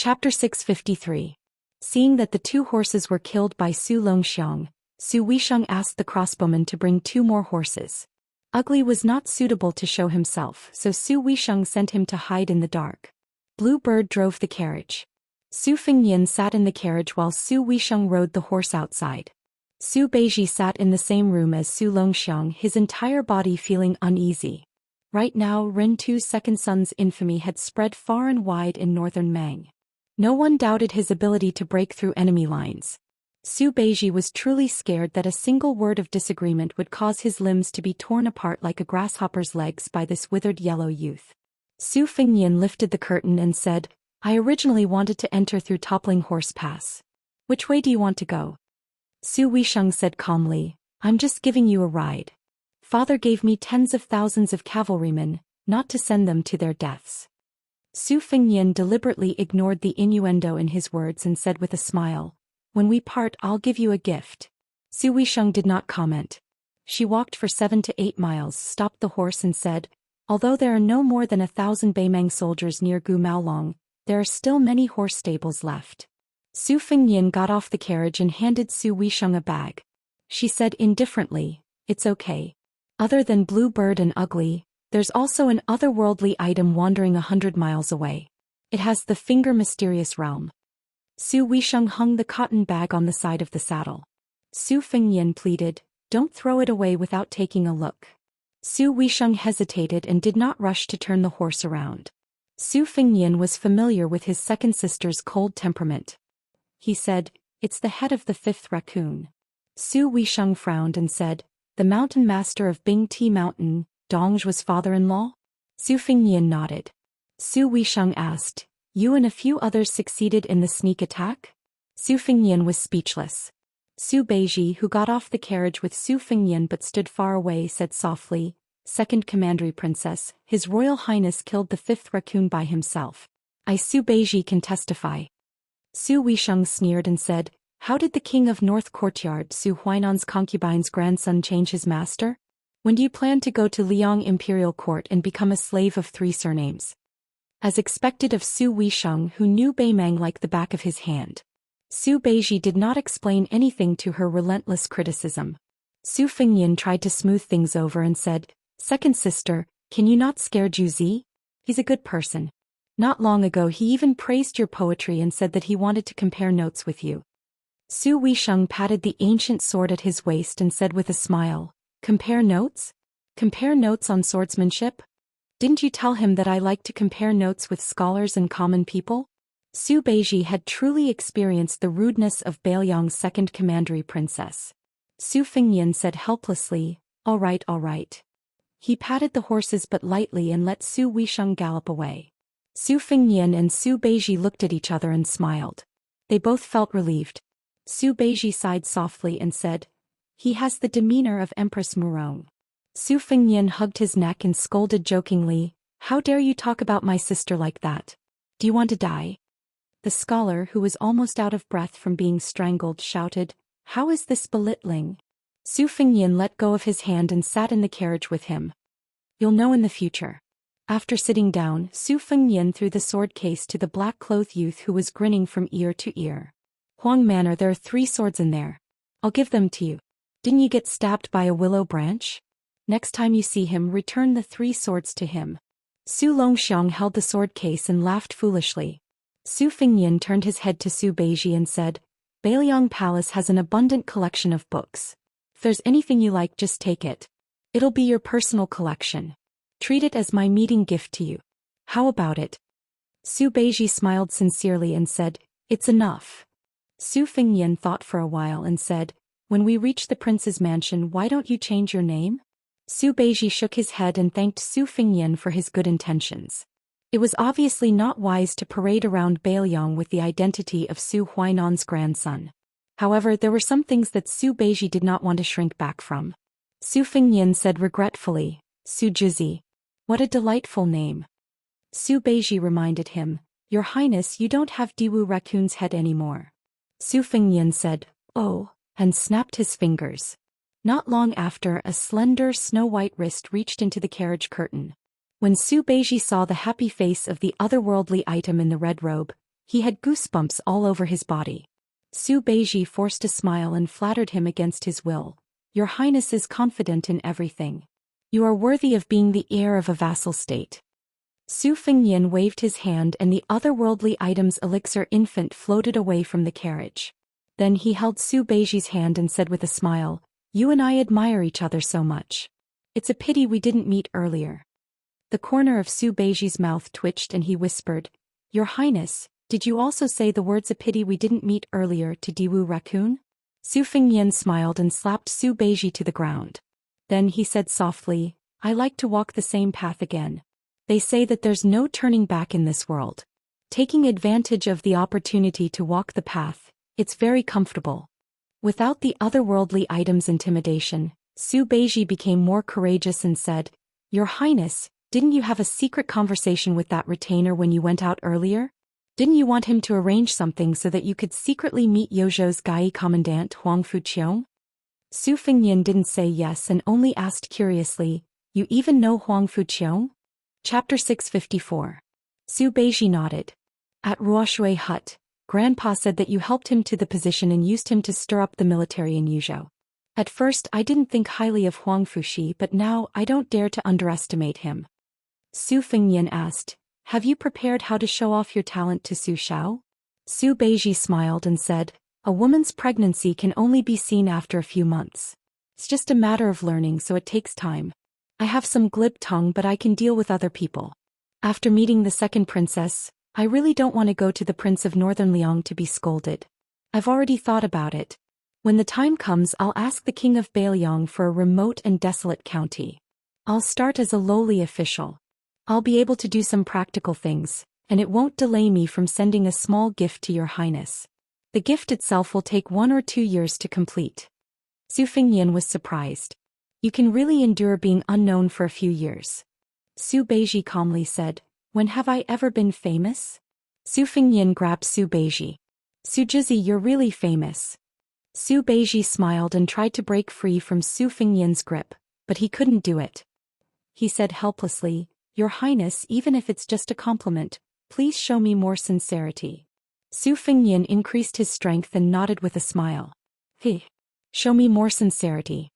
Chapter 653. Seeing that the 2 horses were killed by Zhou Xian, Zhou Xian asked the crossbowman to bring 2 more horses. Ugly was not suitable to show himself, so Zhou Xian sent him to hide in the dark. Blue Bird drove the carriage. Su Fengnian sat in the carriage while Zhou Xian rode the horse outside. Su Beiji sat in the same room as Zhou Xian, his entire body feeling uneasy. Right now Ren Tu's second son's infamy had spread far and wide in northern Mang. No one doubted his ability to break through enemy lines. Su Beiji was truly scared that a single word of disagreement would cause his limbs to be torn apart like a grasshopper's legs by this withered yellow youth. Su Fengnian lifted the curtain and said, I originally wanted to enter through Toppling Horse Pass. Which way do you want to go? Su Xian said calmly, I'm just giving you a ride. Father gave me tens of thousands of cavalrymen, not to send them to their deaths. Su Fengnian deliberately ignored the innuendo in his words and said with a smile, When we part I'll give you a gift. Su Xian did not comment. She walked for 7 to 8 miles, stopped the horse and said, Although there are no more than 1,000 Beimang soldiers near Gu Maolong, there are still many horse stables left. Su Fengnian got off the carriage and handed Su Xian a bag. She said indifferently, It's okay. Other than Blue Bird and Ugly, there's also an otherworldly item wandering 100 miles away. It has the finger mysterious realm. Su Xian hung the cotton bag on the side of the saddle. Su Fengnian pleaded, Don't throw it away without taking a look. Su Xian hesitated and did not rush to turn the horse around. Su Fengnian was familiar with his second sister's cold temperament. He said, It's the head of the 5th raccoon. Su Xian frowned and said, The mountain master of Bing Ti Mountain, Dongzhu's father-in-law? Su Fengnian nodded. Su Xian asked, You and a few others succeeded in the sneak attack? Su Fengnian was speechless. Su Beiji, who got off the carriage with Su Fengnian but stood far away, said softly, Second Commandery Princess, His Royal Highness killed the 5th raccoon by himself. Su Beiji can testify. Su Xian sneered and said, How did the king of North Courtyard Su Huainan's concubine's grandson change his master? When do you plan to go to Liang Imperial Court and become a slave of 3 surnames? As expected of Su Xian, who knew Beimang like the back of his hand. Su Beiji did not explain anything to her relentless criticism. Su Fengnian tried to smooth things over and said, Second sister, can you not scare Juzi? He's a good person. Not long ago he even praised your poetry and said that he wanted to compare notes with you. Su Xian patted the ancient sword at his waist and said with a smile, Compare notes? Compare notes on swordsmanship? Didn't you tell him that I like to compare notes with scholars and common people? Su Beiji had truly experienced the rudeness of Beiliang's second commandery princess. Su Fengnian said helplessly, All right. He patted the horses but lightly and let Su Xian gallop away. Su Fengnian and Su Beiji looked at each other and smiled. They both felt relieved. Su Beiji sighed softly and said, He has the demeanor of Empress Murong. Su Fengnian hugged his neck and scolded jokingly, How dare you talk about my sister like that? Do you want to die? The scholar, who was almost out of breath from being strangled, shouted, How is this belittling? Su Fengnian let go of his hand and sat in the carriage with him. You'll know in the future. After sitting down, Su Fengnian threw the sword case to the black-clothed youth who was grinning from ear to ear. Huang Manor, there are 3 swords in there. I'll give them to you. Didn't you get stabbed by a willow branch? Next time you see him, return the 3 swords to him. Su Xian held the sword case and laughed foolishly. Su Fengnian turned his head to Su Beiji and said, Beiliang Palace has an abundant collection of books. If there's anything you like, just take it. It'll be your personal collection. Treat it as my meeting gift to you. How about it? Su Beiji smiled sincerely and said, It's enough. Su Fengnian thought for a while and said, When we reach the prince's mansion, why don't you change your name? Su Beiji shook his head and thanked Su Fengnian for his good intentions. It was obviously not wise to parade around Beiliang with the identity of Su Huainan's grandson. However, there were some things that Su Beiji did not want to shrink back from. Su Fengnian said regretfully, Su Jizi. What a delightful name. Su Beiji reminded him, Your Highness, you don't have Diwu Raccoon's head anymore. Su Fengnian said, Oh, and snapped his fingers. Not long after, a slender snow-white wrist reached into the carriage curtain. When Su Beiji saw the happy face of the otherworldly item in the red robe, He had goosebumps all over his body. Su Beiji forced a smile and flattered him against his will. Your Highness is confident in everything. You are worthy of being the heir of a vassal state. Su Fengyan waved his hand and the otherworldly item's elixir infant floated away from the carriage. Then he held Su Beiji's hand and said with a smile, You and I admire each other so much. It's a pity we didn't meet earlier. The corner of Su Beiji's mouth twitched and he whispered, Your Highness, did you also say the words a pity we didn't meet earlier to Diwu Raccoon? Su Fengyan smiled and slapped Su Beiji to the ground. Then he said softly, I like to walk the same path again. They say that there's no turning back in this world. Taking advantage of the opportunity to walk the path, it's very comfortable. Without the otherworldly item's intimidation, Su Beiji became more courageous and said, Your Highness, didn't you have a secret conversation with that retainer when you went out earlier? Didn't you want him to arrange something so that you could secretly meet Yozhou's Gai commandant Huang Fuqiong? Su Fengyan didn't say yes and only asked curiously, You even know Huang Fuqiong? Chapter 654. Su Beiji nodded. At Ruoshui Hut, Grandpa said that you helped him to the position and used him to stir up the military in Yuzhou. At first I didn't think highly of Huang Fuxi, but now I don't dare to underestimate him. Su Fengyan asked, Have you prepared how to show off your talent to Su Xiao? Su Beiji smiled and said, A woman's pregnancy can only be seen after a few months. It's just a matter of learning, so it takes time. I have some glib tongue, but I can deal with other people. After meeting the second princess, I really don't want to go to the Prince of Northern Liang to be scolded. I've already thought about it. When the time comes, I'll ask the King of Bailiang for a remote and desolate county. I'll start as a lowly official. I'll be able to do some practical things, and it won't delay me from sending a small gift to your Highness. The gift itself will take 1 or 2 years to complete. Su Fengyan was surprised. You can really endure being unknown for a few years. Su Beiji calmly said, When have I ever been famous? Su Fengyan grabbed Su Beiji. Su Jizi, you're really famous. Su Beiji smiled and tried to break free from Su Fengyan's grip, but he couldn't do it. He said helplessly, Your Highness, even if it's just a compliment, please show me more sincerity. Su Fengyan increased his strength and nodded with a smile. Hey, show me more sincerity.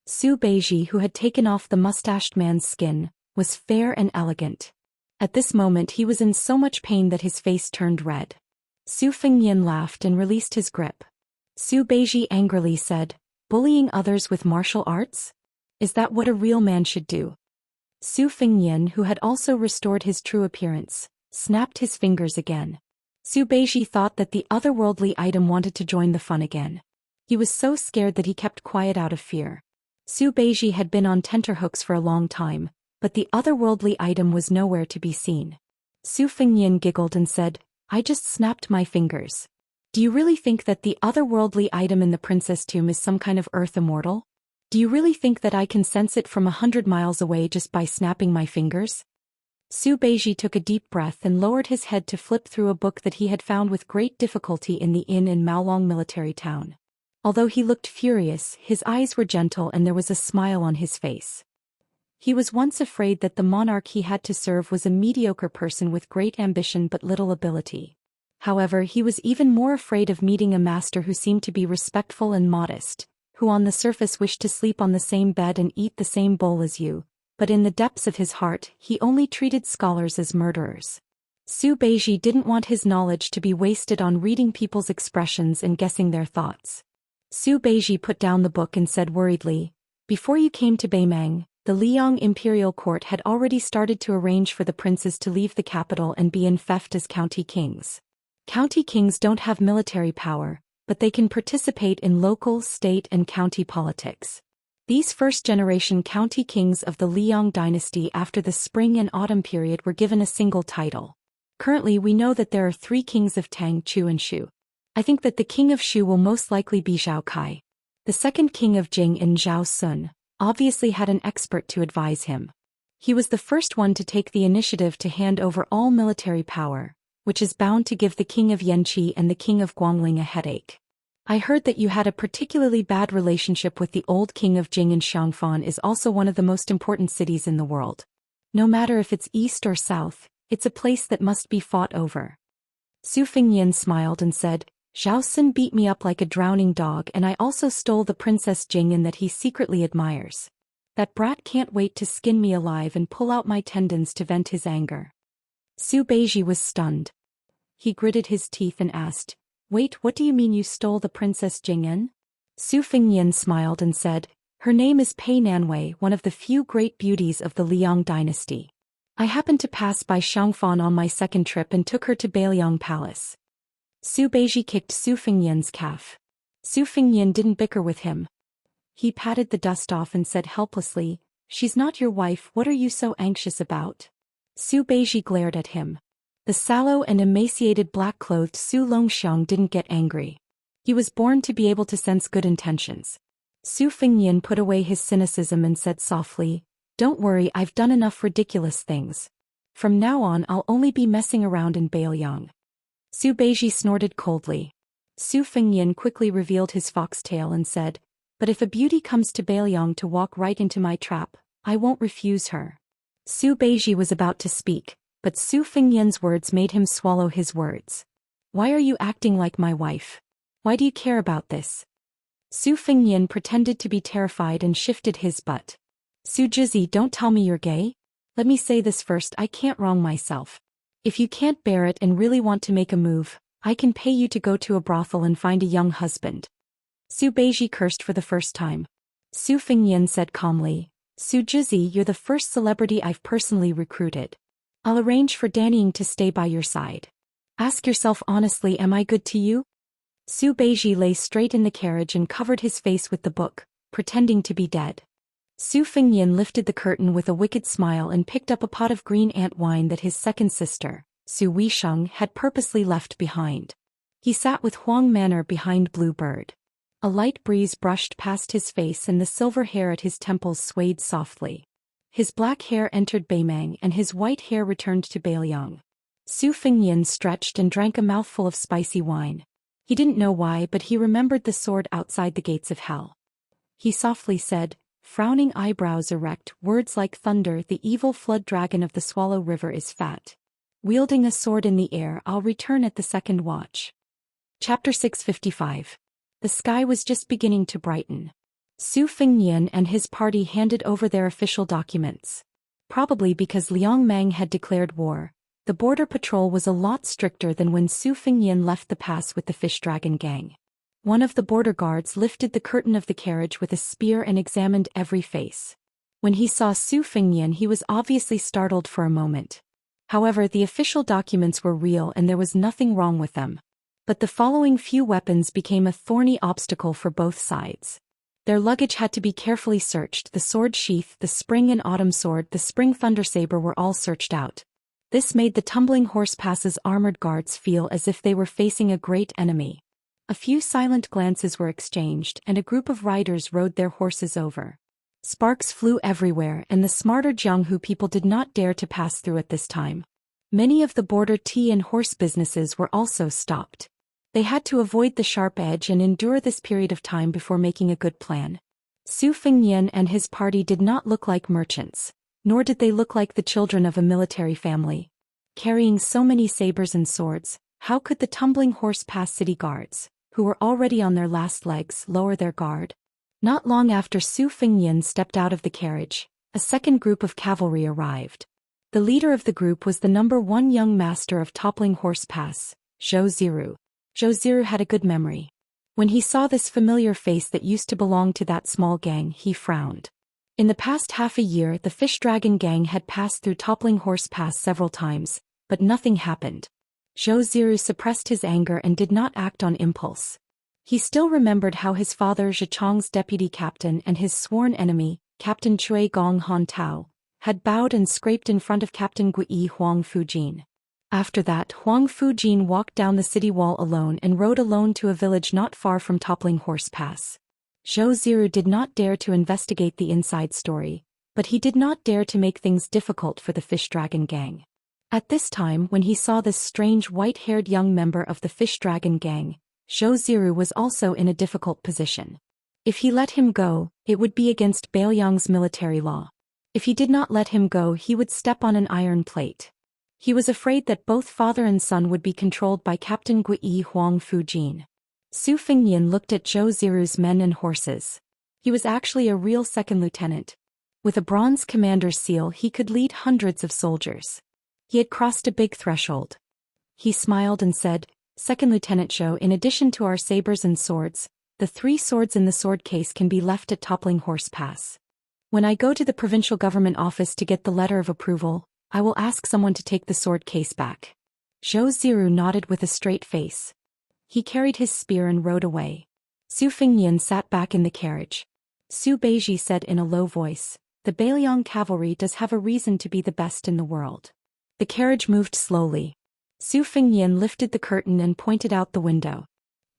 Su Beiji, who had taken off the mustached man's skin, was fair and elegant. At this moment he was in so much pain that his face turned red. Su Fengyan laughed and released his grip. Su Beiji angrily said, Bullying others with martial arts? Is that what a real man should do? Su Fengyan, who had also restored his true appearance, snapped his fingers again. Su Beiji thought that the otherworldly item wanted to join the fun again. He was so scared that he kept quiet out of fear. Su Beiji had been on tenterhooks for a long time, but the otherworldly item was nowhere to be seen. Su Fengyan giggled and said, I just snapped my fingers. Do you really think that the otherworldly item in the princess tomb is some kind of earth immortal? Do you really think that I can sense it from 100 miles away just by snapping my fingers? Su Beiji took a deep breath and lowered his head to flip through a book that he had found with great difficulty in the inn in Maolong military town. Although he looked furious, his eyes were gentle and there was a smile on his face. He was once afraid that the monarch he had to serve was a mediocre person with great ambition but little ability. However, he was even more afraid of meeting a master who seemed to be respectful and modest, who on the surface wished to sleep on the same bed and eat the same bowl as you, but in the depths of his heart he only treated scholars as murderers. Su Beiji didn't want his knowledge to be wasted on reading people's expressions and guessing their thoughts. Su Beiji put down the book and said worriedly, Before you came to Beimang, the Liang imperial court had already started to arrange for the princes to leave the capital and be enfeoffed as county kings. County kings don't have military power, but they can participate in local, state and county politics. These first-generation county kings of the Liang dynasty after the spring and autumn period were given a single title. Currently we know that there are 3 kings of Tang, Chu and Shu. I think that the king of Shu will most likely be Zhao Kai. The second king of Jing and Zhao Sun obviously had an expert to advise him. He was the first one to take the initiative to hand over all military power, which is bound to give the king of Yanqi and the king of Guangling a headache. I heard that you had a particularly bad relationship with the old king of Jing, and Xiangfan is also one of the most important cities in the world. No matter if it's east or south, it's a place that must be fought over. Su Fingyan smiled and said, Zhou Xian beat me up like a drowning dog, and I also stole the Princess Jing'an that he secretly admires. That brat can't wait to skin me alive and pull out my tendons to vent his anger. Su Beiji was stunned. He gritted his teeth and asked, Wait, what do you mean you stole the Princess Jing'an? Su Fingyan smiled and said, Her name is Pei Nanwei, one of the few great beauties of the Liang dynasty. I happened to pass by Xiangfan on my second trip and took her to Bailiang Palace. Su Beiji kicked Su Fingyan's calf. Su Fingyan didn't bicker with him. He patted the dust off and said helplessly, She's not your wife, what are you so anxious about? Su Beiji glared at him. The sallow and emaciated black-clothed Su Longxiang didn't get angry. He was born to be able to sense good intentions. Su Fingyan put away his cynicism and said softly, Don't worry, I've done enough ridiculous things. From now on I'll only be messing around in Bailiang. Su Beiji snorted coldly. Su Fingyan quickly revealed his foxtail and said, But if a beauty comes to Bailiang to walk right into my trap, I won't refuse her. Su Beiji was about to speak, but Su Fingyan's words made him swallow his words. Why are you acting like my wife? Why do you care about this? Su Fingyan pretended to be terrified and shifted his butt. Su Jizi, don't tell me you're gay? Let me say this first, I can't wrong myself. If you can't bear it and really want to make a move, I can pay you to go to a brothel and find a young husband. Su Beiji cursed for the first time. Su Fingyan said calmly, Su Jizi, you're the first celebrity I've personally recruited. I'll arrange for Dannying to stay by your side. Ask yourself honestly, am I good to you? Su Beiji lay straight in the carriage and covered his face with the book, pretending to be dead. Su Fingyan lifted the curtain with a wicked smile and picked up a pot of green ant wine that his second sister, Su Weisheng, had purposely left behind. He sat with Huang Manor behind Blue Bird. A light breeze brushed past his face and the silver hair at his temples swayed softly. His black hair entered Beimang and his white hair returned to Bailiang. Su Fingyan stretched and drank a mouthful of spicy wine. He didn't know why, but he remembered the sword outside the gates of hell. He softly said, frowning eyebrows erect, words like thunder, the evil flood dragon of the Swallow River is fat. Wielding a sword in the air, I'll return at the second watch. Chapter 655. The sky was just beginning to brighten. Su Fingyan and his party handed over their official documents. Probably because Liang Mang had declared war, the border patrol was a lot stricter than when Su Fingyan left the pass with the Fish Dragon gang. One of the border guards lifted the curtain of the carriage with a spear and examined every face. When he saw Su Fingyan, he was obviously startled for a moment. However, the official documents were real and there was nothing wrong with them. But the following few weapons became a thorny obstacle for both sides. Their luggage had to be carefully searched. The sword sheath, the spring and autumn sword, the spring thunder saber were all searched out. This made the Tumbling Horse Pass's armored guards feel as if they were facing a great enemy. A few silent glances were exchanged and a group of riders rode their horses over. Sparks flew everywhere and the smarter Jianghu people did not dare to pass through at this time. Many of the border tea and horse businesses were also stopped. They had to avoid the sharp edge and endure this period of time before making a good plan. Su Fingyan and his party did not look like merchants, nor did they look like the children of a military family. Carrying so many sabers and swords, how could the Tumbling Horse Pass city guards, who were already on their last legs, lower their guard? Not long after Su Fingyan stepped out of the carriage, a second group of cavalry arrived. The leader of the group was the number 1 young master of Toppling Horse Pass, Zhou Xian. Zhou Xian had a good memory. When he saw this familiar face that used to belong to that small gang, he frowned. In the past half a year, the Fish Dragon gang had passed through Toppling Horse Pass several times, but nothing happened. Zhou Xian suppressed his anger and did not act on impulse. He still remembered how his father Zhichang's deputy captain and his sworn enemy, Captain Cui Gong Han Tao, had bowed and scraped in front of Captain Gui Huang Fujin. After that, Huang Fujin walked down the city wall alone and rode alone to a village not far from Toppling Horse Pass. Zhou Xian did not dare to investigate the inside story, but he did not dare to make things difficult for the Fish Dragon gang. At this time, when he saw this strange white-haired young member of the Fish Dragon gang, Zhou Xian was also in a difficult position. If he let him go, it would be against Bailiang's military law. If he did not let him go, he would step on an iron plate. He was afraid that both father and son would be controlled by Captain Gui Huang Fujin. Su Fengnian looked at Zhou Xiru's men and horses. He was actually a real second lieutenant. With a bronze commander's seal, he could lead hundreds of soldiers. He had crossed a big threshold. He smiled and said, "Second Lieutenant Zhou, in addition to our sabers and swords, the 3 swords in the sword case can be left at Toppling Horse Pass. When I go to the provincial government office to get the letter of approval, I will ask someone to take the sword case back." Zhou Xiru nodded with a straight face. He carried his spear and rode away. Su Fengnian sat back in the carriage. Su Beiji said in a low voice, "The Bailiang cavalry does have a reason to be the best in the world." The carriage moved slowly. Su Fengnian lifted the curtain and pointed out the window.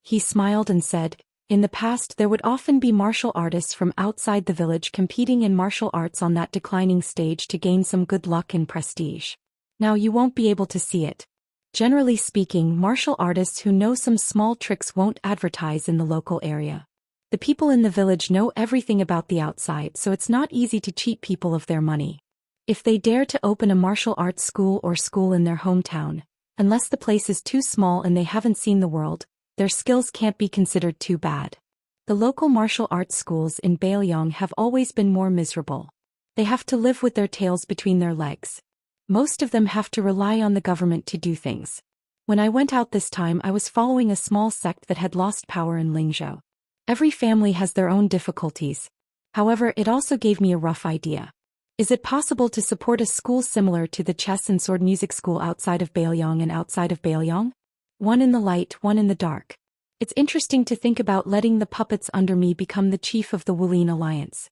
He smiled and said, "In the past there would often be martial artists from outside the village competing in martial arts on that declining stage to gain some good luck and prestige. Now you won't be able to see it. Generally speaking, martial artists who know some small tricks won't advertise in the local area. The people in the village know everything about the outside, so it's not easy to cheat people of their money. If they dare to open a martial arts school or school in their hometown, unless the place is too small and they haven't seen the world, their skills can't be considered too bad. The local martial arts schools in Bailiang have always been more miserable. They have to live with their tails between their legs. Most of them have to rely on the government to do things. When I went out this time, I was following a small sect that had lost power in Lingzhou. Every family has their own difficulties. However, it also gave me a rough idea. Is it possible to support a school similar to the chess and sword music school outside of Bailiang and outside of Bailiang? One in the light, one in the dark. It's interesting to think about letting the puppets under me become the chief of the Wulin Alliance."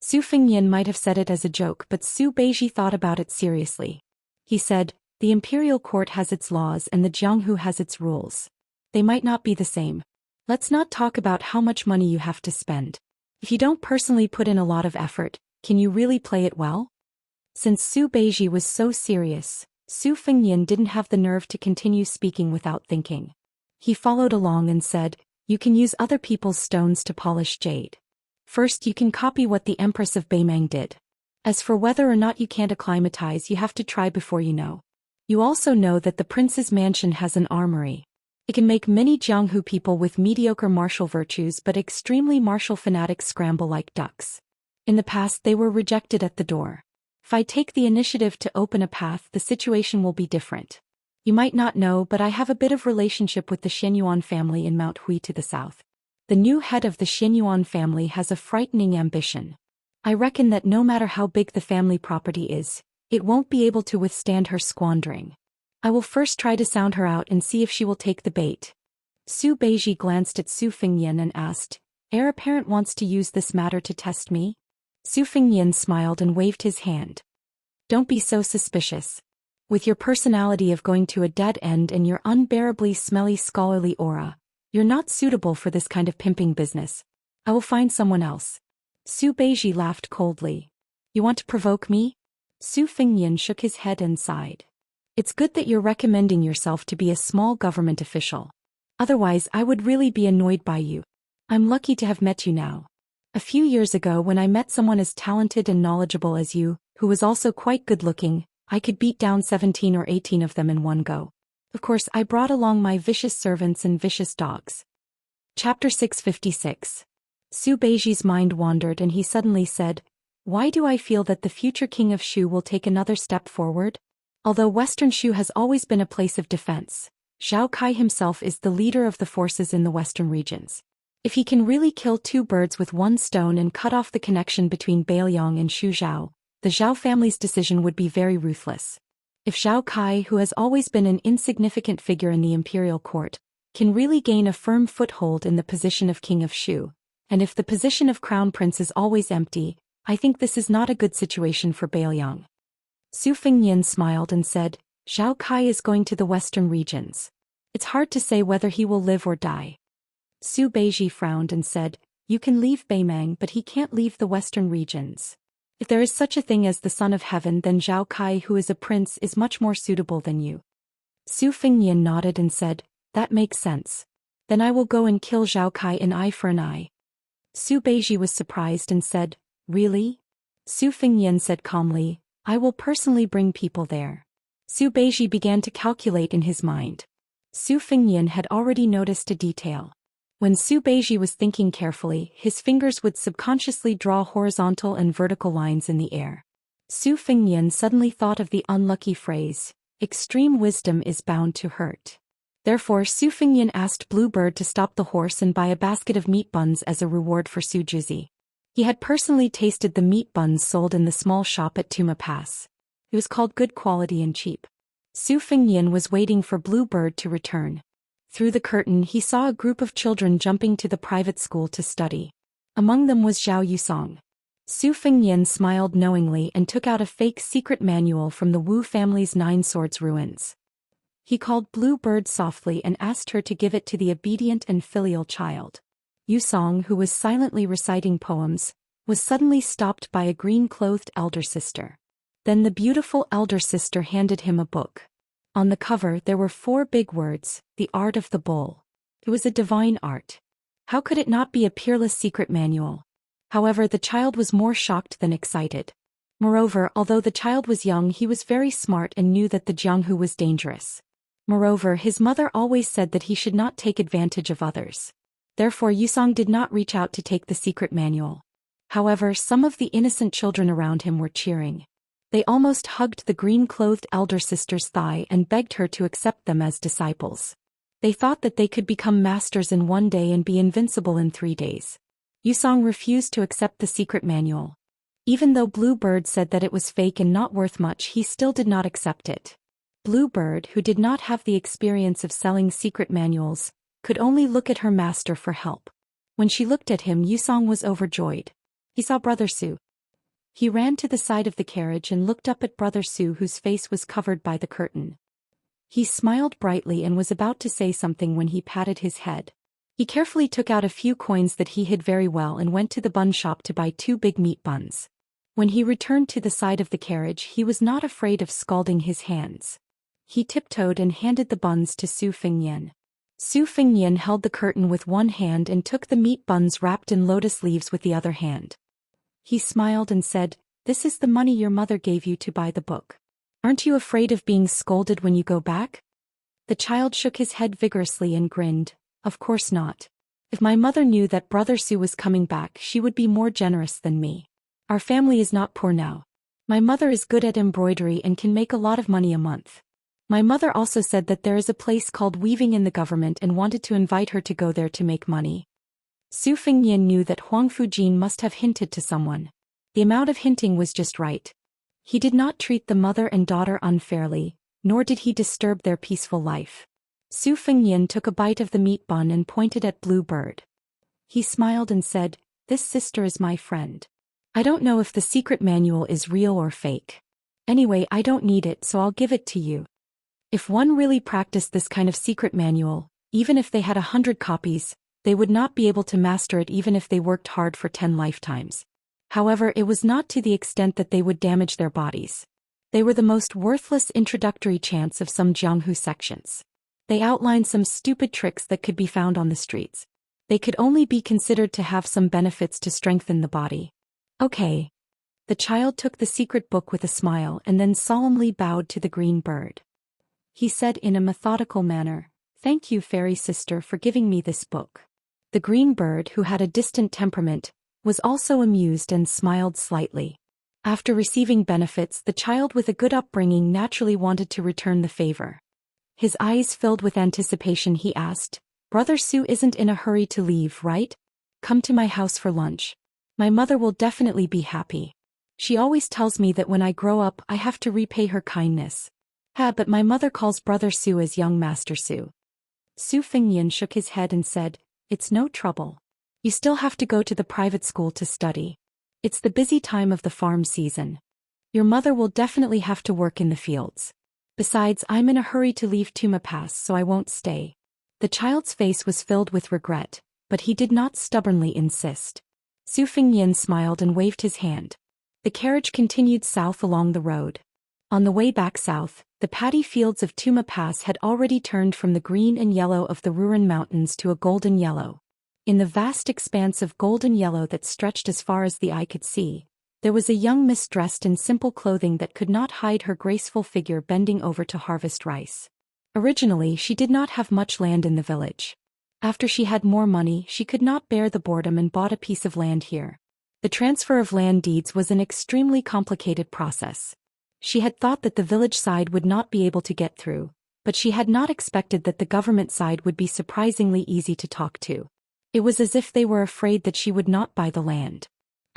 Su Fengnian might have said it as a joke, but Su Beiji thought about it seriously. He said, "The imperial court has its laws and the Jianghu has its rules. They might not be the same. Let's not talk about how much money you have to spend. If you don't personally put in a lot of effort, can you really play it well?" Since Su Beiji was so serious, Su Fengnian didn't have the nerve to continue speaking without thinking. He followed along and said, "You can use other people's stones to polish jade. First, you can copy what the Empress of Beimang did. As for whether or not you can't acclimatize, you have to try before you know. You also know that the prince's mansion has an armory. It can make many Jianghu people with mediocre martial virtues but extremely martial fanatics scramble like ducks. In the past they were rejected at the door. If I take the initiative to open a path, the situation will be different. You might not know, but I have a bit of relationship with the Xianyuan family in Mount Hui to the south. The new head of the Xianyuan family has a frightening ambition. I reckon that no matter how big the family property is, it won't be able to withstand her squandering. I will first try to sound her out and see if she will take the bait." Su Beiji glanced at Su Fengnian and asked, "Heir apparent wants to use this matter to test me?" Su Fengnian smiled and waved his hand. "Don't be so suspicious. With your personality of going to a dead end and your unbearably smelly scholarly aura, you're not suitable for this kind of pimping business. I will find someone else." Su Beiji laughed coldly. "You want to provoke me?" Su Fengnian shook his head and sighed. "It's good that you're recommending yourself to be a small government official. Otherwise I would really be annoyed by you. I'm lucky to have met you now. A few years ago, when I met someone as talented and knowledgeable as you, who was also quite good-looking, I could beat down 17 or 18 of them in one go. Of course, I brought along my vicious servants and vicious dogs." Chapter 656. Su Beiji's mind wandered and he suddenly said, "Why do I feel that the future king of Shu will take another step forward? Although Western Shu has always been a place of defense, Zhao Kai himself is the leader of the forces in the western regions. If he can really kill 2 birds with 1 stone and cut off the connection between Bailiang and Shuzhou, the Zhao family's decision would be very ruthless. If Zhao Kai, who has always been an insignificant figure in the imperial court, can really gain a firm foothold in the position of king of Shu, and if the position of crown prince is always empty, I think this is not a good situation for Bailiang." Su Fengnian smiled and said, "Zhao Kai is going to the western regions. It's hard to say whether he will live or die." Su Beiji frowned and said, "You can leave Beimang, but he can't leave the western regions. If there is such a thing as the Son of Heaven, then Zhao Kai, who is a prince, is much more suitable than you." Su Fengnian nodded and said, "That makes sense. Then I will go and kill Zhao Kai an eye for an eye." Su Beiji was surprised and said, "Really?" Su Fengnian said calmly, "I will personally bring people there. Su Beiji began to calculate in his mind. Su Fengnian had already noticed a detail. When Su Beiji was thinking carefully, his fingers would subconsciously draw horizontal and vertical lines in the air. Su Fengnian suddenly thought of the unlucky phrase, "Extreme wisdom is bound to hurt." Therefore Su Fengnian asked Bluebird to stop the horse and buy a basket of meat buns as a reward for Su Juzi. He had personally tasted the meat buns sold in the small shop at Tuma Pass. It was called good quality and cheap. Su Fengnian was waiting for Bluebird to return. Through the curtain he saw a group of children jumping to the private school to study. Among them was Zhao Yusong. Su Fengnian smiled knowingly and took out a fake secret manual from the Wu family's Nine Swords ruins. He called Bluebird softly and asked her to give it to the obedient and filial child. Yusong, who was silently reciting poems, was suddenly stopped by a green-clothed elder sister. Then the beautiful elder sister handed him a book. On the cover there were 4 big words, "The Art of the Bull." It was a divine art. How could it not be a peerless secret manual? However, the child was more shocked than excited. Moreover, although the child was young, he was very smart and knew that the Jianghu was dangerous. Moreover, his mother always said that he should not take advantage of others. Therefore Yusong did not reach out to take the secret manual. However, some of the innocent children around him were cheering. They almost hugged the green-clothed elder sister's thigh and begged her to accept them as disciples. They thought that they could become masters in 1 day and be invincible in 3 days. Yusong refused to accept the secret manual. Even though Bluebird said that it was fake and not worth much, he still did not accept it. Bluebird, who did not have the experience of selling secret manuals, could only look at her master for help. When she looked at him, Yusong was overjoyed. He saw Brother Su. He ran to the side of the carriage and looked up at Brother Su, whose face was covered by the curtain. He smiled brightly and was about to say something when he patted his head. He carefully took out a few coins that he hid very well and went to the bun shop to buy 2 big meat buns. When he returned to the side of the carriage, he was not afraid of scalding his hands. He tiptoed and handed the buns to Su Fengnian. Su Fengnian held the curtain with one hand and took the meat buns wrapped in lotus leaves with the other hand. He smiled and said, "This is the money your mother gave you to buy the book. Aren't you afraid of being scolded when you go back?" The child shook his head vigorously and grinned. "Of course not. If my mother knew that Brother Su was coming back, she would be more generous than me. Our family is not poor now. My mother is good at embroidery and can make a lot of money a month. My mother also said that there is a place called weaving in the government and wanted to invite her to go there to make money." Su Fengnian knew that Huang Fujin must have hinted to someone. The amount of hinting was just right. He did not treat the mother and daughter unfairly, nor did he disturb their peaceful life. Su Fengnian took a bite of the meat bun and pointed at Bluebird. He smiled and said, "This sister is my friend. I don't know if the secret manual is real or fake. Anyway, I don't need it, so I'll give it to you." If one really practiced this kind of secret manual, even if they had 100 copies, they would not be able to master it even if they worked hard for 10 lifetimes. However, it was not to the extent that they would damage their bodies. They were the most worthless introductory chants of some Jianghu sections. They outlined some stupid tricks that could be found on the streets. They could only be considered to have some benefits to strengthen the body. Okay. The child took the secret book with a smile and then solemnly bowed to the green bird. He said in a methodical manner, "Thank you, fairy sister, for giving me this book." The green bird, who had a distant temperament, was also amused and smiled slightly. After receiving benefits, the child with a good upbringing naturally wanted to return the favor. His eyes filled with anticipation, he asked, "Brother Su isn't in a hurry to leave, right? Come to my house for lunch. My mother will definitely be happy. She always tells me that when I grow up I have to repay her kindness. But my mother calls Brother Su as young Master Su." Su Fengnian shook his head and said, "It's no trouble. You still have to go to the private school to study. It's the busy time of the farm season. Your mother will definitely have to work in the fields. Besides, I'm in a hurry to leave Tuma Pass, so I won't stay." The child's face was filled with regret, but he did not stubbornly insist. Su Fengnian smiled and waved his hand. The carriage continued south along the road. On the way back south, the paddy fields of Tuma Pass had already turned from the green and yellow of the Ruren Mountains to a golden yellow. In the vast expanse of golden yellow that stretched as far as the eye could see, There was a young miss dressed in simple clothing that could not hide her graceful figure bending over to harvest rice. Originally, she did not have much land in the village. After she had more money, she could not bear the boredom and bought a piece of land here. The transfer of land deeds was an extremely complicated process. She had thought that the village side would not be able to get through, but she had not expected that the government side would be surprisingly easy to talk to. It was as if they were afraid that she would not buy the land.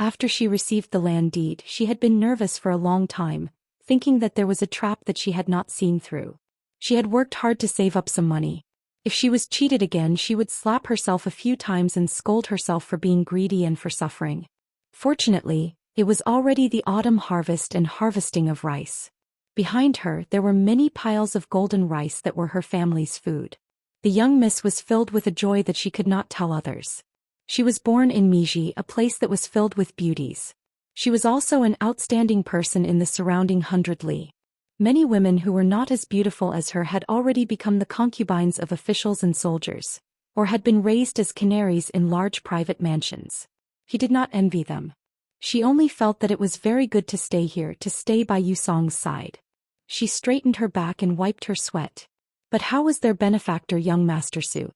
After she received the land deed, she had been nervous for a long time, thinking that there was a trap that she had not seen through. She had worked hard to save up some money. If she was cheated again, she would slap herself a few times and scold herself for being greedy and for suffering. Fortunately, it was already the autumn harvest and harvesting of rice. Behind her, there were many piles of golden rice that were her family's food. The young miss was filled with a joy that she could not tell others. She was born in Miji, a place that was filled with beauties. She was also an outstanding person in the surrounding 100 li. Many women who were not as beautiful as her had already become the concubines of officials and soldiers, or had been raised as canaries in large private mansions. He did not envy them. She only felt that it was very good to stay here, to stay by Yusong's side. She straightened her back and wiped her sweat. But how was their benefactor, young Master Su?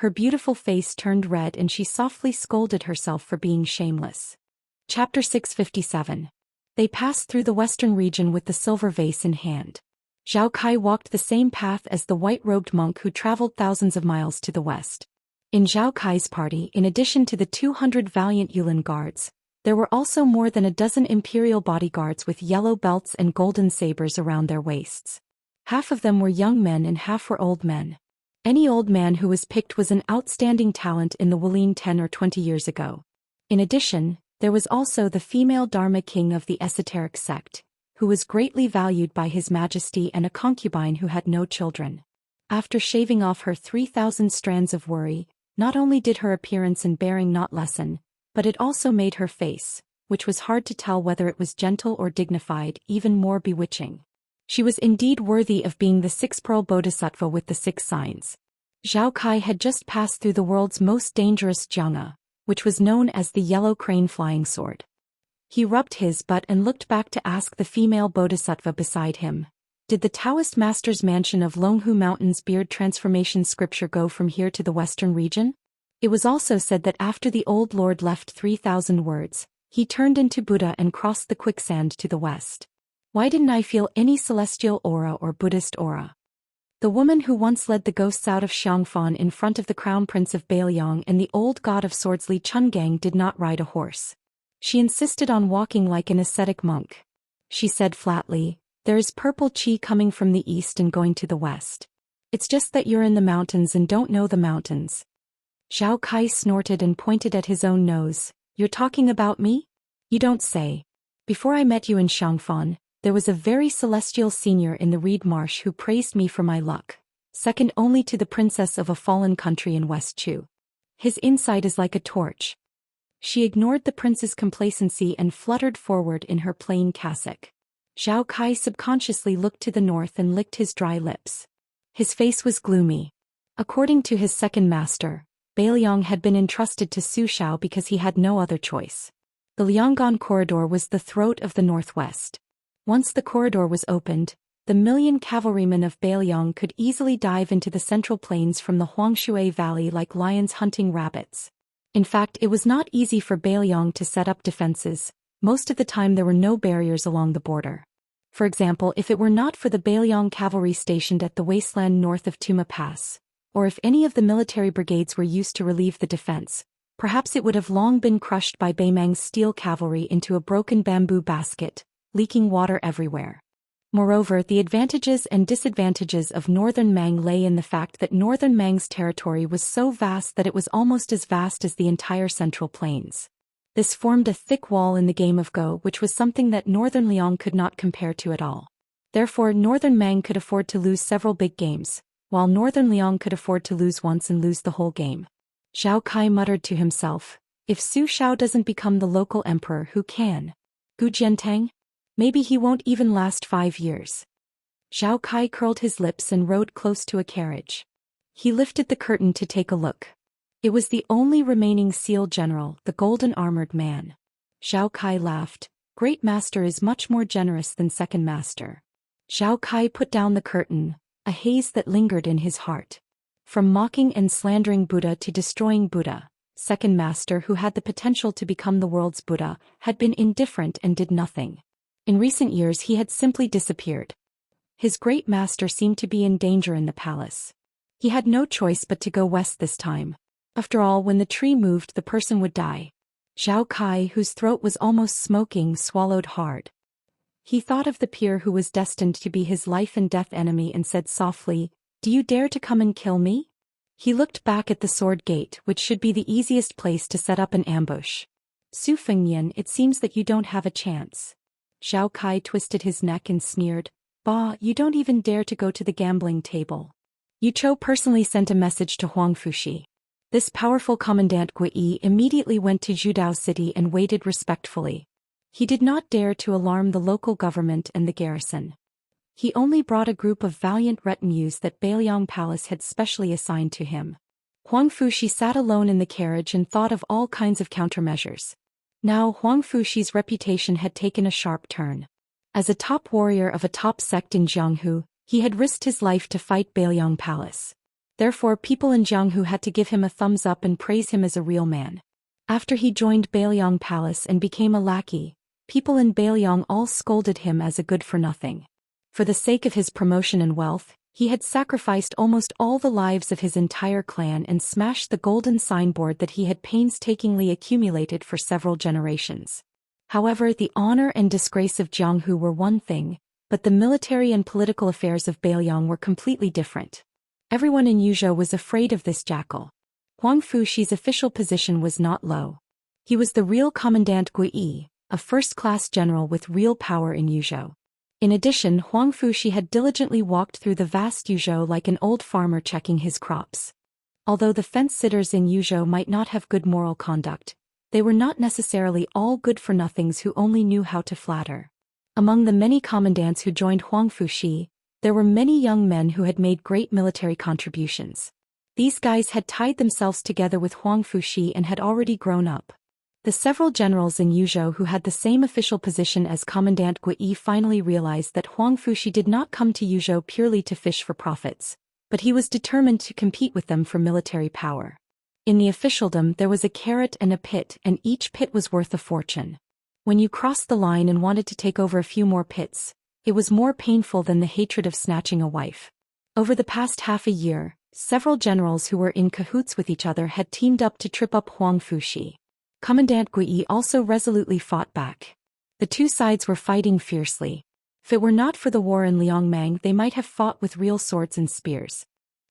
Her beautiful face turned red and she softly scolded herself for being shameless. Chapter 657. They passed through the western region with the silver vase in hand. Zhao Kai walked the same path as the white-robed monk who traveled thousands of miles to the west. In Zhao Kai's party, in addition to the 200 valiant Yulin guards, there were also more than a dozen imperial bodyguards with yellow belts and golden sabers around their waists. Half of them were young men and half were old men. Any old man who was picked was an outstanding talent in the Wulin 10 or 20 years ago. In addition, there was also the female Dharma king of the esoteric sect, who was greatly valued by His Majesty, and a concubine who had no children. After shaving off her 3,000 strands of worry, not only did her appearance and bearing not lessen, but it also made her face, which was hard to tell whether it was gentle or dignified, even more bewitching. She was indeed worthy of being the 6-pearl bodhisattva with the 6 signs. Zhao Kai had just passed through the world's most dangerous jiangha, which was known as the yellow crane flying sword. He rubbed his butt and looked back to ask the female bodhisattva beside him, "Did the Taoist master's mansion of Longhu Mountain's beard transformation scripture go from here to the western region?" It was also said that after the old lord left 3,000 words, he turned into Buddha and crossed the quicksand to the west. Why didn't I feel any celestial aura or Buddhist aura? The woman who once led the ghosts out of Xiangfan in front of the crown prince of Bailiang and the old god of swords Li Chungang did not ride a horse. She insisted on walking like an ascetic monk. She said flatly, "There is purple chi coming from the east and going to the west. It's just that you're in the mountains and don't know the mountains." Zhao Kai snorted and pointed at his own nose. "You're talking about me? You don't say. Before I met you in Xiangfan, there was a very celestial senior in the Reed Marsh who praised me for my luck, second only to the princess of a fallen country in West Chu. His insight is like a torch." She ignored the prince's complacency and fluttered forward in her plain cassock. Zhao Kai subconsciously looked to the north and licked his dry lips. His face was gloomy. According to his second master, Bailiang had been entrusted to Su Shao because he had no other choice. The Lianggan corridor was the throat of the northwest. Once the corridor was opened, the million cavalrymen of Bailiang could easily dive into the central plains from the Huangshui Valley like lions hunting rabbits. In fact, it was not easy for Bailiang to set up defenses. Most of the time there were no barriers along the border. For example, if it were not for the Bailiang cavalry stationed at the wasteland north of Tuma Pass, or if any of the military brigades were used to relieve the defense, perhaps it would have long been crushed by Baimang's steel cavalry into a broken bamboo basket, leaking water everywhere. Moreover, the advantages and disadvantages of Northern Mang lay in the fact that Northern Mang's territory was so vast that it was almost as vast as the entire Central Plains. This formed a thick wall in the game of Go, which was something that Northern Liang could not compare to at all. Therefore, Northern Mang could afford to lose several big games, while Northern Liang could afford to lose once and lose the whole game. Zhao Kai muttered to himself, "If Su Shao doesn't become the local emperor, who can? Gu Jiantang? Maybe he won't even last 5 years." Zhao Kai curled his lips and rode close to a carriage. He lifted the curtain to take a look. It was the only remaining Seal general, the golden-armored man. Zhao Kai laughed. Great Master is much more generous than Second Master. Zhao Kai put down the curtain, a haze that lingered in his heart. From mocking and slandering Buddha to destroying Buddha, Second Master, who had the potential to become the world's Buddha, had been indifferent and did nothing. In recent years he had simply disappeared. His Great Master seemed to be in danger in the palace. He had no choice but to go west this time. After all, when the tree moved, the person would die. Zhao Kai, whose throat was almost smoking, swallowed hard. He thought of the peer who was destined to be his life and death enemy and said softly, "Do you dare to come and kill me?" He looked back at the sword gate, which should be the easiest place to set up an ambush. "Su Fengnian, it seems that you don't have a chance." Zhao Kai twisted his neck and sneered, "Bah, you don't even dare to go to the gambling table." Yu Chou personally sent a message to Huang Fushi. This powerful Commandant Gui immediately went to Zhudao City and waited respectfully. He did not dare to alarm the local government and the garrison. He only brought a group of valiant retinues that Bailiang Palace had specially assigned to him. Huang Fushi sat alone in the carriage and thought of all kinds of countermeasures. Now Huang Fushi's reputation had taken a sharp turn. As a top warrior of a top sect in Jianghu, he had risked his life to fight Bailiang Palace. Therefore people in Jianghu had to give him a thumbs up and praise him as a real man. After he joined Bailiang Palace and became a lackey, people in Bailiang all scolded him as a good-for-nothing. For the sake of his promotion and wealth, he had sacrificed almost all the lives of his entire clan and smashed the golden signboard that he had painstakingly accumulated for several generations. However, the honor and disgrace of Jianghu were one thing, but the military and political affairs of Bailiang were completely different. Everyone in Yuzhou was afraid of this jackal. Huang Fushi's official position was not low. He was the real Commandant Gui, a first-class general with real power in Yuzhou. In addition, Huang Fushi had diligently walked through the vast Yuzhou like an old farmer checking his crops. Although the fence-sitters in Yuzhou might not have good moral conduct, they were not necessarily all good-for-nothings who only knew how to flatter. Among the many commandants who joined Huang Fushi, there were many young men who had made great military contributions. These guys had tied themselves together with Huang Fushi and had already grown up. The several generals in Yuzhou who had the same official position as Commandant Gui finally realized that Huang Fushi did not come to Yuzhou purely to fish for profits, but he was determined to compete with them for military power. In the officialdom there was a carrot and a pit, and each pit was worth a fortune. When you crossed the line and wanted to take over a few more pits, it was more painful than the hatred of snatching a wife. Over the past half a year, several generals who were in cahoots with each other had teamed up to trip up Huang Fushi. Commandant Gui also resolutely fought back. The two sides were fighting fiercely. If it were not for the war in Liangmang, they might have fought with real swords and spears.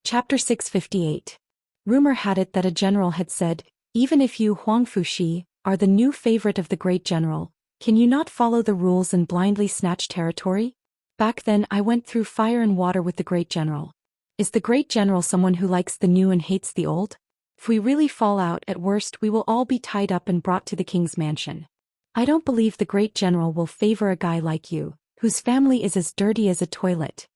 Chapter 658. Rumor had it that a general had said, "Even if you, Huang Fushi, are the new favorite of the great general, can you not follow the rules and blindly snatch territory? Back then I went through fire and water with the great general. Is the great general someone who likes the new and hates the old? If we really fall out, at worst we will all be tied up and brought to the king's mansion. I don't believe the great general will favor a guy like you, whose family is as dirty as a toilet."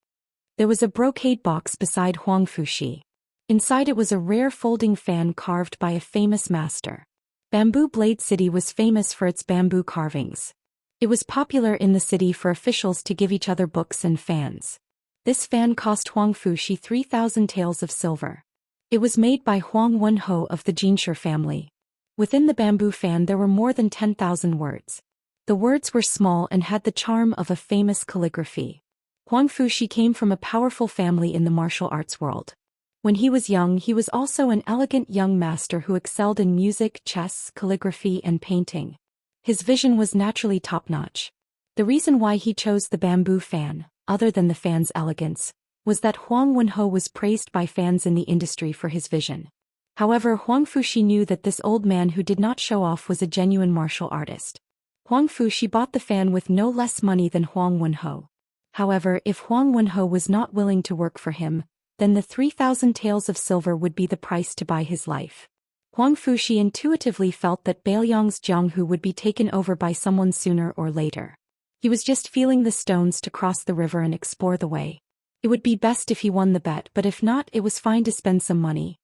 There was a brocade box beside Huang Fushi. Inside it was a rare folding fan carved by a famous master. Bamboo Blade City was famous for its bamboo carvings. It was popular in the city for officials to give each other books and fans. This fan cost Huang Fushi 3,000 taels of silver. It was made by Huang Wenho of the Jinshi family. Within the bamboo fan there were more than 10,000 words. The words were small and had the charm of a famous calligraphy. Huang Fushi came from a powerful family in the martial arts world. When he was young, he was also an elegant young master who excelled in music, chess, calligraphy, and painting. His vision was naturally top-notch. The reason why he chose the bamboo fan, other than the fan's elegance, was that Huang Wenho was praised by fans in the industry for his vision. However, Huang Fushi knew that this old man who did not show off was a genuine martial artist. Huang Fushi bought the fan with no less money than Huang Wenho. However, if Huang Wenho was not willing to work for him, then the 3,000 taels of silver would be the price to buy his life. Huang Fushi intuitively felt that Bailiang's Jianghu would be taken over by someone sooner or later. He was just feeling the stones to cross the river and explore the way. It would be best if he won the bet, but if not, it was fine to spend some money.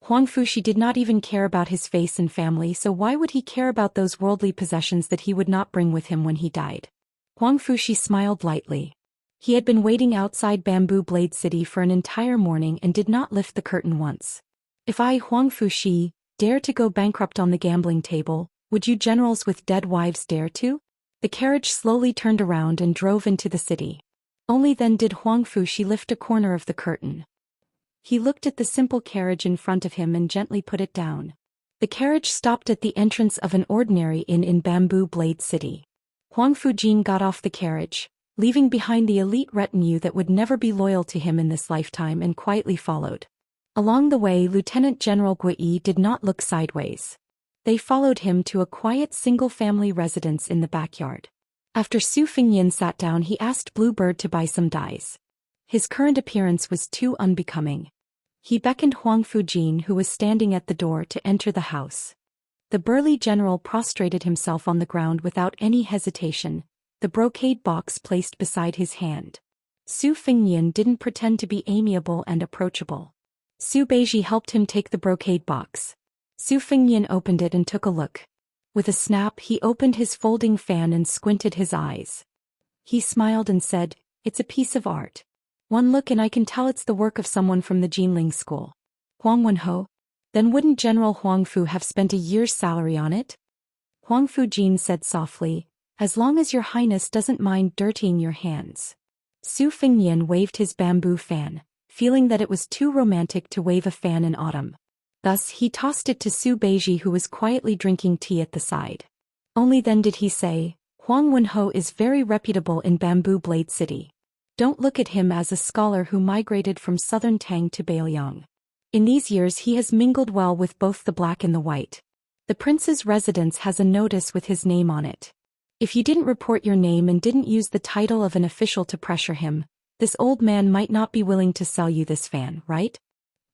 Huang Fushi did not even care about his face and family, so why would he care about those worldly possessions that he would not bring with him when he died? Huang Fushi smiled lightly. He had been waiting outside Bamboo Blade City for an entire morning and did not lift the curtain once. If I, Huang Fushi, dare to go bankrupt on the gambling table, would you generals with dead wives dare to? The carriage slowly turned around and drove into the city. Only then did Huang Fushi lift a corner of the curtain. He looked at the simple carriage in front of him and gently put it down. The carriage stopped at the entrance of an ordinary inn in Bamboo Blade City. Huang Fujin got off the carriage, leaving behind the elite retinue that would never be loyal to him in this lifetime, and quietly followed. Along the way, Lieutenant General Gui did not look sideways. They followed him to a quiet single-family residence in the backyard. After Su Fingyan sat down, he asked Bluebird to buy some dyes. His current appearance was too unbecoming. He beckoned Huang Fujin, who was standing at the door, to enter the house. The burly general prostrated himself on the ground without any hesitation, the brocade box placed beside his hand. Su Fingyan didn't pretend to be amiable and approachable. Su Beiji helped him take the brocade box. Su Fingyan opened it and took a look. With a snap, he opened his folding fan and squinted his eyes. He smiled and said, "It's a piece of art. One look and I can tell it's the work of someone from the Jinling school." Huang Wenho? Then wouldn't General Huang Fu have spent a year's salary on it? Huang Fujin said softly, "As long as your highness doesn't mind dirtying your hands." Su Fingyan waved his bamboo fan, feeling that it was too romantic to wave a fan in autumn. Thus he tossed it to Su Beiji, who was quietly drinking tea at the side. Only then did he say, "Huang Wenho is very reputable in Bamboo Blade City. Don't look at him as a scholar who migrated from southern Tang to Bailiang. In these years he has mingled well with both the black and the white. The prince's residence has a notice with his name on it. If you didn't report your name and didn't use the title of an official to pressure him, this old man might not be willing to sell you this fan, right?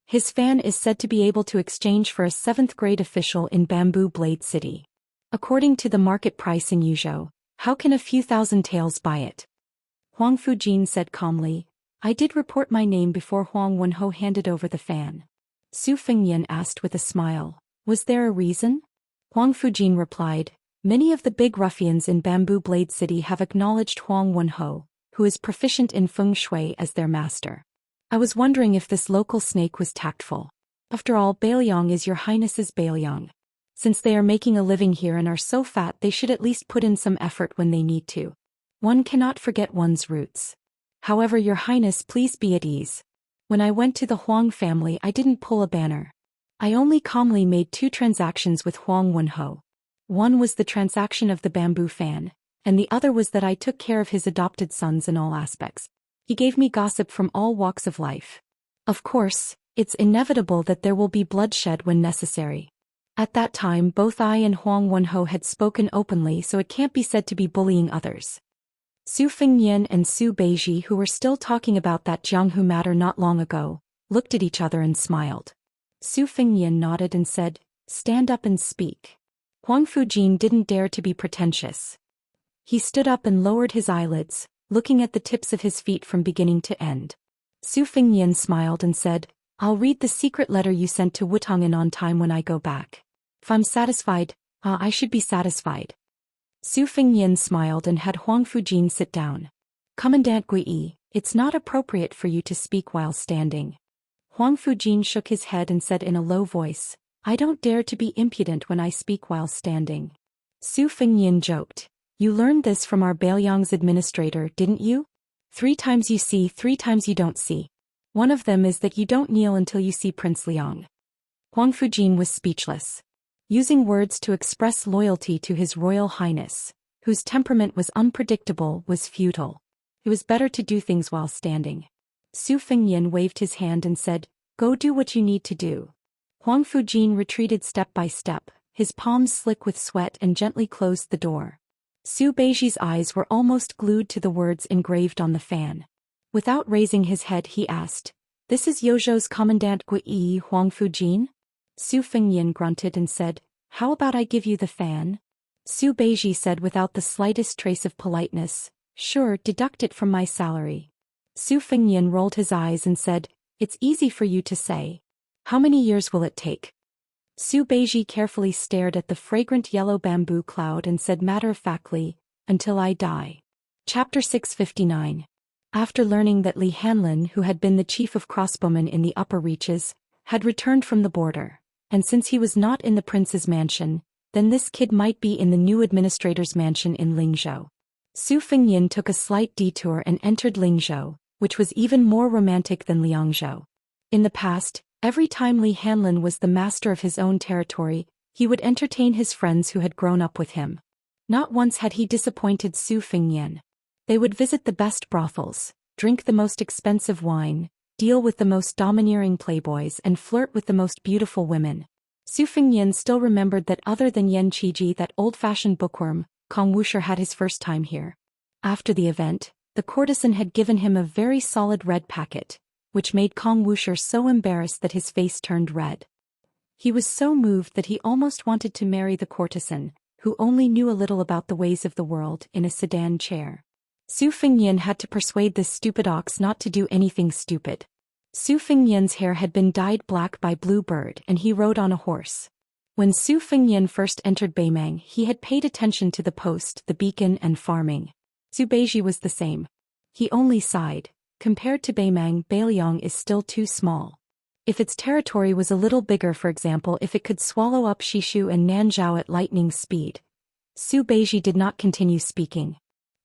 His fan is said to be able to exchange for a 7th-grade official in Bamboo Blade City. According to the market price in Yuzhou, how can a few thousand taels buy it?" Huang Fujin said calmly, "I did report my name before Huang Wenho handed over the fan." Su Fingyan asked with a smile, "Was there a reason?" Huang Fujin replied, "Many of the big ruffians in Bamboo Blade City have acknowledged Huang Wenho, who is proficient in feng shui, as their master. I was wondering if this local snake was tactful. After all, Bailiang is your highness's Bailiang. Since they are making a living here and are so fat, they should at least put in some effort when they need to. One cannot forget one's roots. However, your highness, please be at ease. When I went to the Huang family, I didn't pull a banner. I only calmly made 2 transactions with Huang Wenho. One was the transaction of the bamboo fan, and the other was that I took care of his adopted sons in all aspects. He gave me gossip from all walks of life. Of course, it's inevitable that there will be bloodshed when necessary. At that time, both I and Huang Wenho had spoken openly, so it can't be said to be bullying others." Su Fingyan and Su Beiji, who were still talking about that Jianghu matter not long ago, looked at each other and smiled. Su Fingyan nodded and said, "Stand up and speak." Huang Fujin didn't dare to be pretentious. He stood up and lowered his eyelids, looking at the tips of his feet from beginning to end. Su Fingyan smiled and said, "I'll read the secret letter you sent to Wutong'an on time when I go back. If I'm satisfied, I should be satisfied." Su Fingyan smiled and had Huang Fujin sit down. "Commandant Gui, it's not appropriate for you to speak while standing." Huang Fujin shook his head and said in a low voice, "I don't dare to be impudent when I speak while standing." Su Fingyan joked, "You learned this from our Bailiang's administrator, didn't you? 3 times you see, 3 times you don't see. One of them is that you don't kneel until you see Prince Liang." Huang Fujin was speechless. Using words to express loyalty to His Royal Highness, whose temperament was unpredictable, was futile. It was better to do things while standing. Su Fingyan waved his hand and said, "Go do what you need to do." Huang Fujin retreated step by step, his palms slick with sweat, and gently closed the door. Su Beiji's eyes were almost glued to the words engraved on the fan. Without raising his head, he asked, "This is Yozhou's Commandant Gui, Huang Fujin?" Su Fingyan grunted and said, "How about I give you the fan?" Su Beiji said without the slightest trace of politeness, "Sure, deduct it from my salary." Su Fingyan rolled his eyes and said, "It's easy for you to say. How many years will it take? Su Beiji carefully stared at the fragrant yellow bamboo cloud and said matter-of-factly, until I die. Chapter 659. After learning that Li Hanlin, who had been the chief of crossbowmen in the upper reaches, had returned from the border, and since he was not in the prince's mansion, then this kid might be in the new administrator's mansion in Lingzhou. Su Fengyin took a slight detour and entered Lingzhou, which was even more romantic than Liangzhou. In the past, every time Li Hanlin was the master of his own territory, he would entertain his friends who had grown up with him. Not once had he disappointed Su Fengyin. They would visit the best brothels, drink the most expensive wine, deal with the most domineering playboys and flirt with the most beautiful women. Su Fengyin still remembered that other than Yan Qiji, that old-fashioned bookworm, Kong Wuxia had his first time here. After the event, the courtesan had given him a very solid red packet, which made Kong Wuxia so embarrassed that his face turned red. He was so moved that he almost wanted to marry the courtesan, who only knew a little about the ways of the world, in a sedan chair. Su Fengyin had to persuade this stupid ox not to do anything stupid. Su Fengyin's hair had been dyed black by Blue Bird and he rode on a horse. When Su Fengyin first entered Beimang, he had paid attention to the post, the beacon and farming. Su Beiji was the same. He only sighed. Compared to Beimang, Beiliang is still too small. If its territory was a little bigger, for example if it could swallow up Shishu and Nanzhao at lightning speed. Su Beiji did not continue speaking.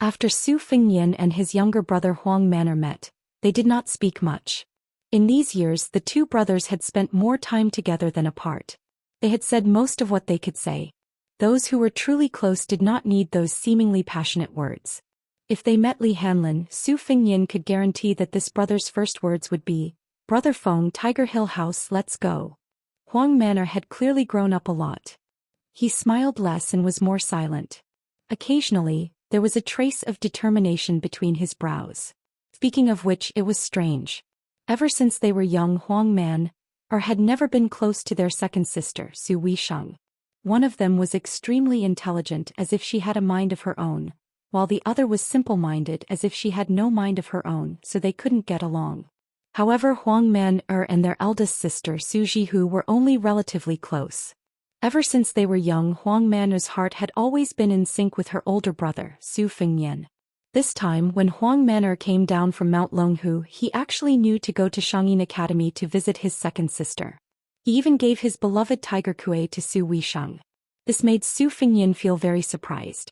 After Su Fengyin and his younger brother Huang Man'er met, they did not speak much. In these years the two brothers had spent more time together than apart. They had said most of what they could say. Those who were truly close did not need those seemingly passionate words. If they met Li Hanlin, Su Fengyin could guarantee that this brother's first words would be, "Brother Feng, Tiger Hill House, let's go." Huang Man'er had clearly grown up a lot. He smiled less and was more silent. Occasionally, there was a trace of determination between his brows. Speaking of which, it was strange. Ever since they were young, Huang Man'er had never been close to their second sister, Su Weisheng. One of them was extremely intelligent, as if she had a mind of her own, while the other was simple-minded, as if she had no mind of her own, so they couldn't get along. However, Huang Man'er and their eldest sister Su Jihu were only relatively close. Ever since they were young, Huang Man'er's heart had always been in sync with her older brother, Su Fengyin. This time, when Huang Man'er came down from Mount Longhu, he actually knew to go to Shangyin Academy to visit his second sister. He even gave his beloved tiger kuei to Su Weisheng. This made Su Fengyin feel very surprised.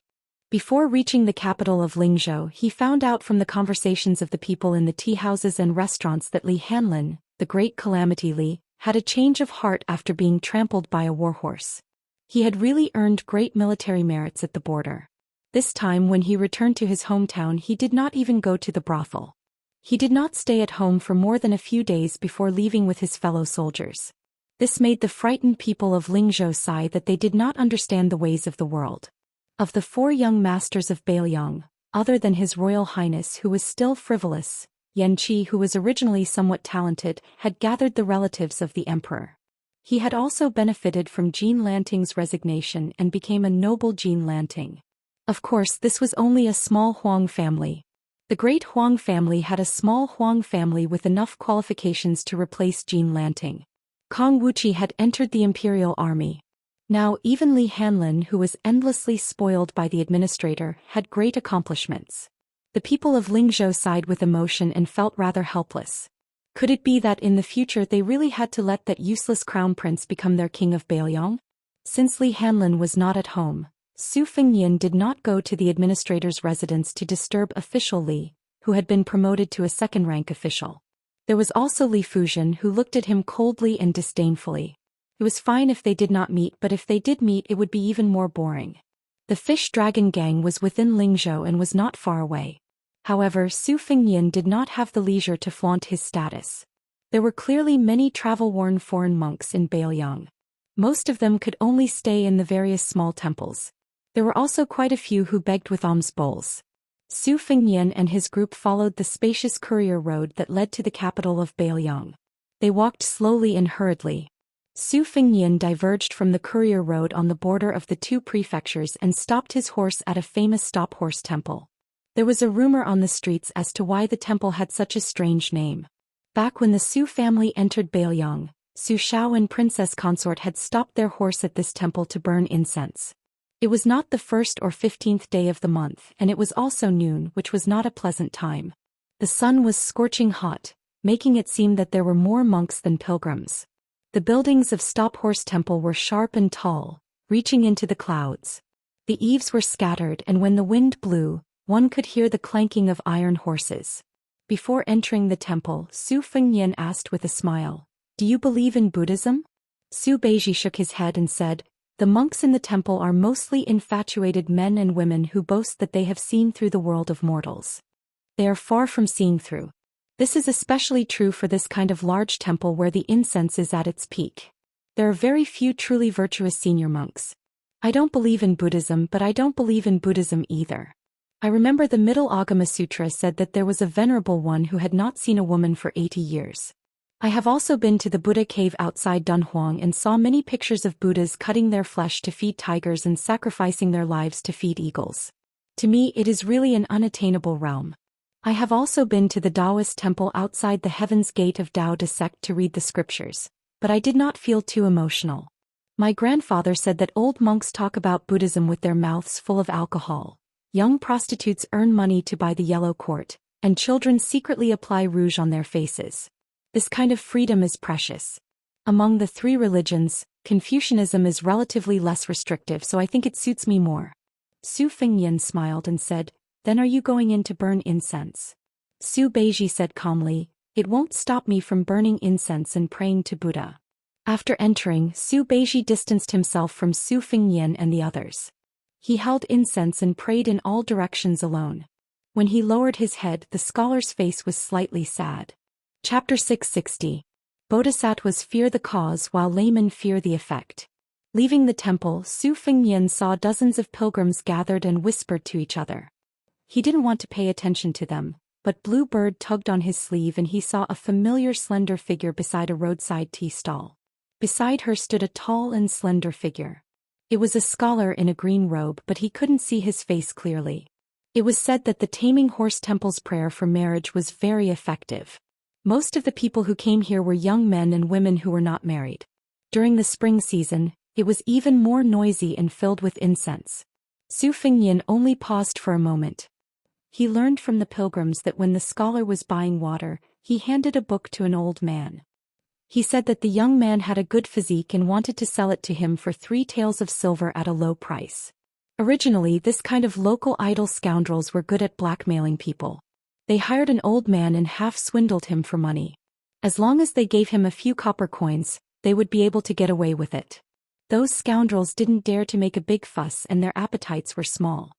Before reaching the capital of Lingzhou, he found out from the conversations of the people in the tea-houses and restaurants that Li Hanlin, the great calamity Li, had a change of heart after being trampled by a warhorse. He had really earned great military merits at the border. This time when he returned to his hometown, he did not even go to the brothel. He did not stay at home for more than a few days before leaving with his fellow soldiers. This made the frightened people of Lingzhou sigh that they did not understand the ways of the world. Of the 4 young masters of Beiliang, other than His Royal Highness who was still frivolous, Yan Qi, who was originally somewhat talented, had gathered the relatives of the emperor. He had also benefited from Jean Lanting's resignation and became a noble Jean Lanting. Of course, this was only a small Huang family. The great Huang family had a small Huang family with enough qualifications to replace Jean Lanting. Kong Wuxia had entered the imperial army. Now even Li Hanlin, who was endlessly spoiled by the administrator, had great accomplishments. The people of Lingzhou sighed with emotion and felt rather helpless. Could it be that in the future they really had to let that useless crown prince become their king of Beiliang? Since Li Hanlin was not at home, Su Fengyin did not go to the administrator's residence to disturb official Li, who had been promoted to a second-rank official. There was also Li Fuzhen, who looked at him coldly and disdainfully. It was fine if they did not meet, but if they did meet it would be even more boring. The Fish Dragon Gang was within Lingzhou and was not far away. However, Su Fengyin did not have the leisure to flaunt his status. There were clearly many travel-worn foreign monks in Beiliang. Most of them could only stay in the various small temples. There were also quite a few who begged with alms bowls. Su Fengyin and his group followed the spacious courier road that led to the capital of Beiliang. They walked slowly and hurriedly. Su Fengyin diverged from the courier road on the border of the 2 prefectures and stopped his horse at a famous stop-horse temple. There was a rumor on the streets as to why the temple had such a strange name. Back when the Su family entered Beiliang, Su Xiao and Princess Consort had stopped their horse at this temple to burn incense. It was not the 1st or 15th day of the month, and it was also noon, which was not a pleasant time. The sun was scorching hot, making it seem that there were more monks than pilgrims. The buildings of Stop Horse Temple were sharp and tall, reaching into the clouds. The eaves were scattered, and when the wind blew, one could hear the clanking of iron horses. Before entering the temple, Su Fengnian asked with a smile, "Do you believe in Buddhism?" Su Beiji shook his head and said, "The monks in the temple are mostly infatuated men and women who boast that they have seen through the world of mortals. They are far from seeing through. This is especially true for this kind of large temple where the incense is at its peak. There are very few truly virtuous senior monks. I don't believe in Buddhism, but I don't believe in Buddhism either. I remember the Middle Agama Sutra said that there was a venerable one who had not seen a woman for 80 years. I have also been to the Buddha cave outside Dunhuang and saw many pictures of Buddhas cutting their flesh to feed tigers and sacrificing their lives to feed eagles. To me, it is really an unattainable realm. I have also been to the Daoist temple outside the Heaven's Gate of Dao De Sect to read the scriptures, but I did not feel too emotional. My grandfather said that old monks talk about Buddhism with their mouths full of alcohol. Young prostitutes earn money to buy the yellow quart, and children secretly apply rouge on their faces. This kind of freedom is precious. Among the 3 religions, Confucianism is relatively less restrictive, so I think it suits me more." Su Fengnian smiled and said, "Then are you going in to burn incense?" Su Beiji said calmly, "It won't stop me from burning incense and praying to Buddha." After entering, Su Beiji distanced himself from Su Fengnian and the others. He held incense and prayed in all directions alone. When he lowered his head, the scholar's face was slightly sad. Chapter 660. Bodhisattvas fear the cause while laymen fear the effect. Leaving the temple, Su Fengnian saw dozens of pilgrims gathered and whispered to each other. He didn't want to pay attention to them, but Blue Bird tugged on his sleeve and he saw a familiar slender figure beside a roadside tea stall. Beside her stood a tall and slender figure. It was a scholar in a green robe, but he couldn't see his face clearly. It was said that the Taming Horse Temple's prayer for marriage was very effective. Most of the people who came here were young men and women who were not married. During the spring season, it was even more noisy and filled with incense. Su Fengnian only paused for a moment. He learned from the pilgrims that when the scholar was buying water, he handed a book to an old man. He said that the young man had a good physique and wanted to sell it to him for 3 taels of silver at a low price. Originally, this kind of local idle scoundrels were good at blackmailing people. They hired an old man and half swindled him for money. As long as they gave him a few copper coins, they would be able to get away with it. Those scoundrels didn't dare to make a big fuss and their appetites were small.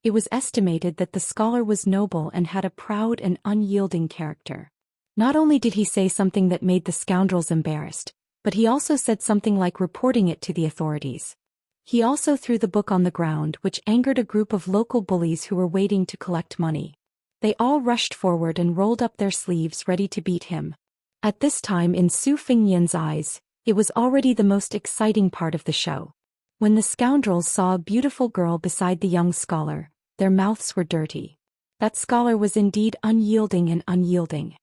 It was estimated that the scholar was noble and had a proud and unyielding character. Not only did he say something that made the scoundrels embarrassed, but he also said something like reporting it to the authorities. He also threw the book on the ground, which angered a group of local bullies who were waiting to collect money. They all rushed forward and rolled up their sleeves ready to beat him. At this time in Su Fengnian's eyes, it was already the most exciting part of the show. When the scoundrels saw a beautiful girl beside the young scholar, their mouths were dirty. That scholar was indeed unyielding and unyielding.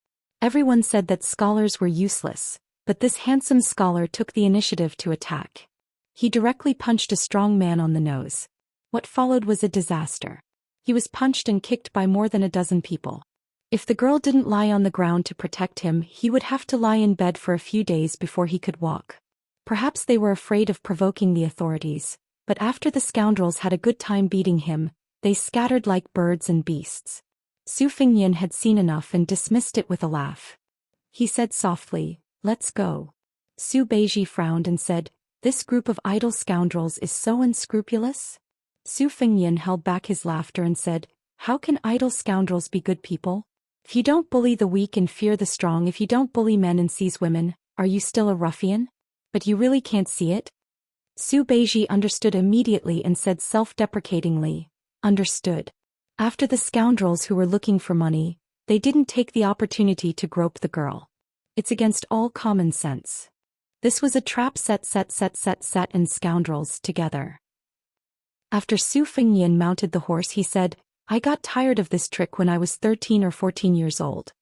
Everyone said that scholars were useless, but this handsome scholar took the initiative to attack. He directly punched a strong man on the nose. What followed was a disaster. He was punched and kicked by more than a dozen people. If the girl didn't lie on the ground to protect him, he would have to lie in bed for a few days before he could walk. Perhaps they were afraid of provoking the authorities, but after the scoundrels had a good time beating him, they scattered like birds and beasts. Su Fengnian had seen enough and dismissed it with a laugh. He said softly, "Let's go." Su Beiji frowned and said, "This group of idle scoundrels is so unscrupulous?" Su Fengnian held back his laughter and said, "How can idle scoundrels be good people? If you don't bully the weak and fear the strong, if you don't bully men and seize women, are you still a ruffian? But you really can't see it?" Su Beiji understood immediately and said self-deprecatingly, "Understood." After the scoundrels who were looking for money, they didn't take the opportunity to grope the girl. It's against all common sense. This was a trap set and scoundrels together. After Su Fengnian mounted the horse, he said, "I got tired of this trick when I was 13 or 14 years old.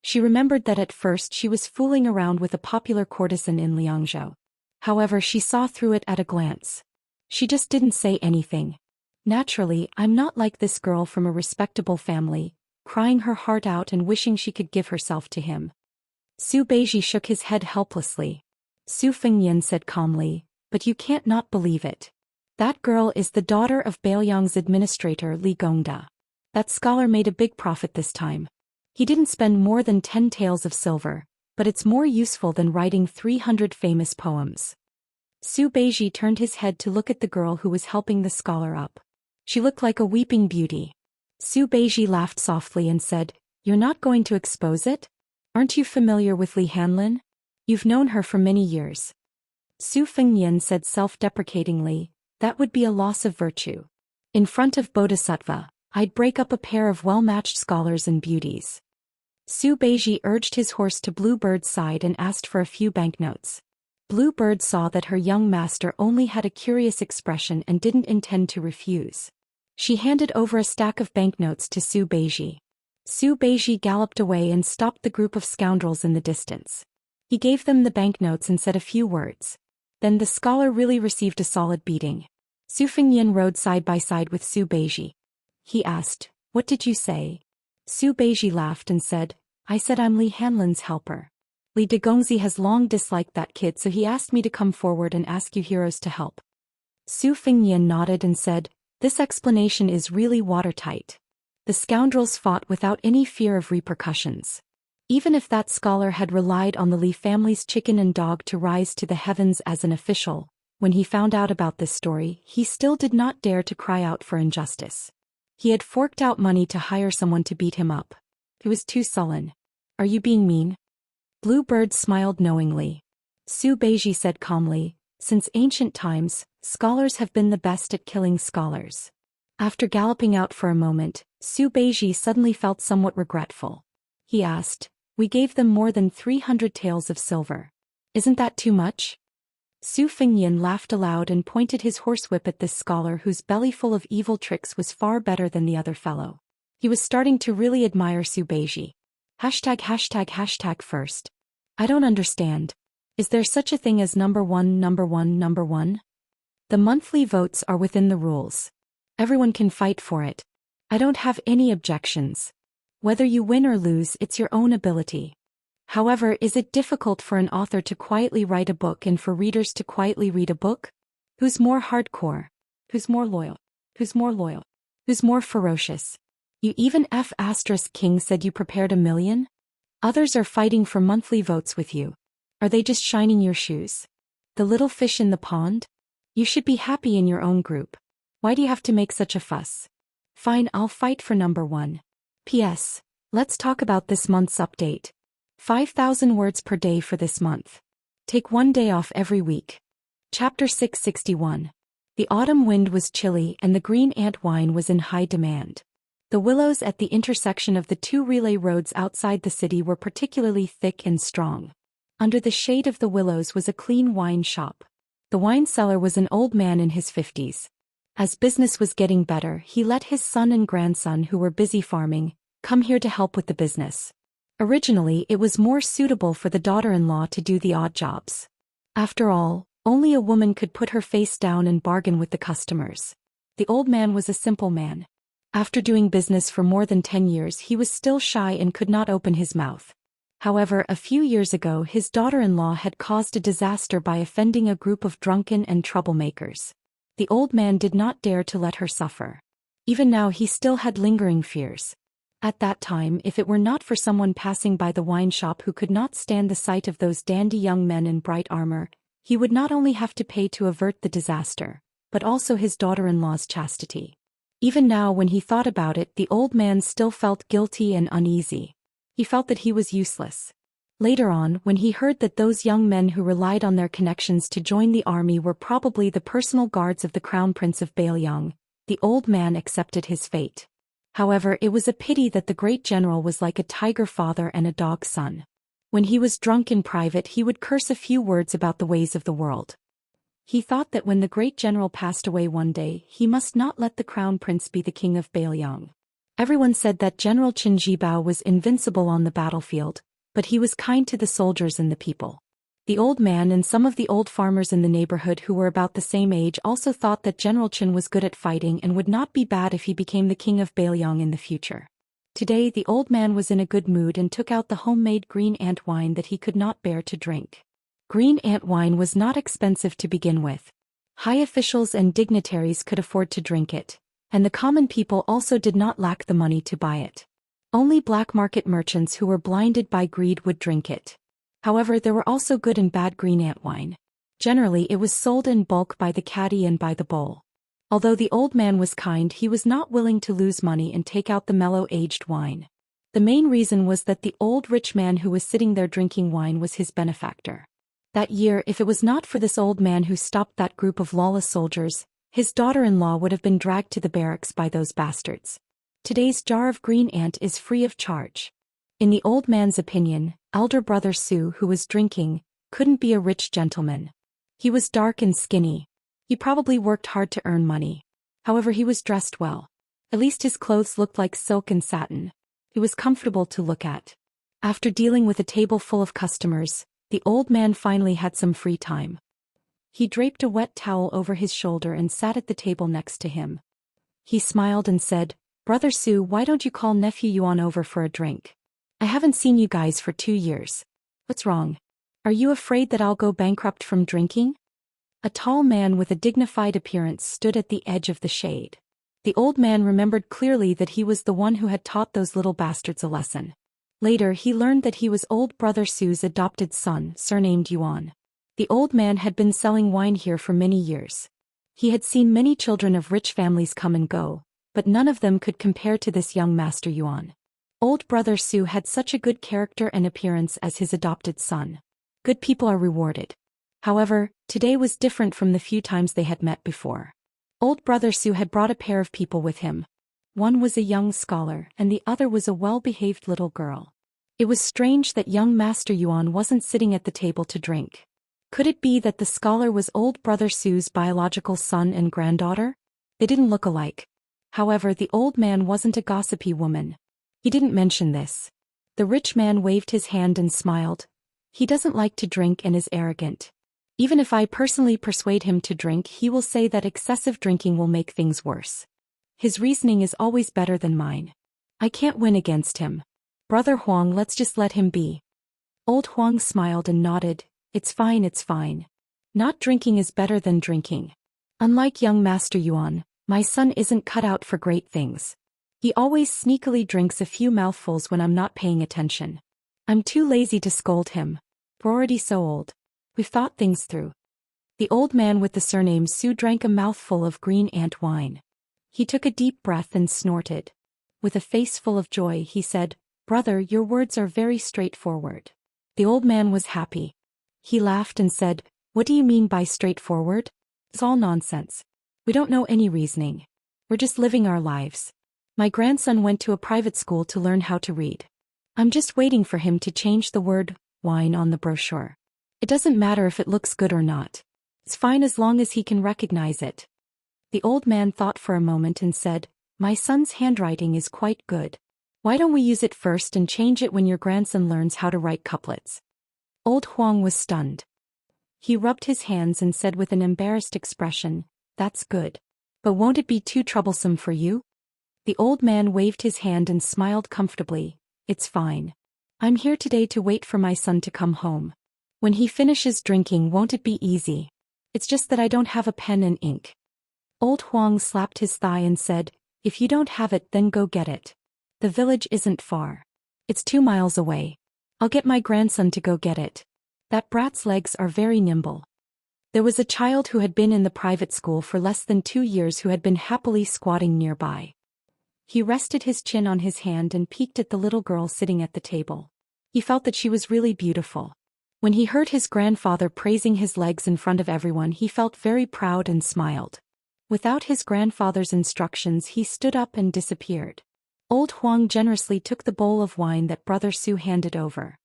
She remembered that at first she was fooling around with a popular courtesan in Liangzhou. However, she saw through it at a glance. She just didn't say anything. Naturally, I'm not like this girl from a respectable family, crying her heart out and wishing she could give herself to him. Su Beiji shook his head helplessly. Su Fengyan said calmly, but you can't not believe it. That girl is the daughter of Baoyang's administrator Li Gongda. That scholar made a big profit this time. He didn't spend more than 10 taels of silver, but it's more useful than writing 300 famous poems. Su Beiji turned his head to look at the girl who was helping the scholar up. She looked like a weeping beauty. Su Beiji laughed softly and said, "You're not going to expose it? Aren't you familiar with Li Hanlin? You've known her for many years." Su Fengyan said self-deprecatingly, "That would be a loss of virtue. In front of Bodhisattva, I'd break up a pair of well-matched scholars and beauties." Su Beiji urged his horse to Bluebird's side and asked for a few banknotes. Bluebird saw that her young master only had a curious expression and didn't intend to refuse. She handed over a stack of banknotes to Su Beiji. Su Beiji galloped away and stopped the group of scoundrels in the distance. He gave them the banknotes and said a few words. Then the scholar really received a solid beating. Su Fengyan rode side by side with Su Beiji. He asked, "What did you say?" Su Beiji laughed and said, "I said I'm Li Hanlin's helper. Li Degongzi has long disliked that kid, so he asked me to come forward and ask you heroes to help." Su Fengyan nodded and said, "This explanation is really watertight." The scoundrels fought without any fear of repercussions. Even if that scholar had relied on the Li family's chicken and dog to rise to the heavens as an official, when he found out about this story, he still did not dare to cry out for injustice. He had forked out money to hire someone to beat him up. He was too sullen. "Are you being mean?" Bluebird smiled knowingly. Su Beiji said calmly, "Since ancient times, scholars have been the best at killing scholars." After galloping out for a moment, Su Beiji suddenly felt somewhat regretful. He asked, "We gave them more than 300 taels of silver. Isn't that too much?" Su Fengyan laughed aloud and pointed his horsewhip at this scholar whose belly full of evil tricks was far better than the other fellow. He was starting to really admire Su Beiji. First. I don't understand. Is there such a thing as number one? The monthly votes are within the rules. Everyone can fight for it. I don't have any objections. Whether you win or lose, it's your own ability. However, is it difficult for an author to quietly write a book and for readers to quietly read a book? Who's more hardcore? Who's more loyal? Who's more loyal? Who's more ferocious? You even King said you prepared 1 million? Others are fighting for monthly votes with you. Are they just shining your shoes? The little fish in the pond? You should be happy in your own group. Why do you have to make such a fuss? Fine, I'll fight for number 1. P.S. Let's talk about this month's update. 5,000 words per day for this month. Take 1 day off every week. Chapter 661. The autumn wind was chilly and the green ant wine was in high demand. The willows at the intersection of the 2 relay roads outside the city were particularly thick and strong. Under the shade of the willows was a clean wine shop. The wine seller was an old man in his 50s. As business was getting better, he let his son and grandson, who were busy farming, come here to help with the business. Originally, it was more suitable for the daughter-in-law to do the odd jobs. After all, only a woman could put her face down and bargain with the customers. The old man was a simple man. After doing business for more than 10 years, he was still shy and could not open his mouth. However, a few years ago his daughter-in-law had caused a disaster by offending a group of drunken and troublemakers. The old man did not dare to let her suffer. Even now he still had lingering fears. At that time, if it were not for someone passing by the wine shop who could not stand the sight of those dandy young men in bright armor, he would not only have to pay to avert the disaster, but also his daughter-in-law's chastity. Even now when he thought about it, the old man still felt guilty and uneasy. He felt that he was useless. Later on, when he heard that those young men who relied on their connections to join the army were probably the personal guards of the Crown Prince of Baoyang, the old man accepted his fate. However, it was a pity that the great general was like a tiger father and a dog son. When he was drunk in private, he would curse a few words about the ways of the world. He thought that when the great general passed away one day, he must not let the crown prince be the king of Baoyang. Everyone said that General Qin Jibao was invincible on the battlefield, but he was kind to the soldiers and the people. The old man and some of the old farmers in the neighborhood who were about the same age also thought that General Qin was good at fighting and would not be bad if he became the king of Bailiang in the future. Today the old man was in a good mood and took out the homemade green ant wine that he could not bear to drink. Green ant wine was not expensive to begin with. High officials and dignitaries could afford to drink it, and the common people also did not lack the money to buy it. Only black market merchants who were blinded by greed would drink it. However, there were also good and bad green ant wine. Generally it was sold in bulk by the caddy and by the bowl. Although the old man was kind, he was not willing to lose money and take out the mellow-aged wine. The main reason was that the old rich man who was sitting there drinking wine was his benefactor. That year, if it was not for this old man who stopped that group of lawless soldiers, his daughter-in-law would have been dragged to the barracks by those bastards. Today's jar of green ant is free of charge. In the old man's opinion, elder brother Su, who was drinking, couldn't be a rich gentleman. He was dark and skinny. He probably worked hard to earn money. However, he was dressed well. At least his clothes looked like silk and satin. He was comfortable to look at. After dealing with a table full of customers, the old man finally had some free time. He draped a wet towel over his shoulder and sat at the table next to him. He smiled and said, "Brother Su, why don't you call nephew Yuan over for a drink? I haven't seen you guys for 2 years. What's wrong? Are you afraid that I'll go bankrupt from drinking?" A tall man with a dignified appearance stood at the edge of the shade. The old man remembered clearly that he was the one who had taught those little bastards a lesson. Later he learned that he was old brother Su's adopted son, surnamed Yuan. The old man had been selling wine here for many years. He had seen many children of rich families come and go, but none of them could compare to this young master Yuan. Old brother Su had such a good character and appearance as his adopted son. Good people are rewarded. However, today was different from the few times they had met before. Old brother Su had brought a pair of people with him. One was a young scholar and the other was a well-behaved little girl. It was strange that young master Yuan wasn't sitting at the table to drink. Could it be that the scholar was old brother Su's biological son and granddaughter? They didn't look alike. However, the old man wasn't a gossipy woman. He didn't mention this. The rich man waved his hand and smiled. He doesn't like to drink and is arrogant. Even if I personally persuade him to drink, he will say that excessive drinking will make things worse. His reasoning is always better than mine. I can't win against him. Brother Huang, let's just let him be. Old Huang smiled and nodded. It's fine, it's fine. Not drinking is better than drinking. Unlike young Master Yuan, my son isn't cut out for great things. He always sneakily drinks a few mouthfuls when I'm not paying attention. I'm too lazy to scold him. We're already so old. We've thought things through. The old man with the surname Su drank a mouthful of green ant wine. He took a deep breath and snorted. With a face full of joy, he said, "Brother, your words are very straightforward." The old man was happy. He laughed and said, "What do you mean by straightforward? It's all nonsense. We don't know any reasoning. We're just living our lives. My grandson went to a private school to learn how to read. I'm just waiting for him to change the word wine on the brochure. It doesn't matter if it looks good or not. It's fine as long as he can recognize it." The old man thought for a moment and said, "My son's handwriting is quite good. Why don't we use it first and change it when your grandson learns how to write couplets?" Old Huang was stunned. He rubbed his hands and said with an embarrassed expression, "That's good. But won't it be too troublesome for you?" The old man waved his hand and smiled comfortably. "It's fine. I'm here today to wait for my son to come home. When he finishes drinking, won't it be easy? It's just that I don't have a pen and ink." Old Huang slapped his thigh and said, "If you don't have it, then go get it. The village isn't far. It's 2 miles away. I'll get my grandson to go get it. That brat's legs are very nimble." There was a child who had been in the private school for less than 2 years who had been happily squatting nearby. He rested his chin on his hand and peeked at the little girl sitting at the table. He felt that she was really beautiful. When he heard his grandfather praising his legs in front of everyone, he felt very proud and smiled. Without his grandfather's instructions, he stood up and disappeared. Old Huang generously took the bowl of wine that Brother Su handed over.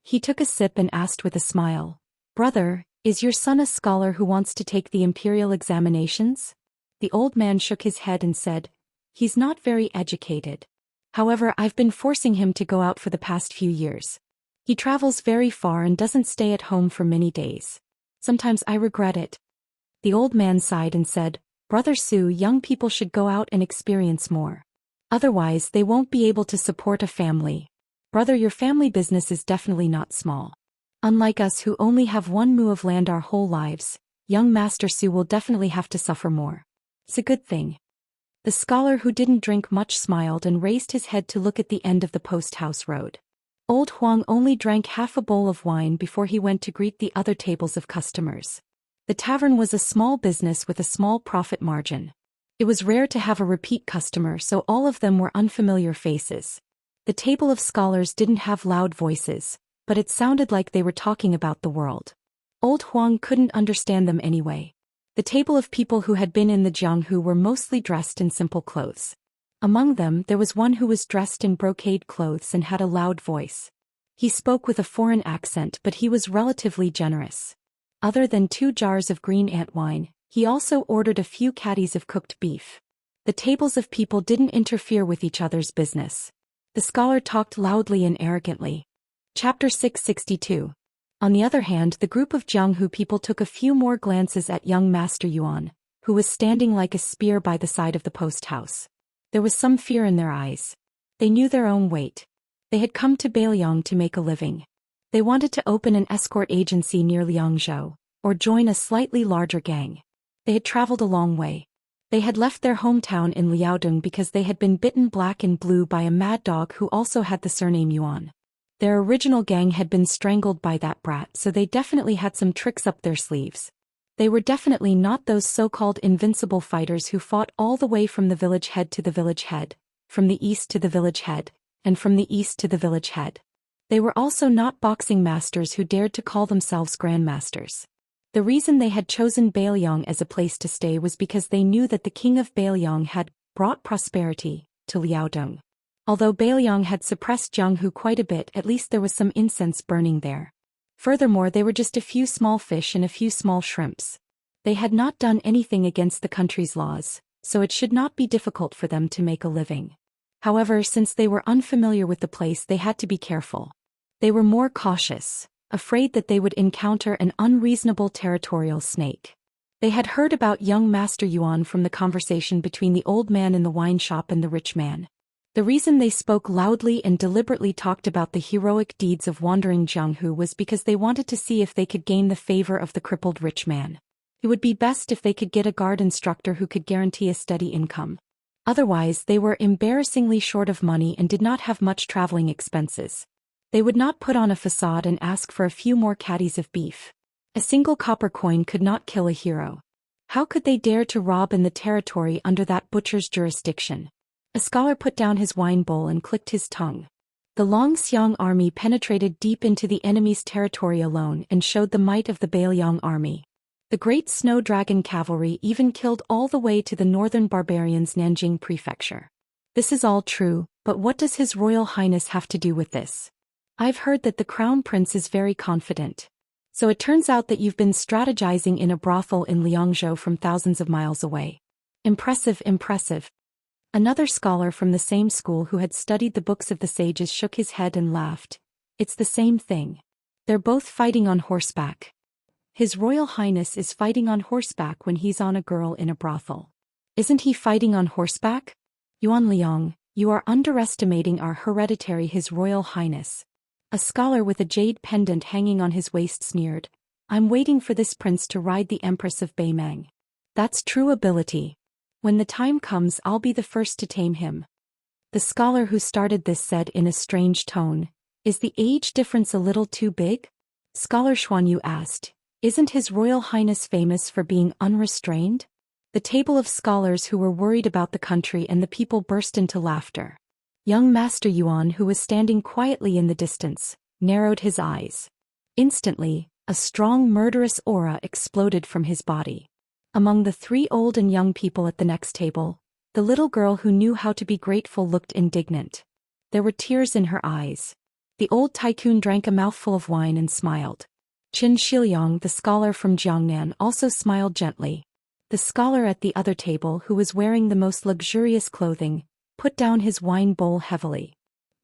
He took a sip and asked with a smile, "Brother, is your son a scholar who wants to take the imperial examinations?" The old man shook his head and said, "He's not very educated. However, I've been forcing him to go out for the past few years. He travels very far and doesn't stay at home for many days. Sometimes I regret it." The old man sighed and said, "Brother Su, young people should go out and experience more. Otherwise, they won't be able to support a family. Brother, your family business is definitely not small. Unlike us who only have one mu of land our whole lives, young Master Su will definitely have to suffer more. It's a good thing." The scholar who didn't drink much smiled and raised his head to look at the end of the post-house road. Old Huang only drank half a bowl of wine before he went to greet the other tables of customers. The tavern was a small business with a small profit margin. It was rare to have a repeat customer, so all of them were unfamiliar faces. The table of scholars didn't have loud voices, but it sounded like they were talking about the world. Old Huang couldn't understand them anyway. The table of people who had been in the Jianghu were mostly dressed in simple clothes. Among them, there was one who was dressed in brocade clothes and had a loud voice. He spoke with a foreign accent, but he was relatively generous. Other than 2 jars of green ant wine, he also ordered a few caddies of cooked beef. The tables of people didn't interfere with each other's business. The scholar talked loudly and arrogantly. Chapter 662. On the other hand, the group of Jianghu people took a few more glances at young Master Yuan, who was standing like a spear by the side of the post house. There was some fear in their eyes. They knew their own weight. They had come to Beiliang to make a living. They wanted to open an escort agency near Liangzhou, or join a slightly larger gang. They had traveled a long way. They had left their hometown in Liaodong because they had been bitten black and blue by a mad dog who also had the surname Yuan. Their original gang had been strangled by that brat, so they definitely had some tricks up their sleeves. They were definitely not those so-called invincible fighters who fought all the way from the village head to the village head, from the east to the village head, and from the east to the village head. They were also not boxing masters who dared to call themselves grandmasters. The reason they had chosen Beiliang as a place to stay was because they knew that the king of Beiliang had brought prosperity to Liaodong. Although Beiliang had suppressed Jianghu quite a bit, at least there was some incense burning there. Furthermore, they were just a few small fish and a few small shrimps. They had not done anything against the country's laws, so it should not be difficult for them to make a living. However, since they were unfamiliar with the place, they had to be careful. They were more cautious, afraid that they would encounter an unreasonable territorial snake. They had heard about young Master Yuan from the conversation between the old man in the wine shop and the rich man. The reason they spoke loudly and deliberately talked about the heroic deeds of wandering Jianghu was because they wanted to see if they could gain the favor of the crippled rich man. It would be best if they could get a guard instructor who could guarantee a steady income. Otherwise, they were embarrassingly short of money and did not have much traveling expenses. They would not put on a facade and ask for a few more caddies of beef. A single copper coin could not kill a hero. How could they dare to rob in the territory under that butcher's jurisdiction? A scholar put down his wine bowl and clicked his tongue. The Long Xiang army penetrated deep into the enemy's territory alone and showed the might of the Beiliang army. The great snow dragon cavalry even killed all the way to the northern barbarians' Nanjing prefecture. This is all true, but what does His Royal Highness have to do with this? I've heard that the Crown Prince is very confident. So it turns out that you've been strategizing in a brothel in Liangzhou from thousands of miles away. Impressive, impressive. Another scholar from the same school who had studied the books of the sages shook his head and laughed. It's the same thing. They're both fighting on horseback. His Royal Highness is fighting on horseback when he's on a girl in a brothel. Isn't he fighting on horseback? Yuan Liang, you are underestimating our hereditary His Royal Highness. A scholar with a jade pendant hanging on his waist sneered. I'm waiting for this prince to ride the Empress of Beimang. That's true ability. When the time comes, I'll be the first to tame him. The scholar who started this said in a strange tone, Is the age difference a little too big? Scholar Xuanyu asked, Isn't His Royal Highness famous for being unrestrained? The table of scholars who were worried about the country and the people burst into laughter. Young Master Yuan, who was standing quietly in the distance, narrowed his eyes. Instantly, a strong murderous aura exploded from his body. Among the 3 old and young people at the next table, the little girl who knew how to be grateful looked indignant. There were tears in her eyes. The old tycoon drank a mouthful of wine and smiled. Qin Shiliang, the scholar from Jiangnan, also smiled gently. The scholar at the other table, who was wearing the most luxurious clothing, put down his wine bowl heavily.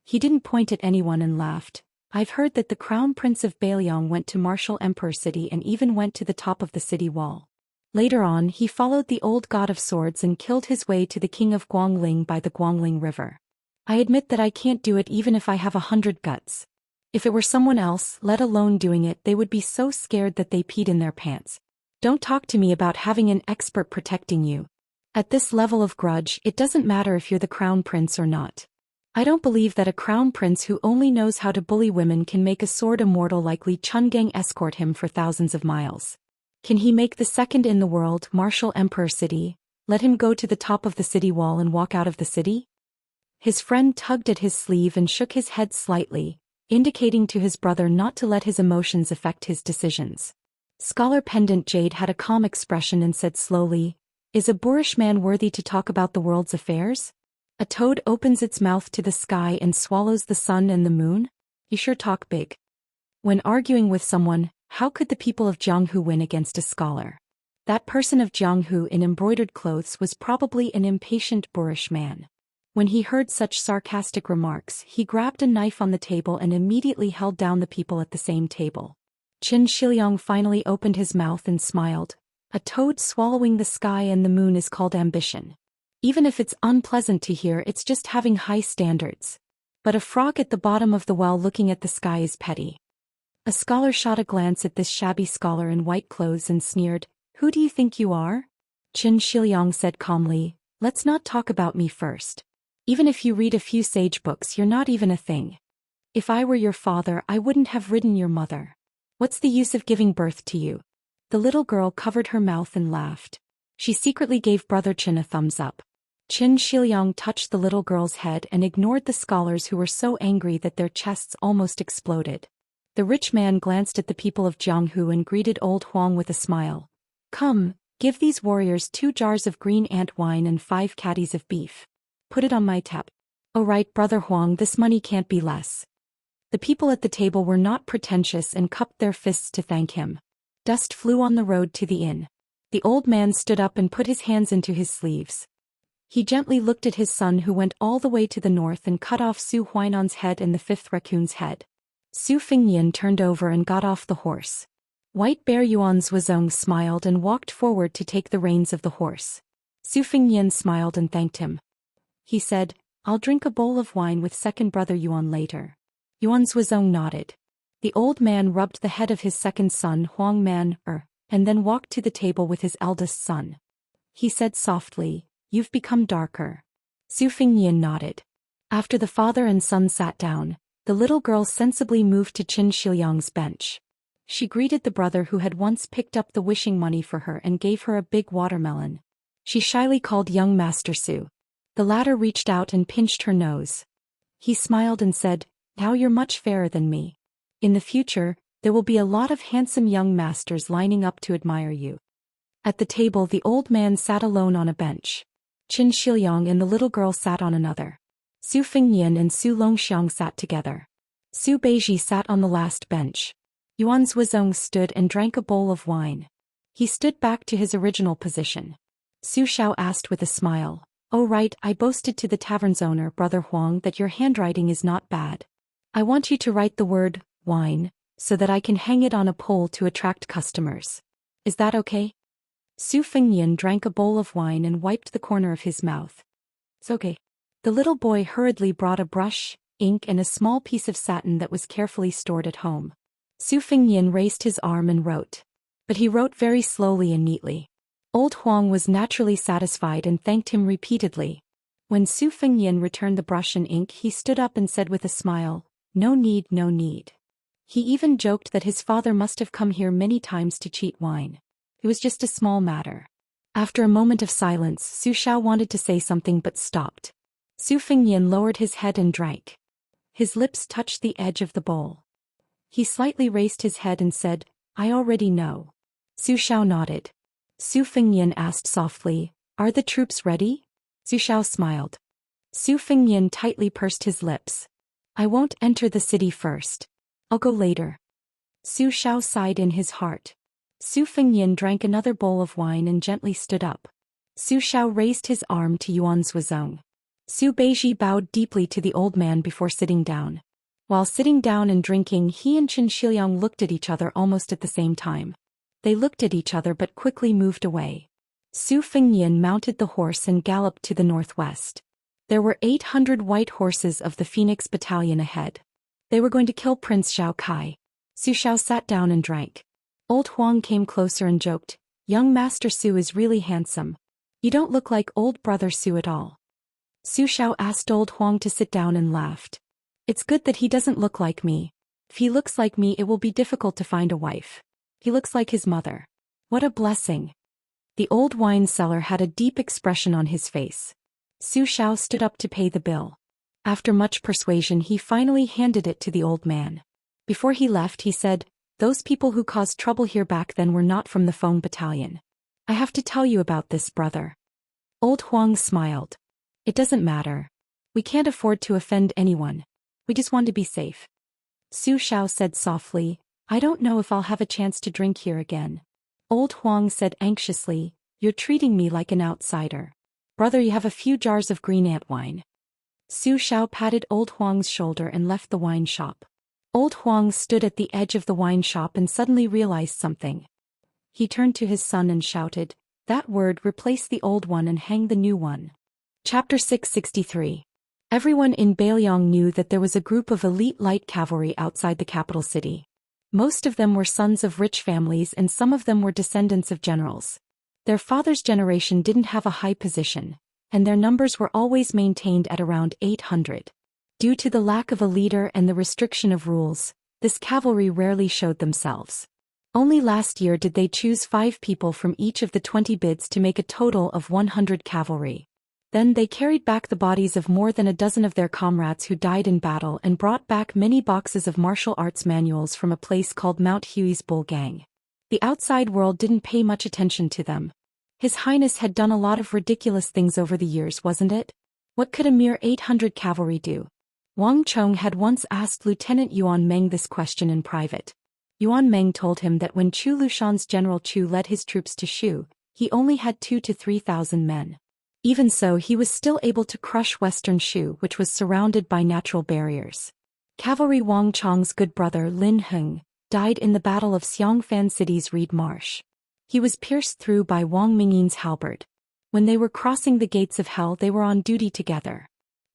He didn't point at anyone and laughed. I've heard that the Crown Prince of Bailiang went to marshal Emperor City and even went to the top of the city wall. Later on, he followed the old god of swords and killed his way to the king of Guangling by the Guangling River. I admit that I can't do it even if I have 100 guts. If it were someone else, let alone doing it, they would be so scared that they peed in their pants. Don't talk to me about having an expert protecting you. At this level of grudge, it doesn't matter if you're the crown prince or not. I don't believe that a crown prince who only knows how to bully women can make a sword immortal like Li Chungang escort him for thousands of miles. Can he make the second in the world marshal Emperor City, let him go to the top of the city wall and walk out of the city? His friend tugged at his sleeve and shook his head slightly, indicating to his brother not to let his emotions affect his decisions. Scholar Pendant Jade had a calm expression and said slowly, "Is a boorish man worthy to talk about the world's affairs? A toad opens its mouth to the sky and swallows the sun and the moon? You sure talk big." When arguing with someone, how could the people of Jianghu win against a scholar? That person of Jianghu in embroidered clothes was probably an impatient boorish man. When he heard such sarcastic remarks, he grabbed a knife on the table and immediately held down the people at the same table. Qin Shiliang finally opened his mouth and smiled. A toad swallowing the sky and the moon is called ambition. Even if it's unpleasant to hear, it's just having high standards. But a frog at the bottom of the well looking at the sky is petty. A scholar shot a glance at this shabby scholar in white clothes and sneered, "Who do you think you are?" Qin Shiliang said calmly, "Let's not talk about me first. Even if you read a few sage books, you're not even a thing. If I were your father, I wouldn't have ridden your mother. What's the use of giving birth to you?" The little girl covered her mouth and laughed. She secretly gave Brother Qin a thumbs up. Qin Shiliang touched the little girl's head and ignored the scholars who were so angry that their chests almost exploded. The rich man glanced at the people of Jianghu and greeted old Huang with a smile. "Come, give these warriors 2 jars of green ant wine and 5 caddies of beef. Put it on my tab." "Oh right, Brother Huang, this money can't be less." The people at the table were not pretentious and cupped their fists to thank him. Dust flew on the road to the inn. The old man stood up and put his hands into his sleeves. He gently looked at his son who went all the way to the north and cut off Su Huainan's head and the 5th raccoon's head. Su Fingyan turned over and got off the horse. White Bear Yuan Zhuozong smiled and walked forward to take the reins of the horse. Su Fingyan smiled and thanked him. He said, "I'll drink a bowl of wine with second brother Yuan later." Yuan Zhuozong nodded. The old man rubbed the head of his second son Huang Man, and then walked to the table with his eldest son. He said softly, "You've become darker." Su Fingyan nodded. After the father and son sat down, the little girl sensibly moved to Qin Shiliang's bench. She greeted the brother who had once picked up the wishing money for her and gave her a big watermelon. She shyly called young Master Su. The latter reached out and pinched her nose. He smiled and said, "Now you're much fairer than me. In the future, there will be a lot of handsome young masters lining up to admire you." At the table, the old man sat alone on a bench. Qin Shiliang and the little girl sat on another. Su Fingyan and Su Longxiang sat together. Su Beiji sat on the last bench. Yuan Zhuozong stood and drank a bowl of wine. He stood back to his original position. Su Xiao asked with a smile, "Oh right, I boasted to the tavern's owner, Brother Huang, that your handwriting is not bad. I want you to write the word, wine, so that I can hang it on a pole to attract customers. Is that okay?" Su Fingyan drank a bowl of wine and wiped the corner of his mouth. "It's okay." The little boy hurriedly brought a brush, ink and a small piece of satin that was carefully stored at home. Su Fingyan raised his arm and wrote. But he wrote very slowly and neatly. Old Huang was naturally satisfied and thanked him repeatedly. When Su Fingyan returned the brush and ink, he stood up and said with a smile, "No need, no need." He even joked that his father must have come here many times to cheat wine. It was just a small matter. After a moment of silence, Su Xiao wanted to say something but stopped. Su Fingyan lowered his head and drank. His lips touched the edge of the bowl. He slightly raised his head and said, "I already know." Su Xiao nodded. Su Fingyan asked softly, "Are the troops ready?" Su Xiao smiled. Su Fingyan tightly pursed his lips. "I won't enter the city first. I'll go later." Su Xiao sighed in his heart. Su Fingyan drank another bowl of wine and gently stood up. Su Xiao raised his arm to Yuan Zhuozong. Su Beiji bowed deeply to the old man before sitting down. While sitting down and drinking, he and Qin Shiliang looked at each other almost at the same time. They looked at each other but quickly moved away. Su Fengnian mounted the horse and galloped to the northwest. There were 800 white horses of the Phoenix Battalion ahead. They were going to kill Prince Zhao Kai. Su Xiao sat down and drank. Old Huang came closer and joked, "Young Master Su is really handsome. You don't look like old brother Su at all." Su Xiao asked old Huang to sit down and laughed. "It's good that he doesn't look like me. If he looks like me, it will be difficult to find a wife. He looks like his mother. What a blessing." The old wine seller had a deep expression on his face. Su Xiao stood up to pay the bill. After much persuasion, he finally handed it to the old man. Before he left, he said, "Those people who caused trouble here back then were not from the Feng Battalion. I have to tell you about this, brother." Old Huang smiled. "It doesn't matter. We can't afford to offend anyone. We just want to be safe." Su Xiao said softly, "I don't know if I'll have a chance to drink here again." Old Huang said anxiously, "You're treating me like an outsider. Brother, you have a few jars of green ant wine." Su Xiao patted Old Huang's shoulder and left the wine shop. Old Huang stood at the edge of the wine shop and suddenly realized something. He turned to his son and shouted, "That word, replace the old one and hang the new one." Chapter 663. Everyone in Bailiang knew that there was a group of elite light cavalry outside the capital city. Most of them were sons of rich families and some of them were descendants of generals. Their father's generation didn't have a high position, and their numbers were always maintained at around 800. Due to the lack of a leader and the restriction of rules, this cavalry rarely showed themselves. Only last year did they choose 5 people from each of the 20 bids to make a total of 100 cavalry. Then they carried back the bodies of more than a dozen of their comrades who died in battle and brought back many boxes of martial arts manuals from a place called Mount Hui's Bull Gang. The outside world didn't pay much attention to them. His Highness had done a lot of ridiculous things over the years, wasn't it? What could a mere 800 cavalry do? Wang Chong had once asked Lieutenant Yuan Meng this question in private. Yuan Meng told him that when Chu Lushan's General Chu led his troops to Shu, he only had 2,000 to 3,000 men. Even so, he was still able to crush western Shu, which was surrounded by natural barriers. Cavalry Wang Chong's good brother Lin Heng died in the Battle of Xiangfan City's Reed Marsh. He was pierced through by Wang Mingyin's halberd. When they were crossing the gates of hell, they were on duty together.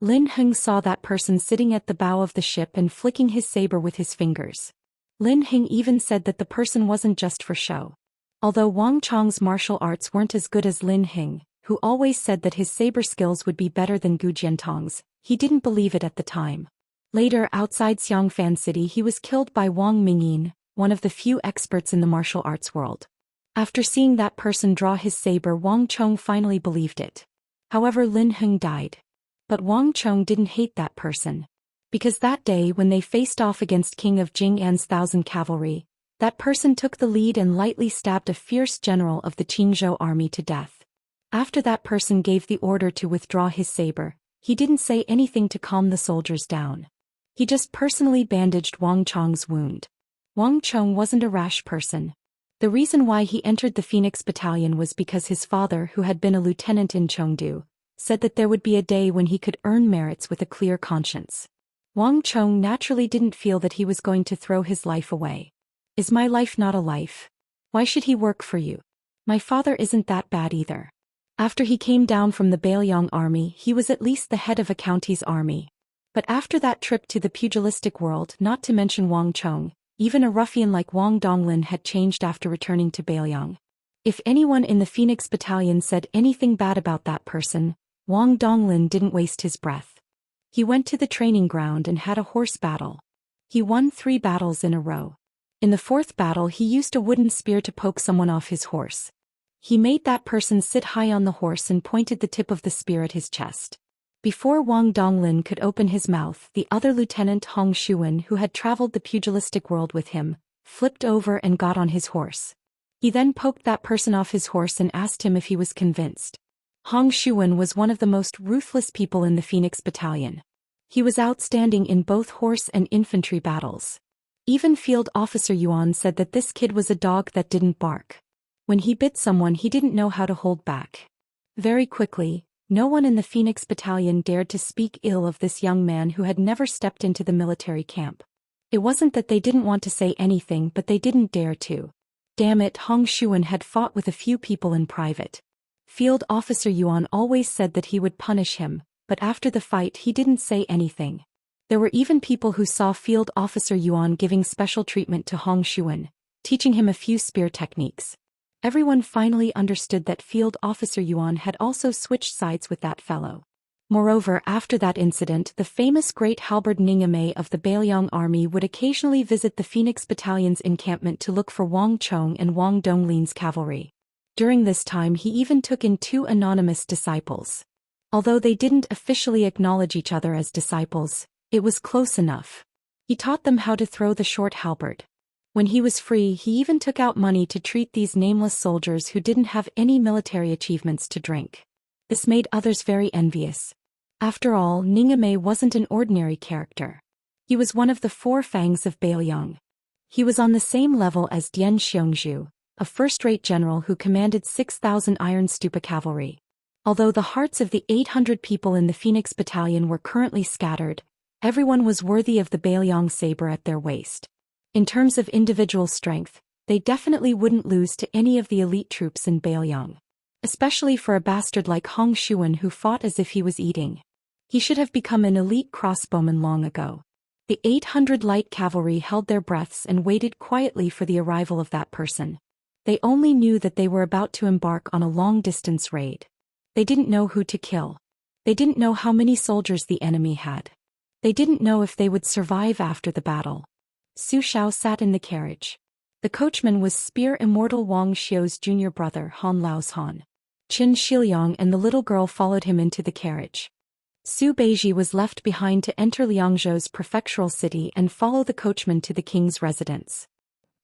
Lin Heng saw that person sitting at the bow of the ship and flicking his saber with his fingers. Lin Heng even said that the person wasn't just for show. Although Wang Chong's martial arts weren't as good as Lin Heng, who always said that his saber skills would be better than Gu Jiantong's, he didn't believe it at the time. Later, outside Xiangfan City, he was killed by Wang Mingyin, one of the few experts in the martial arts world. After seeing that person draw his saber, Wang Chong finally believed it. However, Lin Heng died. But Wang Chong didn't hate that person. Because that day when they faced off against King of Jing'an's 1,000 cavalry, that person took the lead and lightly stabbed a fierce general of the Qingzhou army to death. After that person gave the order to withdraw his saber, he didn't say anything to calm the soldiers down. He just personally bandaged Wang Chong's wound. Wang Chong wasn't a rash person. The reason why he entered the Phoenix Battalion was because his father, who had been a lieutenant in Chengdu, said that there would be a day when he could earn merits with a clear conscience. Wang Chong naturally didn't feel that he was going to throw his life away. "Is my life not a life? Why should he work for you? My father isn't that bad either." After he came down from the Bailiang army, he was at least the head of a county's army. But after that trip to the pugilistic world, not to mention Wang Chong, even a ruffian like Wang Donglin had changed after returning to Bailiang. If anyone in the Phoenix Battalion said anything bad about that person, Wang Donglin didn't waste his breath. He went to the training ground and had a horse battle. He won 3 battles in a row. In the 4th battle, he used a wooden spear to poke someone off his horse. He made that person sit high on the horse and pointed the tip of the spear at his chest. Before Wang Donglin could open his mouth, the other lieutenant Hong Shuan, who had traveled the pugilistic world with him, flipped over and got on his horse. He then poked that person off his horse and asked him if he was convinced. Hong Shuan was one of the most ruthless people in the Phoenix Battalion. He was outstanding in both horse and infantry battles. Even Field Officer Yuan said that this kid was a dog that didn't bark. When he bit someone, he didn't know how to hold back. Very quickly, No one in the Phoenix Battalion dared to speak ill of this young man who had never stepped into the military camp. It wasn't that they didn't want to say anything, but they didn't dare to. Damn it, Hong Xuan had fought with a few people in private. Field Officer Yuan always said that he would punish him, but after the fight he didn't say anything. There were even people who saw Field Officer Yuan giving special treatment to Hong Xuan, teaching him a few spear techniques. Everyone finally understood that Field Officer Yuan had also switched sides with that fellow. Moreover, after that incident, the famous Great Halberd Ningame of the Bailiang army would occasionally visit the Phoenix Battalion's encampment to look for Wang Chong and Wang Donglin's cavalry. During this time he even took in 2 anonymous disciples. Although they didn't officially acknowledge each other as disciples, it was close enough. He taught them how to throw the short halberd. When he was free, he even took out money to treat these nameless soldiers who didn't have any military achievements to drink. This made others very envious. After all, Ningame wasn't an ordinary character. He was one of the 4 fangs of Bailiang. He was on the same level as Dian Xiongzhu, a first-rate general who commanded 6,000 Iron Stupa cavalry. Although the hearts of the 800 people in the Phoenix Battalion were currently scattered, everyone was worthy of the Bailiang saber at their waist. In terms of individual strength, they definitely wouldn't lose to any of the elite troops in Bailiang. Especially for a bastard like Hong Xuan who fought as if he was eating. He should have become an elite crossbowman long ago. The 800 light cavalry held their breaths and waited quietly for the arrival of that person. They only knew that they were about to embark on a long-distance raid. They didn't know who to kill. They didn't know how many soldiers the enemy had. They didn't know if they would survive after the battle. Su Xiao sat in the carriage. The coachman was Spear Immortal Wang Xiu's junior brother Han Lao's Han. Qin Shiliang and the little girl followed him into the carriage. Su Beiji was left behind to enter Liangzhou's prefectural city and follow the coachman to the king's residence.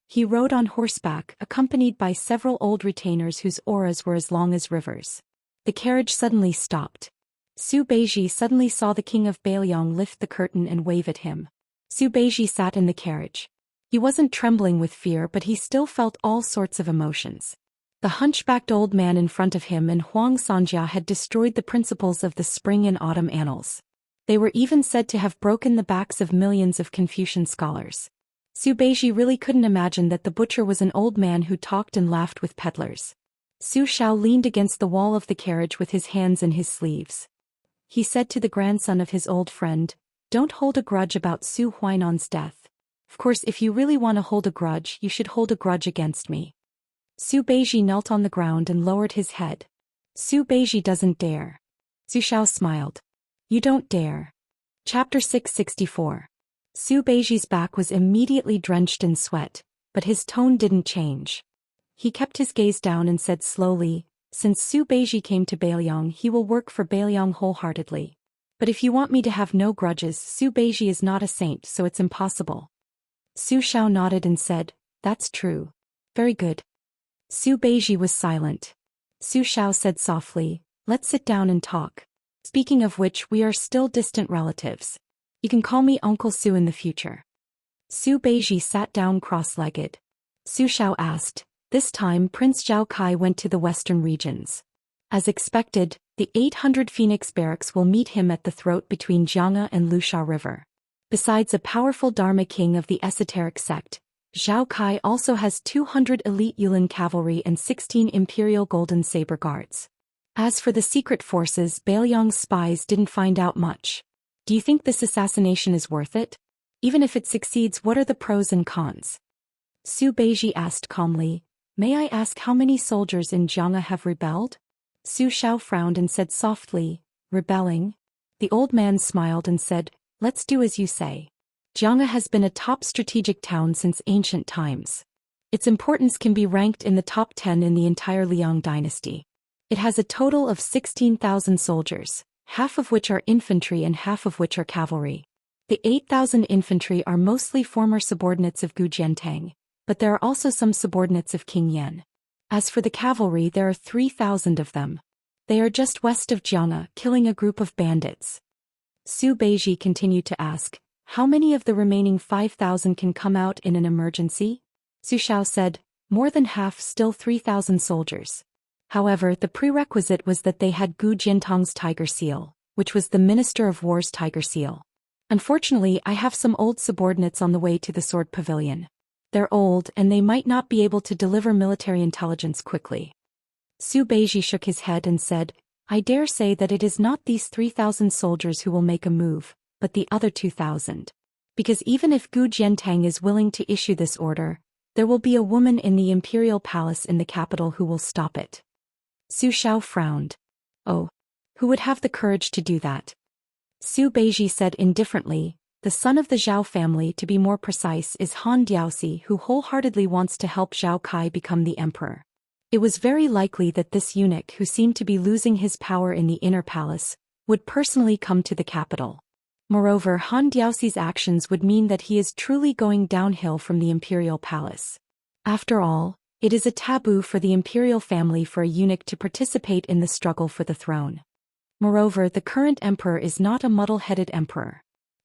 He rode on horseback, accompanied by several old retainers whose auras were as long as rivers. The carriage suddenly stopped. Su Beiji suddenly saw the king of Bailiang lift the curtain and wave at him. Su Beiji sat in the carriage. He wasn't trembling with fear, but he still felt all sorts of emotions. The hunchbacked old man in front of him and Huang Sanjia had destroyed the principles of the spring and autumn annals. They were even said to have broken the backs of millions of Confucian scholars. Su Beiji really couldn't imagine that the butcher was an old man who talked and laughed with peddlers. Su Xiao leaned against the wall of the carriage with his hands in his sleeves. He said to the grandson of his old friend, "Don't hold a grudge about Su Huainan's death. Of course, if you really want to hold a grudge, you should hold a grudge against me." Su Beiji knelt on the ground and lowered his head. Su Beiji doesn't dare. Su Xiao smiled. You don't dare. Chapter 664. Su Beiji's back was immediately drenched in sweat, but his tone didn't change. He kept his gaze down and said slowly, "Since Su Beiji came to Bailiang, he will work for Bailiang wholeheartedly. But if you want me to have no grudges, Su Beiji is not a saint, so it's impossible." Su Xiao nodded and said, "That's true. Very good." Su Beiji was silent. Su Xiao said softly, "Let's sit down and talk. Speaking of which, we are still distant relatives. You can call me Uncle Su in the future." Su Beiji sat down cross-legged. Su Xiao asked, "This time Prince Zhao Kai went to the western regions. As expected, the 800 Phoenix barracks will meet him at the throat between Jianghe and Lusha River. Besides a powerful Dharma king of the esoteric sect, Zhao Kai also has 200 elite Yulin cavalry and 16 imperial golden saber guards. As for the secret forces, Bailiang's spies didn't find out much. Do you think this assassination is worth it? Even if it succeeds, what are the pros and cons?" Su Beiji asked calmly, "May I ask how many soldiers in Jianghe have rebelled?" Su Xiao frowned and said softly, "Rebelling?" The old man smiled and said, "Let's do as you say. Jianghe has been a top strategic town since ancient times. Its importance can be ranked in the top 10 in the entire Liang dynasty. It has a total of 16,000 soldiers, half of which are infantry and half of which are cavalry. The 8,000 infantry are mostly former subordinates of Gu Jiantang, but there are also some subordinates of King Yan. As for the cavalry, there are 3,000 of them. They are just west of Jianghe, killing a group of bandits." Su Beiji continued to ask, "How many of the remaining 5,000 can come out in an emergency?" Su Xiao said, "More than half, still 3,000 soldiers." However, the prerequisite was that they had Gu Jiantong's tiger seal, which was the Minister of War's tiger seal. Unfortunately, I have some old subordinates on the way to the Sword Pavilion. They're old and they might not be able to deliver military intelligence quickly. Su Beiji shook his head and said, I dare say that it is not these 3,000 soldiers who will make a move, but the other 2,000. Because even if Gu Jiantang is willing to issue this order, there will be a woman in the imperial palace in the capital who will stop it. Su Xiao frowned. Oh, who would have the courage to do that? Su Beiji said indifferently, the son of the Zhao family, to be more precise, is Han Diaosi, who wholeheartedly wants to help Zhao Kai become the emperor. It was very likely that this eunuch, who seemed to be losing his power in the inner palace, would personally come to the capital. Moreover, Han Diaosi's actions would mean that he is truly going downhill from the imperial palace. After all, it is a taboo for the imperial family for a eunuch to participate in the struggle for the throne. Moreover, the current emperor is not a muddle-headed emperor.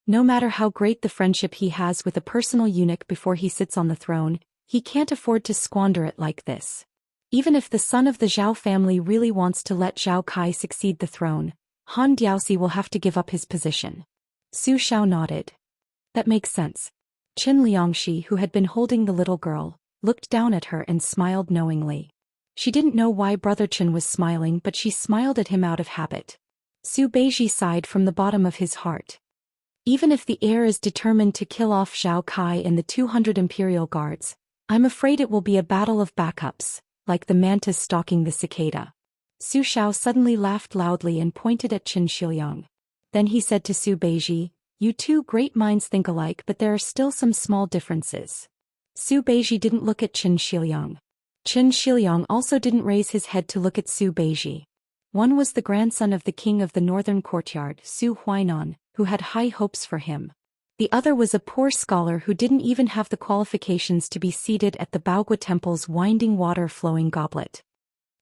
No matter how great the friendship he has with a personal eunuch before he sits on the throne, he can't afford to squander it like this. Even if the son of the Zhao family really wants to let Zhao Kai succeed the throne, Han Diaosi will have to give up his position. Su Xiao nodded. That makes sense. Qin Liangxi, who had been holding the little girl, looked down at her and smiled knowingly. She didn't know why Brother Qin was smiling, but she smiled at him out of habit. Su Beiji sighed from the bottom of his heart. Even if the heir is determined to kill off Zhao Kai and the 200 imperial guards, I'm afraid it will be a battle of backups, like the mantis stalking the cicada. Su Xiao suddenly laughed loudly and pointed at Qin Shiliang. Then he said to Su Beiji, you two great minds think alike, but there are still some small differences. Su Beiji didn't look at Qin Shiliang. Qin Shiliang also didn't raise his head to look at Su Beiji. One was the grandson of the king of the northern courtyard, Su Huainan, who had high hopes for him. The other was a poor scholar who didn't even have the qualifications to be seated at the Baogua Temple's winding water-flowing goblet.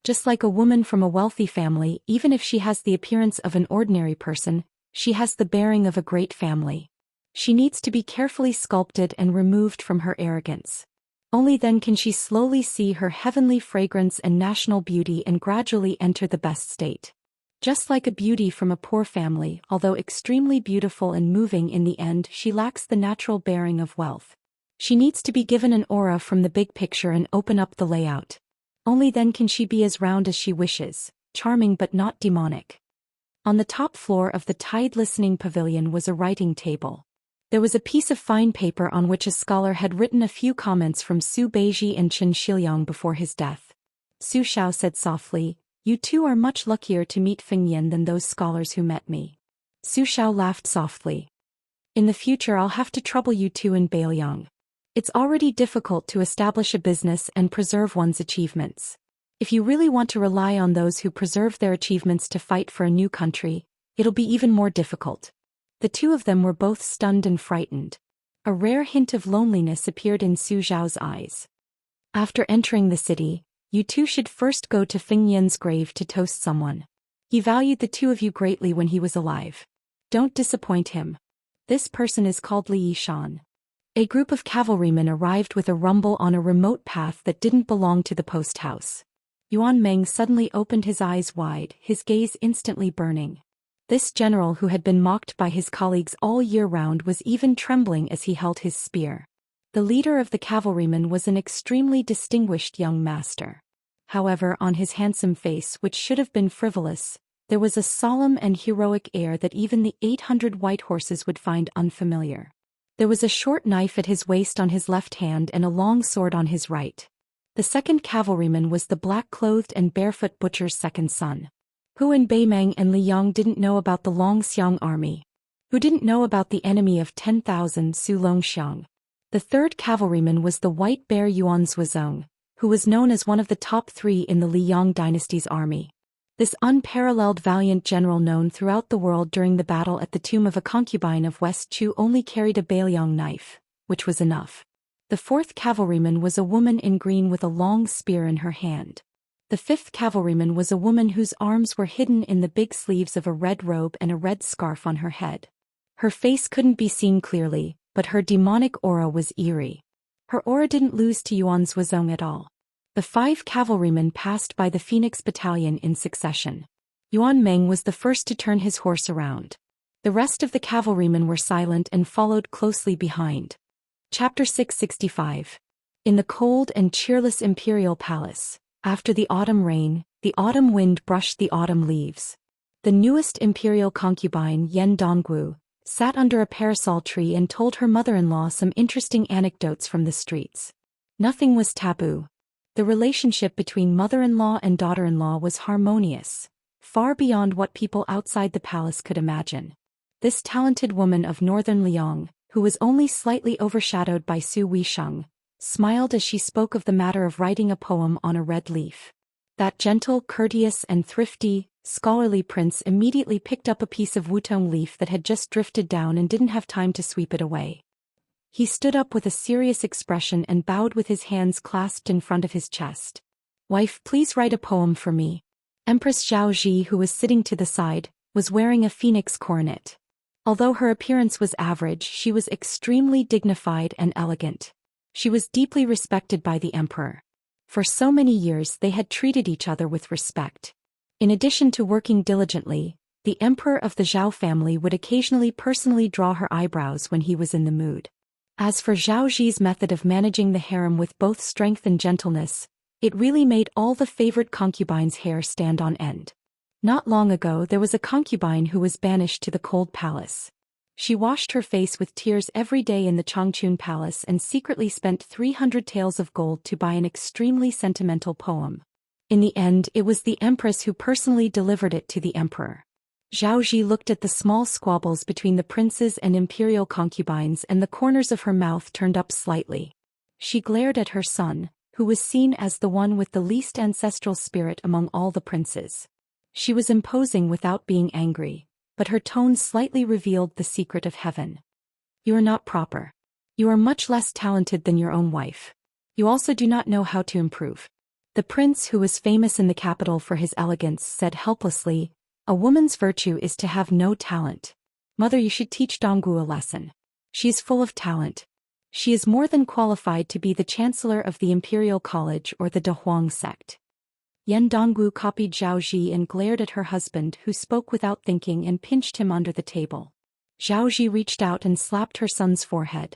Just like a woman from a wealthy family, even if she has the appearance of an ordinary person, she has the bearing of a great family. She needs to be carefully sculpted and removed from her arrogance. Only then can she slowly see her heavenly fragrance and national beauty and gradually enter the best state. Just like a beauty from a poor family, although extremely beautiful and moving in the end, she lacks the natural bearing of wealth. She needs to be given an aura from the big picture and open up the layout. Only then can she be as round as she wishes, charming but not demonic. On the top floor of the Tide Listening Pavilion was a writing table. There was a piece of fine paper on which a scholar had written a few comments from Su Beiji and Qin Shiliang before his death. Su Xiao said softly, you two are much luckier to meet Feng Yin than those scholars who met me. Su Xiao laughed softly. In the future I'll have to trouble you two in Bailiang. It's already difficult to establish a business and preserve one's achievements. If you really want to rely on those who preserve their achievements to fight for a new country, it'll be even more difficult. The two of them were both stunned and frightened. A rare hint of loneliness appeared in Su Xiao's eyes. After entering the city, you two should first go to Feng Yin's grave to toast someone. He valued the two of you greatly when he was alive. Don't disappoint him. This person is called Li Yishan. A group of cavalrymen arrived with a rumble on a remote path that didn't belong to the post house. Yuan Meng suddenly opened his eyes wide, his gaze instantly burning. This general, who had been mocked by his colleagues all year round, was even trembling as he held his spear. The leader of the cavalrymen was an extremely distinguished young master. However, on his handsome face, which should have been frivolous, there was a solemn and heroic air that even the 800 white horses would find unfamiliar. There was a short knife at his waist on his left hand and a long sword on his right. The second cavalryman was the black-clothed and barefoot butcher's second son. Who in Beimeng and Liyang didn't know about the Longxiang army? Who didn't know about the enemy of 10,000, Su Longxiang? The third cavalryman was the white bear Yuan Zuozong, who was known as one of the top 3 in the Liyang dynasty's army. This unparalleled valiant general, known throughout the world during the battle at the tomb of a concubine of West Chu, only carried a Bailiang knife, which was enough. The fourth cavalryman was a woman in green with a long spear in her hand. The fifth cavalryman was a woman whose arms were hidden in the big sleeves of a red robe and a red scarf on her head. Her face couldn't be seen clearly, but her demonic aura was eerie. Her aura didn't lose to Yuan Zuozong at all. The 5 cavalrymen passed by the Phoenix Battalion in succession. Yuan Meng was the first to turn his horse around. The rest of the cavalrymen were silent and followed closely behind. Chapter 665. In the cold and cheerless imperial palace, after the autumn rain, the autumn wind brushed the autumn leaves. The newest imperial concubine, Yen Dongwu, sat under a parasol tree and told her mother-in-law some interesting anecdotes from the streets. Nothing was taboo. The relationship between mother-in-law and daughter-in-law was harmonious, far beyond what people outside the palace could imagine. This talented woman of northern Liang, who was only slightly overshadowed by Zhou Xian, smiled as she spoke of the matter of writing a poem on a red leaf. That gentle, courteous and thrifty, scholarly prince immediately picked up a piece of wutong leaf that had just drifted down and didn't have time to sweep it away. He stood up with a serious expression and bowed with his hands clasped in front of his chest. "Wife, please write a poem for me." Empress Zhao Ji, who was sitting to the side, was wearing a phoenix coronet. Although her appearance was average, she was extremely dignified and elegant. She was deeply respected by the emperor. For so many years they had treated each other with respect. In addition to working diligently, the emperor of the Zhao family would occasionally personally draw her eyebrows when he was in the mood. As for Zhao Ji's method of managing the harem with both strength and gentleness, it really made all the favorite concubine's hair stand on end. Not long ago there was a concubine who was banished to the cold palace. She washed her face with tears every day in the Changchun palace and secretly spent 300 taels of gold to buy an extremely sentimental poem. In the end, it was the empress who personally delivered it to the emperor. Zhao Ji looked at the small squabbles between the princes and imperial concubines, and the corners of her mouth turned up slightly. She glared at her son, who was seen as the one with the least ancestral spirit among all the princes. She was imposing without being angry, but her tone slightly revealed the secret of heaven. "You are not proper. You are much less talented than your own wife. You also do not know how to improve." The prince, who was famous in the capital for his elegance, said helplessly, "A woman's virtue is to have no talent. Mother, you should teach Dongwu a lesson. She is full of talent. She is more than qualified to be the chancellor of the Imperial College or the Dahuang sect." Yen Dongwu copied Zhao Ji and glared at her husband, who spoke without thinking and pinched him under the table. Zhao Ji reached out and slapped her son's forehead.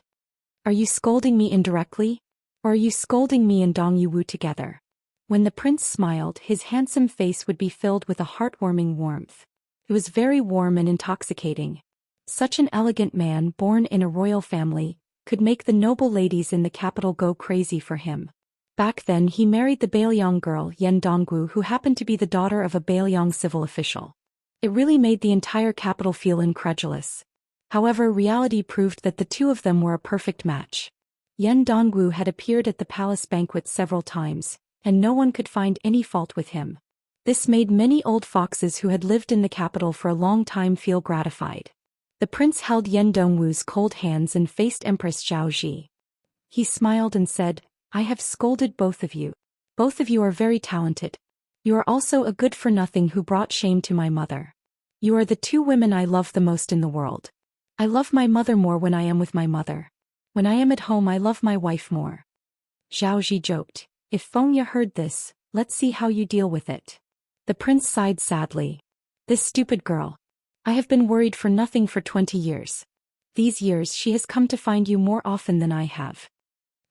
"Are you scolding me indirectly? Or are you scolding me and Dong Yuwu together?" When the prince smiled, his handsome face would be filled with a heartwarming warmth. It was very warm and intoxicating. Such an elegant man, born in a royal family, could make the noble ladies in the capital go crazy for him. Back then he married the Bailiang girl Yen Dongwu, who happened to be the daughter of a Bailiang civil official. It really made the entire capital feel incredulous. However, reality proved that the two of them were a perfect match. Yen Dongwu had appeared at the palace banquet several times, and no one could find any fault with him. This made many old foxes who had lived in the capital for a long time feel gratified. The prince held Yen Dongwu's cold hands and faced Empress Zhao Ji. He smiled and said, "I have scolded both of you. Both of you are very talented. You are also a good-for-nothing who brought shame to my mother. You are the two women I love the most in the world. I love my mother more when I am with my mother. When I am at home I love my wife more." Zhao Ji joked, "If Fengya heard this, let's see how you deal with it." The prince sighed sadly. "This stupid girl. I have been worried for nothing for 20 years. These years she has come to find you more often than I have."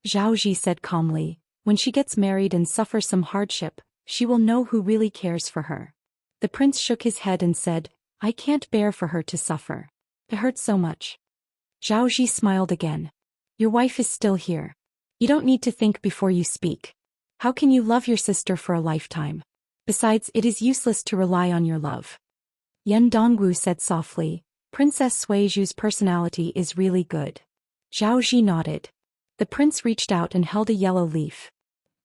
Zhao Ji said calmly, "When she gets married and suffers some hardship, she will know who really cares for her." The prince shook his head and said, "I can't bear for her to suffer. It hurts so much." Zhao Ji smiled again. "Your wife is still here. You don't need to think before you speak. How can you love your sister for a lifetime? Besides, it is useless to rely on your love." Yen Dongwu said softly, "Princess Suizhu's personality is really good." Zhao Ji nodded. The prince reached out and held a yellow leaf.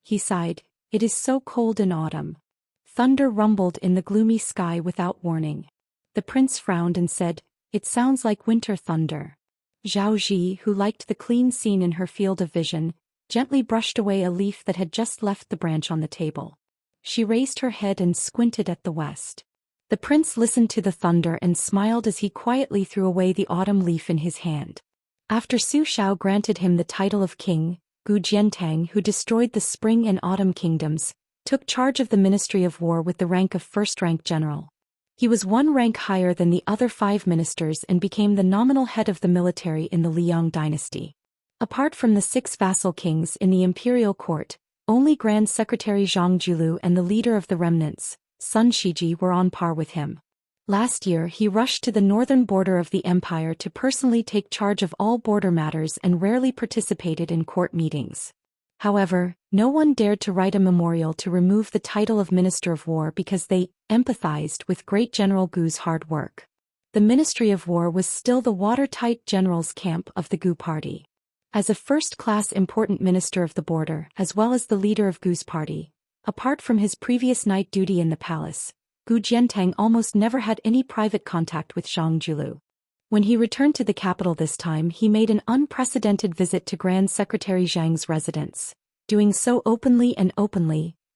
He sighed, "It is so cold in autumn." Thunder rumbled in the gloomy sky without warning. The prince frowned and said, "It sounds like winter thunder." Zhao Ji, who liked the clean scene in her field of vision, gently brushed away a leaf that had just left the branch on the table. She raised her head and squinted at the west. The prince listened to the thunder and smiled as he quietly threw away the autumn leaf in his hand. After Su Shao granted him the title of king, Gu Jiantang, who destroyed the Spring and Autumn kingdoms, took charge of the Ministry of War with the rank of first-rank general. He was one rank higher than the other 5 ministers and became the nominal head of the military in the Liang dynasty. Apart from the 6 vassal kings in the imperial court, only Grand Secretary Zhang Julu and the leader of the remnants, Sun Shiji, were on par with him. Last year he rushed to the northern border of the empire to personally take charge of all border matters and rarely participated in court meetings. However, no one dared to write a memorial to remove the title of Minister of War because they empathized with Great General Gu's hard work. The Ministry of War was still the watertight general's camp of the Gu party. As a first-class important minister of the border as well as the leader of Gu's party, apart from his previous night duty in the palace, Gu Jiantang almost never had any private contact with Zhang Julu. When he returned to the capital this time, he made an unprecedented visit to Grand Secretary Zhang's residence, doing so openly,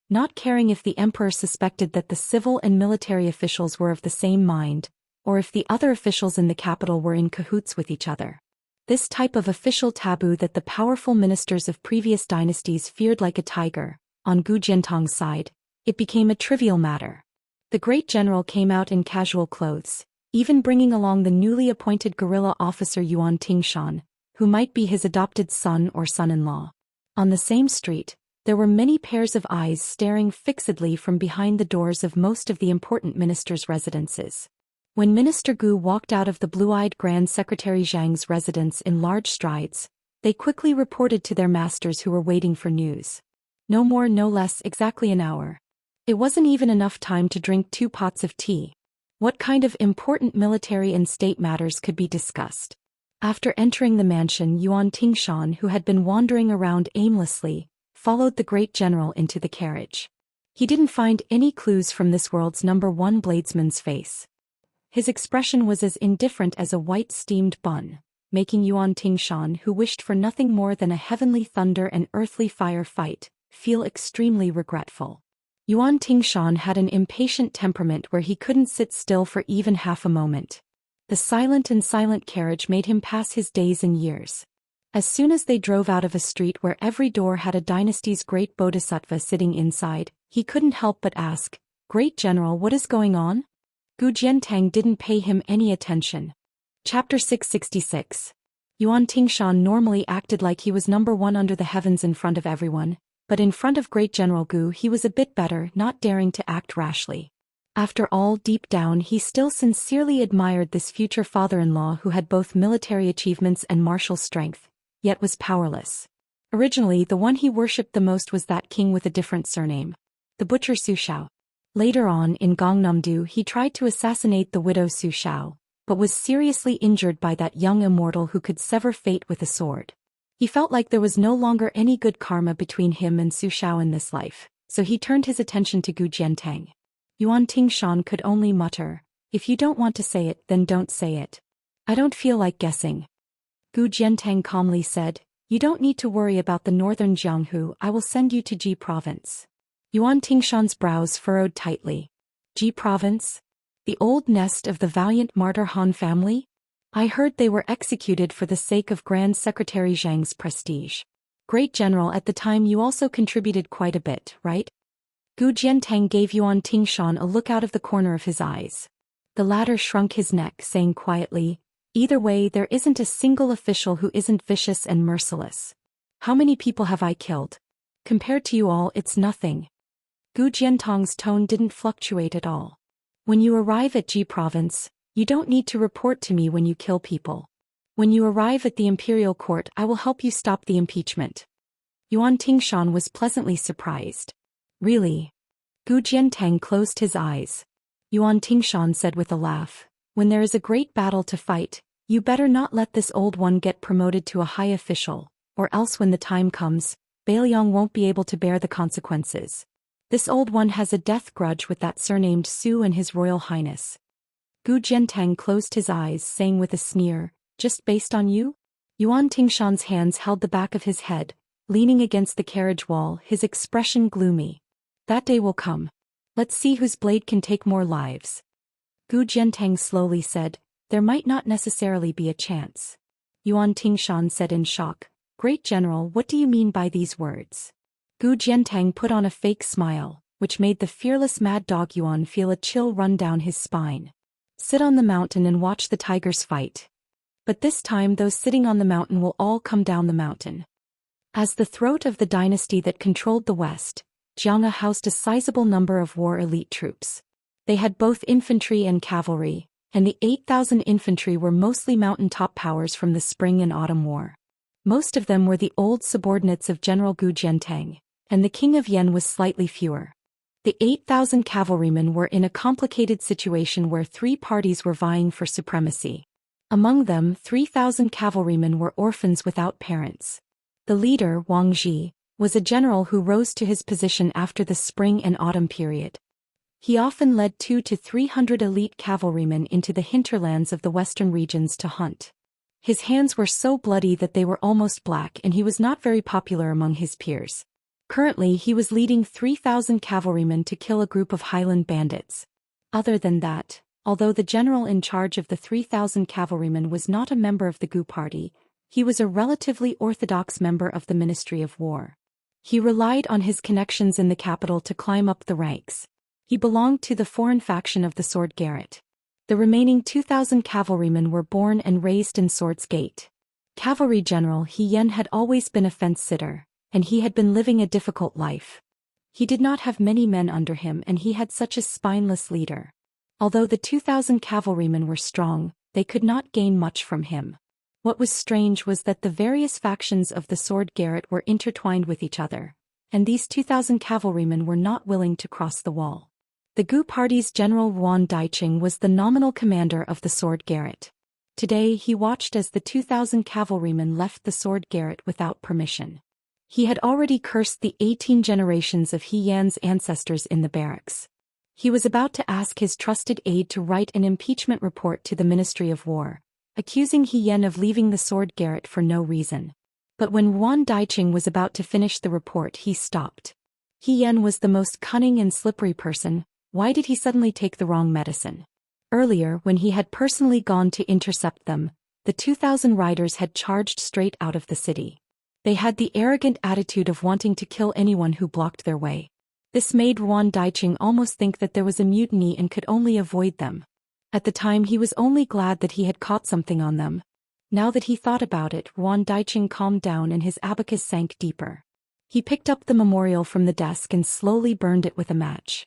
not caring if the emperor suspected that the civil and military officials were of the same mind, or if the other officials in the capital were in cahoots with each other. This type of official taboo that the powerful ministers of previous dynasties feared like a tiger, on Gu Jiantang's side, it became a trivial matter. The great general came out in casual clothes, even bringing along the newly appointed guerrilla officer Yuan Tingshan, who might be his adopted son or son-in-law. On the same street, there were many pairs of eyes staring fixedly from behind the doors of most of the important ministers' residences. When Minister Gu walked out of the blue-eyed Grand Secretary Zhang's residence in large strides, they quickly reported to their masters who were waiting for news. No more, no less, exactly an hour. It wasn't even enough time to drink 2 pots of tea. What kind of important military and state matters could be discussed? After entering the mansion, Yuan Tingshan, who had been wandering around aimlessly, followed the great general into the carriage. He didn't find any clues from this world's #1 bladesman's face. His expression was as indifferent as a white steamed bun, making Yuan Tingshan, who wished for nothing more than a heavenly thunder and earthly fire fight, feel extremely regretful. Yuan Tingshan had an impatient temperament where he couldn't sit still for even half a moment. The silent carriage made him pass his days and years. As soon as they drove out of a street where every door had a dynasty's great bodhisattva sitting inside, he couldn't help but ask, "Great General, what is going on?" Gu Jiantang didn't pay him any attention. Chapter 666. Yuan Tingshan normally acted like he was #1 under the heavens in front of everyone, but in front of Great General Gu he was a bit better, not daring to act rashly. After all, deep down he still sincerely admired this future father-in-law who had both military achievements and martial strength, yet was powerless. Originally, the one he worshipped the most was that king with a different surname, the butcher Su Shao. Later on, in Gangnam-do, he tried to assassinate the widow Su Shao, but was seriously injured by that young immortal who could sever fate with a sword. He felt like there was no longer any good karma between him and Su Shao in this life, so he turned his attention to Gu Jiantang. Yuan Tingshan could only mutter, "If you don't want to say it, then don't say it. I don't feel like guessing." Gu Jiantang calmly said, "You don't need to worry about the northern Jianghu, I will send you to Ji province." Yuan Tingshan's brows furrowed tightly. Ji province? The old nest of the valiant martyr Han family? I heard they were executed for the sake of Grand Secretary Zhang's prestige. Great General, at the time you also contributed quite a bit, right? Gu Jiantang gave Yuan Tingshan a look out of the corner of his eyes. The latter shrunk his neck, saying quietly, "Either way, there isn't a single official who isn't vicious and merciless. How many people have I killed? Compared to you all, it's nothing." Gu Jiantang's tone didn't fluctuate at all. "When you arrive at Ji province, you don't need to report to me when you kill people. When you arrive at the imperial court, I will help you stop the impeachment." Yuan Tingshan was pleasantly surprised. "Really?" Gu Jiantang closed his eyes. Yuan Tingshan said with a laugh, "When there is a great battle to fight, you better not let this old one get promoted to a high official, or else when the time comes, Bailiang won't be able to bear the consequences. This old one has a death grudge with that surnamed Su and His Royal Highness." Gu Jiantang closed his eyes, saying with a sneer, "Just based on you?" Yuan Tingshan's hands held the back of his head, leaning against the carriage wall, his expression gloomy. "That day will come. Let's see whose blade can take more lives." Gu Jiantang slowly said, "There might not necessarily be a chance." Yuan Tingshan said in shock, "Great General, what do you mean by these words?" Gu Jiantang put on a fake smile, which made the fearless Mad Dog Yuan feel a chill run down his spine. "Sit on the mountain and watch the tigers fight. But this time those sitting on the mountain will all come down the mountain." As the throat of the dynasty that controlled the west, Jianghe housed a sizable number of war elite troops. They had both infantry and cavalry, and the 8,000 infantry were mostly mountaintop powers from the Spring and Autumn War. Most of them were the old subordinates of General Gu Jiantang, and the King of Yen was slightly fewer. The 8,000 cavalrymen were in a complicated situation where three parties were vying for supremacy. Among them, 3,000 cavalrymen were orphans without parents. The leader, Wang Ji, was a general who rose to his position after the spring and autumn period. He often led 200 to 300 elite cavalrymen into the hinterlands of the western regions to hunt. His hands were so bloody that they were almost black, and he was not very popular among his peers. Currently, he was leading 3,000 cavalrymen to kill a group of highland bandits. Other than that, although the general in charge of the 3,000 cavalrymen was not a member of the Gu party, he was a relatively orthodox member of the Ministry of War. He relied on his connections in the capital to climb up the ranks. He belonged to the foreign faction of the Sword Garret. The remaining 2,000 cavalrymen were born and raised in Swords Gate. Cavalry General He Yen had always been a fence-sitter, and he had been living a difficult life. He did not have many men under him, and he had such a spineless leader. Although the 2,000 cavalrymen were strong, they could not gain much from him. What was strange was that the various factions of the Sword Garret were intertwined with each other, and these 2,000 cavalrymen were not willing to cross the wall. The Gu party's General Yuan Daiqing was the nominal commander of the Sword Garret. Today he watched as the 2,000 cavalrymen left the Sword Garret without permission. He had already cursed the 18 generations of He Yan's ancestors in the barracks. He was about to ask his trusted aide to write an impeachment report to the Ministry of War, accusing He Yan of leaving the Sword Garret for no reason. But when Yuan Daiqing was about to finish the report, he stopped. He Yan was the most cunning and slippery person. Why did he suddenly take the wrong medicine? Earlier, when he had personally gone to intercept them, the 2,000 riders had charged straight out of the city. They had the arrogant attitude of wanting to kill anyone who blocked their way. This made Yuan Daiqing almost think that there was a mutiny and could only avoid them. At the time he was only glad that he had caught something on them. Now that he thought about it, Yuan Daiqing calmed down and his abacus sank deeper. He picked up the memorial from the desk and slowly burned it with a match.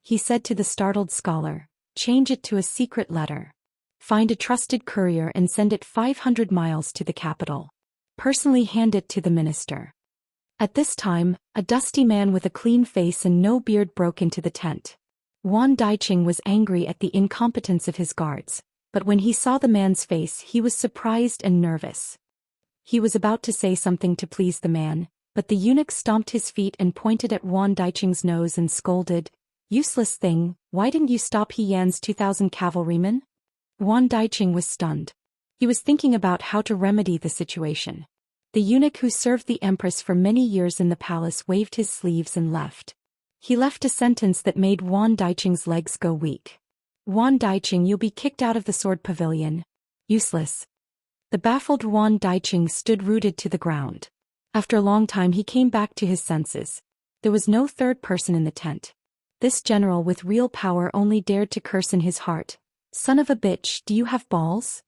He said to the startled scholar, "Change it to a secret letter. Find a trusted courier and send it 500 miles to the capital. Personally hand it to the minister." At this time, a dusty man with a clean face and no beard broke into the tent. Yuan Daiqing was angry at the incompetence of his guards, but when he saw the man's face he was surprised and nervous. He was about to say something to please the man, but the eunuch stomped his feet and pointed at Yuan Daiqing's nose and scolded, "Useless thing, why didn't you stop He Yan's 2,000 cavalrymen?" Yuan Daiqing was stunned. He was thinking about how to remedy the situation. The eunuch who served the empress for many years in the palace waved his sleeves and left. He left a sentence that made Yuan Daiqing's legs go weak. "Yuan Daiqing, you'll be kicked out of the sword pavilion. Useless." The baffled Yuan Daiqing stood rooted to the ground. After a long time he came back to his senses. There was no third person in the tent. This general with real power only dared to curse in his heart, "Son of a bitch, do you have balls?"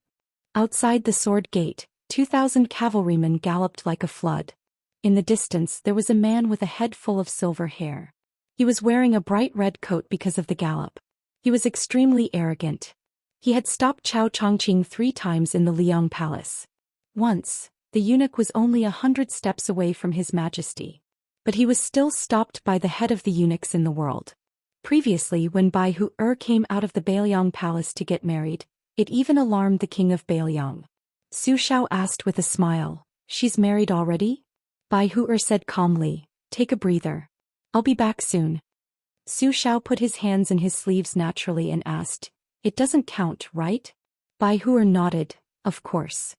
Outside the sword gate, 2,000 cavalrymen galloped like a flood. In the distance there was a man with a head full of silver hair. He was wearing a bright red coat because of the gallop. He was extremely arrogant. He had stopped Chao Chongqing 3 times in the Liang Palace. Once, the eunuch was only 100 steps away from His Majesty. But he was still stopped by the head of the eunuchs in the world. Previously, when Bai Hu came out of the Bailiang Palace to get married, it even alarmed the king of Bailiang. Su Shao asked with a smile, "She's married already?" Bai Hu said calmly, "Take a breather. I'll be back soon." Su Shao put his hands in his sleeves naturally and asked, "It doesn't count, right?" Bai Hu nodded, "Of course."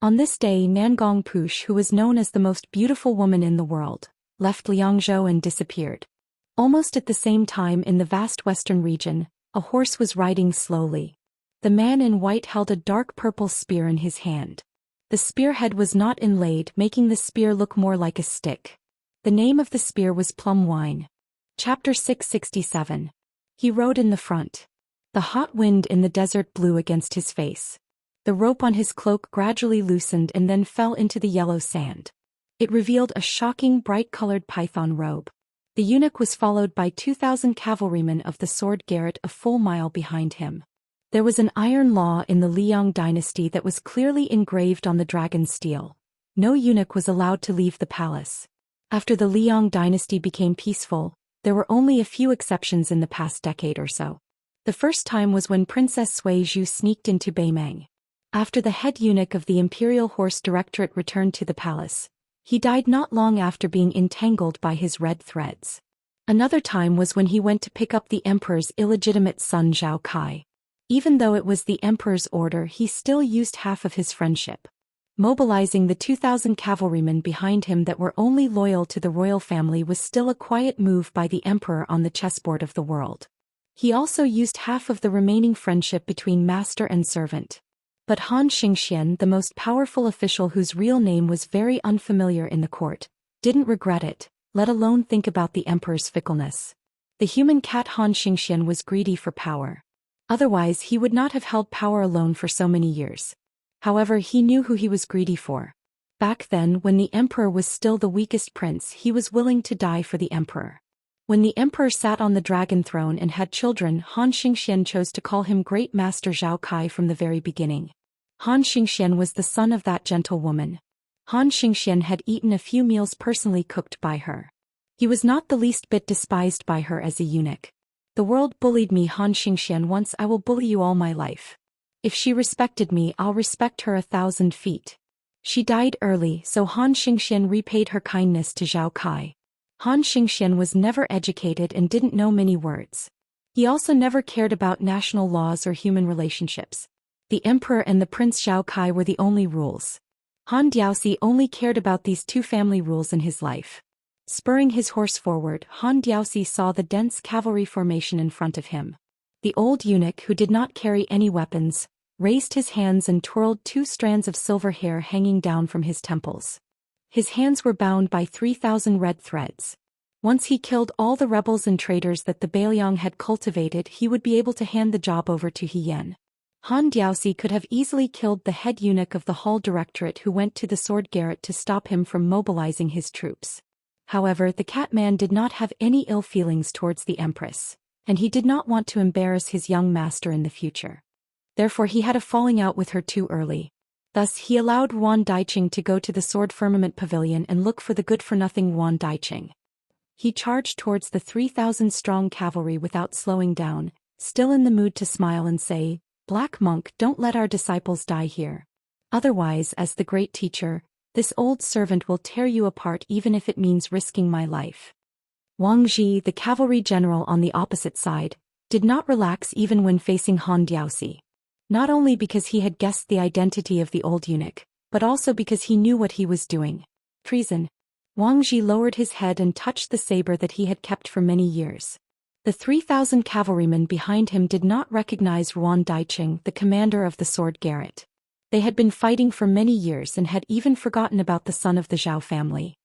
On this day, Nangong Push, who was known as the most beautiful woman in the world, left Liangzhou and disappeared. Almost at the same time in the vast western region, a horse was riding slowly. The man in white held a dark purple spear in his hand. The spearhead was not inlaid, making the spear look more like a stick. The name of the spear was Plum Wine. Chapter 667. He rode in the front. The hot wind in the desert blew against his face. The rope on his cloak gradually loosened and then fell into the yellow sand. It revealed a shocking bright-colored python robe. The eunuch was followed by 2,000 cavalrymen of the sword garret a full mile behind him. There was an iron law in the Liang dynasty that was clearly engraved on the dragon's steel. No eunuch was allowed to leave the palace. After the Liang dynasty became peaceful, there were only a few exceptions in the past decade or so. The first time was when Princess Sui Zhu sneaked into Beimeng. After the head eunuch of the Imperial Horse Directorate returned to the palace, he died not long after being entangled by his red threads. Another time was when he went to pick up the emperor's illegitimate son Zhao Kai. Even though it was the emperor's order, he still used half of his friendship. Mobilizing the 2,000 cavalrymen behind him that were only loyal to the royal family was still a quiet move by the emperor on the chessboard of the world. He also used half of the remaining friendship between master and servant. But Han Xianxia, the most powerful official whose real name was very unfamiliar in the court, didn't regret it, let alone think about the emperor's fickleness. The human cat Han Xianxia was greedy for power. Otherwise he would not have held power alone for so many years. However, he knew who he was greedy for. Back then, when the emperor was still the weakest prince, he was willing to die for the emperor. When the emperor sat on the dragon throne and had children, Han Xianxia chose to call him Great Master Zhao Kai from the very beginning. Han Xianxia was the son of that gentle woman. Han Xianxia had eaten a few meals personally cooked by her. He was not the least bit despised by her as a eunuch. The world bullied me, Han Xianxia, once, I will bully you all my life. If she respected me, I'll respect her 1,000 feet. She died early, so Han Xianxia repaid her kindness to Zhao Kai. Han Xianxia was never educated and didn't know many words. He also never cared about national laws or human relationships. The emperor and the prince Zhao Kai were the only rules. Han Daoist only cared about these two family rules in his life. Spurring his horse forward, Han Daoist saw the dense cavalry formation in front of him. The old eunuch, who did not carry any weapons, raised his hands and twirled 2 strands of silver hair hanging down from his temples. His hands were bound by 3,000 red threads. Once he killed all the rebels and traitors that the Beiliang had cultivated, he would be able to hand the job over to Hien. Han Daoist could have easily killed the head eunuch of the Hall Directorate who went to the sword garret to stop him from mobilizing his troops. However, the Catman did not have any ill feelings towards the Empress, and he did not want to embarrass his young master in the future. Therefore he had a falling out with her too early. Thus he allowed Yuan Daiqing to go to the Sword Firmament Pavilion and look for the good-for-nothing Yuan Daiqing. He charged towards the 3,000-strong cavalry without slowing down, still in the mood to smile and say, "Black monk, don't let our disciples die here. Otherwise, as the great teacher, this old servant will tear you apart even if it means risking my life." Wang Ji, the cavalry general on the opposite side, did not relax even when facing Han Daoist. Not only because he had guessed the identity of the old eunuch, but also because he knew what he was doing. Treason. Wang Ji lowered his head and touched the saber that he had kept for many years. The 3,000 cavalrymen behind him did not recognize Yuan Daiqing, the commander of the sword garret. They had been fighting for many years and had even forgotten about the son of the Zhao family.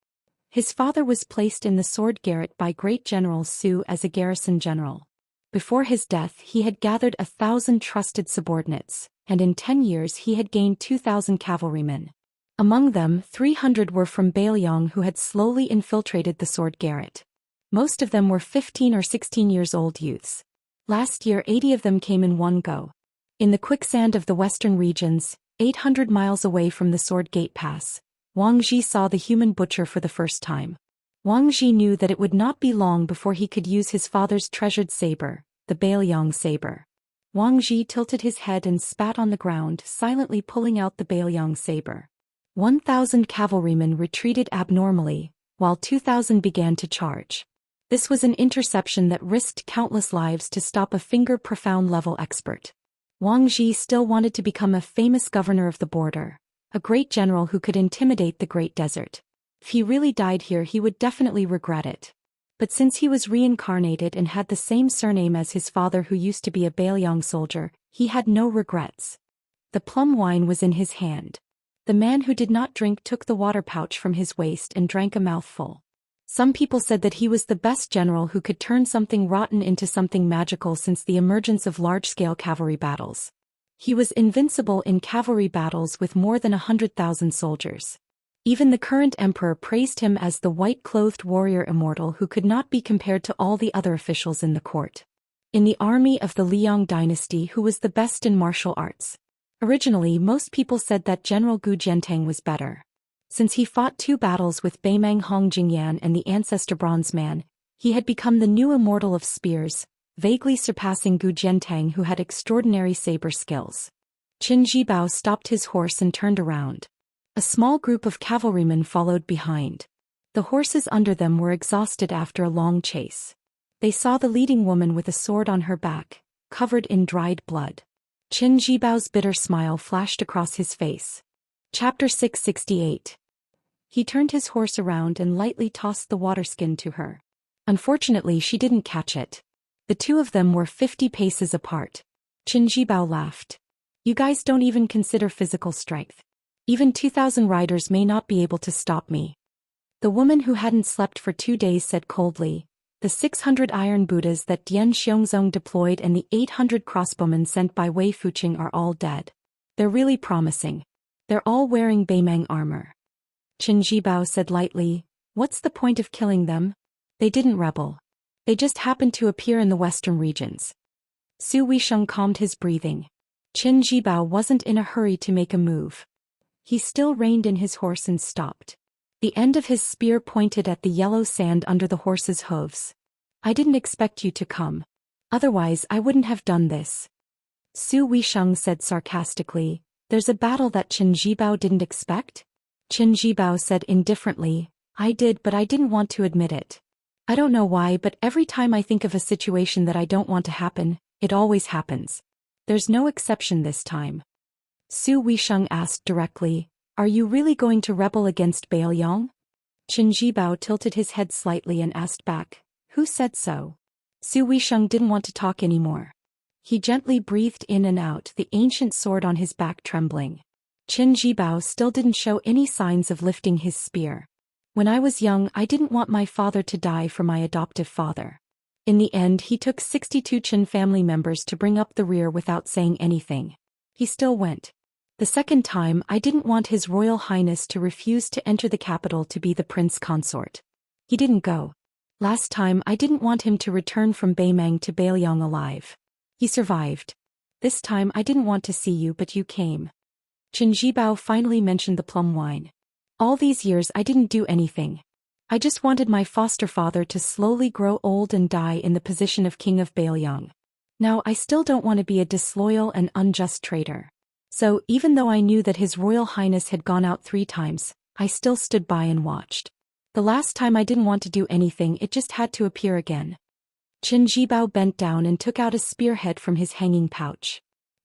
His father was placed in the sword garret by great General Su as a garrison general. Before his death he had gathered 1,000 trusted subordinates, and in 10 years he had gained 2,000 cavalrymen. Among them, 300 were from Beiliang who had slowly infiltrated the sword garret. Most of them were 15 or 16 years old youths. Last year 80 of them came in one go. In the quicksand of the western regions, 800 miles away from the Sword Gate Pass, Wang Ji saw the human butcher for the first time. Wang Ji knew that it would not be long before he could use his father's treasured saber, the Beiliang saber. Wang Ji tilted his head and spat on the ground, silently pulling out the Beiliang saber. 1,000 cavalrymen retreated abnormally, while 2,000 began to charge. This was an interception that risked countless lives to stop a finger-profound level expert. Wang Ji still wanted to become a famous governor of the border, a great general who could intimidate the Great Desert. If he really died here, he would definitely regret it. But since he was reincarnated and had the same surname as his father who used to be a Beiliang soldier, he had no regrets. The plum wine was in his hand. The man who did not drink took the water pouch from his waist and drank a mouthful. Some people said that he was the best general who could turn something rotten into something magical since the emergence of large-scale cavalry battles. He was invincible in cavalry battles with more than 100,000 soldiers. Even the current emperor praised him as the white-clothed warrior immortal who could not be compared to all the other officials in the court. In the army of the Liang dynasty, who was the best in martial arts? Originally, most people said that General Gu Jiantang was better. Since he fought 2 battles with Beimang Hong Jingyan and the ancestor Bronze Man, he had become the new immortal of spears, vaguely surpassing Gu Jiantang, who had extraordinary saber skills. Qin Zhibao stopped his horse and turned around. A small group of cavalrymen followed behind. The horses under them were exhausted after a long chase. They saw the leading woman with a sword on her back, covered in dried blood. Qin Zhibao's bitter smile flashed across his face. Chapter 668. He turned his horse around and lightly tossed the water skin to her. Unfortunately, she didn't catch it. The two of them were 50 paces apart. Qin Zhibao laughed. You guys don't even consider physical strength. Even 2,000 riders may not be able to stop me. The woman who hadn't slept for 2 days said coldly, the 600 iron Buddhas that Dian Xiongzong deployed and the 800 crossbowmen sent by Wei Fuqing are all dead. They're really promising. They're all wearing Beimang armor. Qin Zhibao said lightly, what's the point of killing them? They didn't rebel. They just happened to appear in the western regions. Su Weisheng calmed his breathing. Qin Zhibao wasn't in a hurry to make a move. He still reined in his horse and stopped. The end of his spear pointed at the yellow sand under the horse's hooves. I didn't expect you to come. Otherwise I wouldn't have done this. Su Weisheng said sarcastically, there's a battle that Qin Zhibao didn't expect? Qin Zhibao said indifferently, I did, but I didn't want to admit it. I don't know why, but every time I think of a situation that I don't want to happen, it always happens. There's no exception this time. Su Weisheng asked directly, are you really going to rebel against Bailiang? Qin Zhibao tilted his head slightly and asked back, who said so? Su Weisheng didn't want to talk anymore. He gently breathed in and out, the ancient sword on his back trembling. Qin Zhibao still didn't show any signs of lifting his spear. When I was young, I didn't want my father to die for my adoptive father. In the end, he took 62 Qin family members to bring up the rear without saying anything. He still went. The second time, I didn't want His Royal Highness to refuse to enter the capital to be the prince consort. He didn't go. Last time, I didn't want him to return from Beimang to Bailiang alive. He survived. This time, I didn't want to see you, but you came. Qin Zhibao finally mentioned the plum wine. All these years I didn't do anything. I just wanted my foster father to slowly grow old and die in the position of king of Bailiang. Now I still don't want to be a disloyal and unjust traitor. So, even though I knew that His Royal Highness had gone out 3 times, I still stood by and watched. The last time I didn't want to do anything, it just had to appear again. Qin Zhibao bent down and took out a spearhead from his hanging pouch.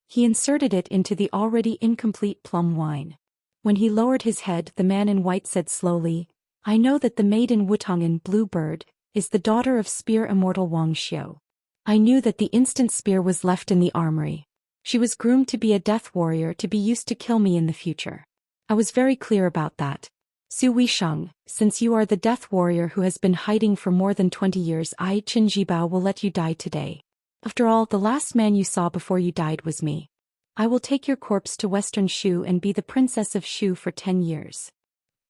He inserted it into the already incomplete plum wine. When he lowered his head, the man in white said slowly, I know that the maiden Wutongan Blue Bird is the daughter of spear immortal Wang Xiu. I knew that the instant spear was left in the armory. She was groomed to be a death warrior to be used to kill me in the future. I was very clear about that. Su Weisheng, since you are the death warrior who has been hiding for more than 20 years, I, Qin Zhibao, will let you die today. After all, the last man you saw before you died was me. I will take your corpse to Western Shu and be the princess of Shu for 10 years.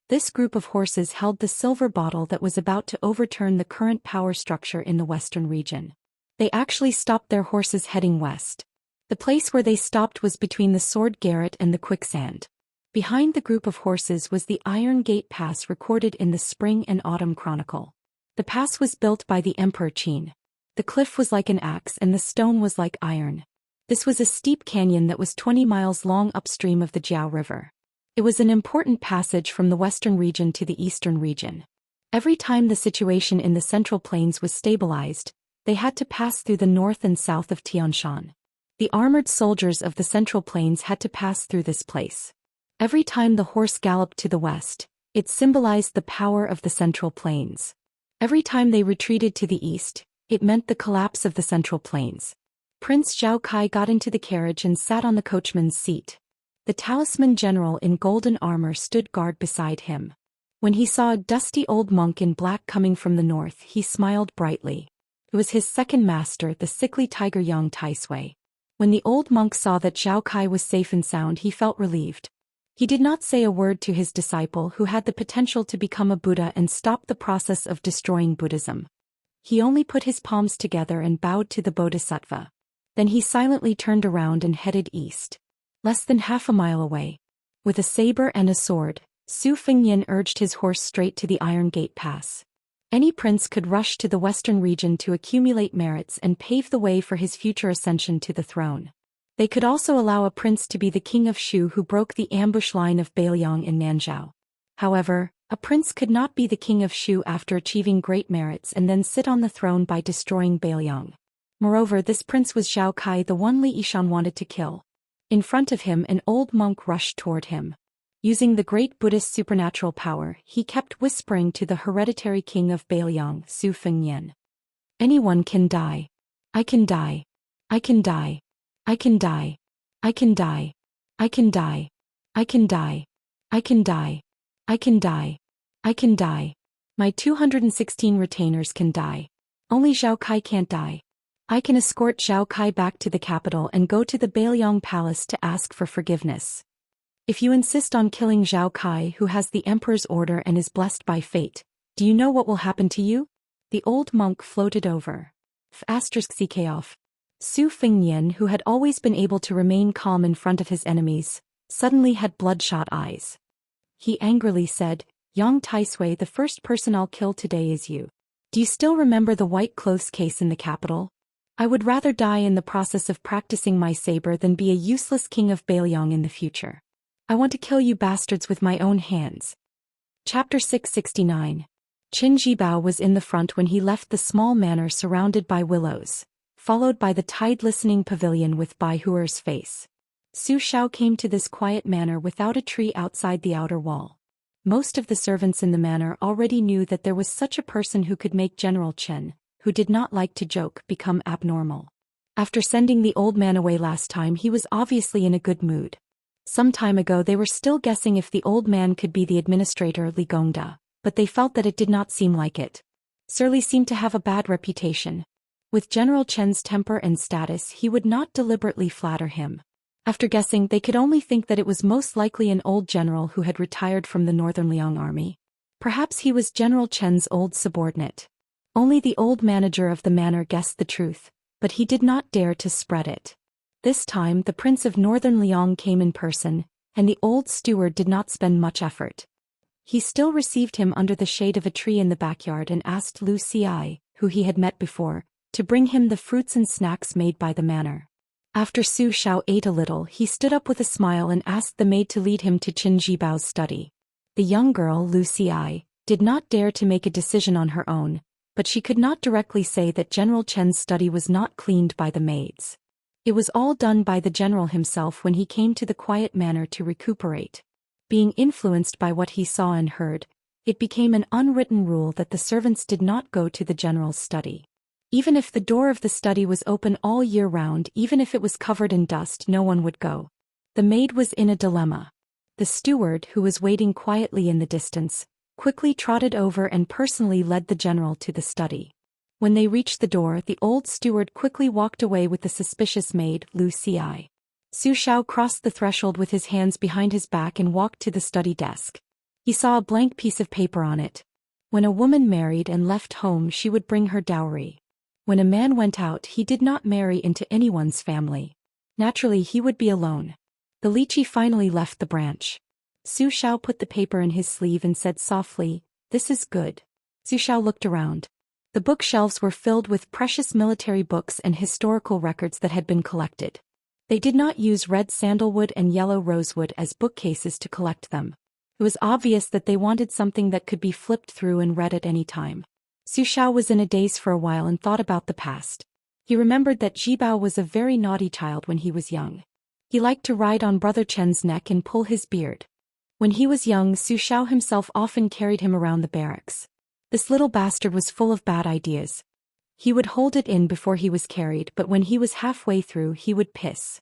This group of horses held the silver bottle that was about to overturn the current power structure in the western region. They actually stopped their horses heading west. The place where they stopped was between the Sword Garret and the Quicksand. Behind the group of horses was the Iron Gate Pass recorded in the Spring and Autumn Chronicle. The pass was built by the Emperor Qin. The cliff was like an axe and the stone was like iron. This was a steep canyon that was 20 miles long upstream of the Jiao River. It was an important passage from the western region to the eastern region. Every time the situation in the Central Plains was stabilized, they had to pass through the north and south of Tianshan. The armored soldiers of the Central Plains had to pass through this place. Every time the horse galloped to the west, it symbolized the power of the Central Plains. Every time they retreated to the east, it meant the collapse of the Central Plains. Prince Zhao Kai got into the carriage and sat on the coachman's seat. The talisman general in golden armor stood guard beside him. When he saw a dusty old monk in black coming from the north, he smiled brightly. It was his second master, the sickly tiger Yang Taisui. When the old monk saw that Zhao Kai was safe and sound, he felt relieved. He did not say a word to his disciple who had the potential to become a Buddha and stop the process of destroying Buddhism. He only put his palms together and bowed to the Bodhisattva. Then he silently turned around and headed east. Less than half a mile away, with a saber and a sword, Su Fengnian urged his horse straight to the Iron Gate Pass. Any prince could rush to the western region to accumulate merits and pave the way for his future ascension to the throne. They could also allow a prince to be the king of Shu who broke the ambush line of Bailiang in Nanzhao. However, a prince could not be the king of Shu after achieving great merits and then sit on the throne by destroying Bailiang. Moreover, this prince was Zhao Kai, the one Li Yishan wanted to kill. In front of him, an old monk rushed toward him. Using the great Buddhist supernatural power, he kept whispering to the hereditary king of Bailiang, Su Fengnian. Anyone can die. I can die. I can die. I can die. I can die. I can die. I can die. I can die. I can die. I can die. My 216 retainers can die. Only Zhao Kai can't die. I can escort Zhao Kai back to the capital and go to the Bailiang Palace to ask for forgiveness. If you insist on killing Zhao Kai, who has the emperor's order and is blessed by fate, do you know what will happen to you? The old monk floated over. *CKoff. Su Fengnian, who had always been able to remain calm in front of his enemies, suddenly had bloodshot eyes. He angrily said, Yang Taisui, the first person I'll kill today is you. Do you still remember the white clothes case in the capital? I would rather die in the process of practicing my saber than be a useless king of Bailiang in the future. I want to kill you bastards with my own hands. Chapter 669. Qin Jibao was in the front when he left the small manor surrounded by willows, followed by the tide-listening pavilion with Bai Huer's face. Su Xiao came to this quiet manor without a tree outside the outer wall. Most of the servants in the manor already knew that there was such a person who could make General Chen, who did not like to joke, become abnormal. After sending the old man away last time, he was obviously in a good mood. Some time ago they were still guessing if the old man could be the administrator Li Gongda, but they felt that it did not seem like it. Sir Li seemed to have a bad reputation. With General Chen's temper and status, he would not deliberately flatter him. After guessing, they could only think that it was most likely an old general who had retired from the Northern Liang army. Perhaps he was General Chen's old subordinate. Only the old manager of the manor guessed the truth, but he did not dare to spread it. This time the Prince of Northern Liang came in person, and the old steward did not spend much effort. He still received him under the shade of a tree in the backyard and asked Lu Xi, who he had met before, to bring him the fruits and snacks made by the manor. After Su Xiao ate a little, he stood up with a smile and asked the maid to lead him to Qin Jibao's study. The young girl, Lu Xi, did not dare to make a decision on her own, but she could not directly say that General Chen's study was not cleaned by the maids. It was all done by the general himself when he came to the quiet manor to recuperate. Being influenced by what he saw and heard, it became an unwritten rule that the servants did not go to the general's study. Even if the door of the study was open all year round, even if it was covered in dust, no one would go. The maid was in a dilemma. The steward, who was waiting quietly in the distance, quickly trotted over and personally led the general to the study. When they reached the door, the old steward quickly walked away with the suspicious maid, Lu Xi. Su Xiao crossed the threshold with his hands behind his back and walked to the study desk. He saw a blank piece of paper on it. When a woman married and left home, she would bring her dowry. When a man went out, he did not marry into anyone's family. Naturally, he would be alone. The lychee finally left the branch. Su Xiao put the paper in his sleeve and said softly, "This is good." Su Xiao looked around. The bookshelves were filled with precious military books and historical records that had been collected. They did not use red sandalwood and yellow rosewood as bookcases to collect them. It was obvious that they wanted something that could be flipped through and read at any time. Su Xiao was in a daze for a while and thought about the past. He remembered that Jibao was a very naughty child when he was young. He liked to ride on Brother Chen's neck and pull his beard. When he was young, Su Xiao himself often carried him around the barracks. This little bastard was full of bad ideas. He would hold it in before he was carried, but when he was halfway through, he would piss.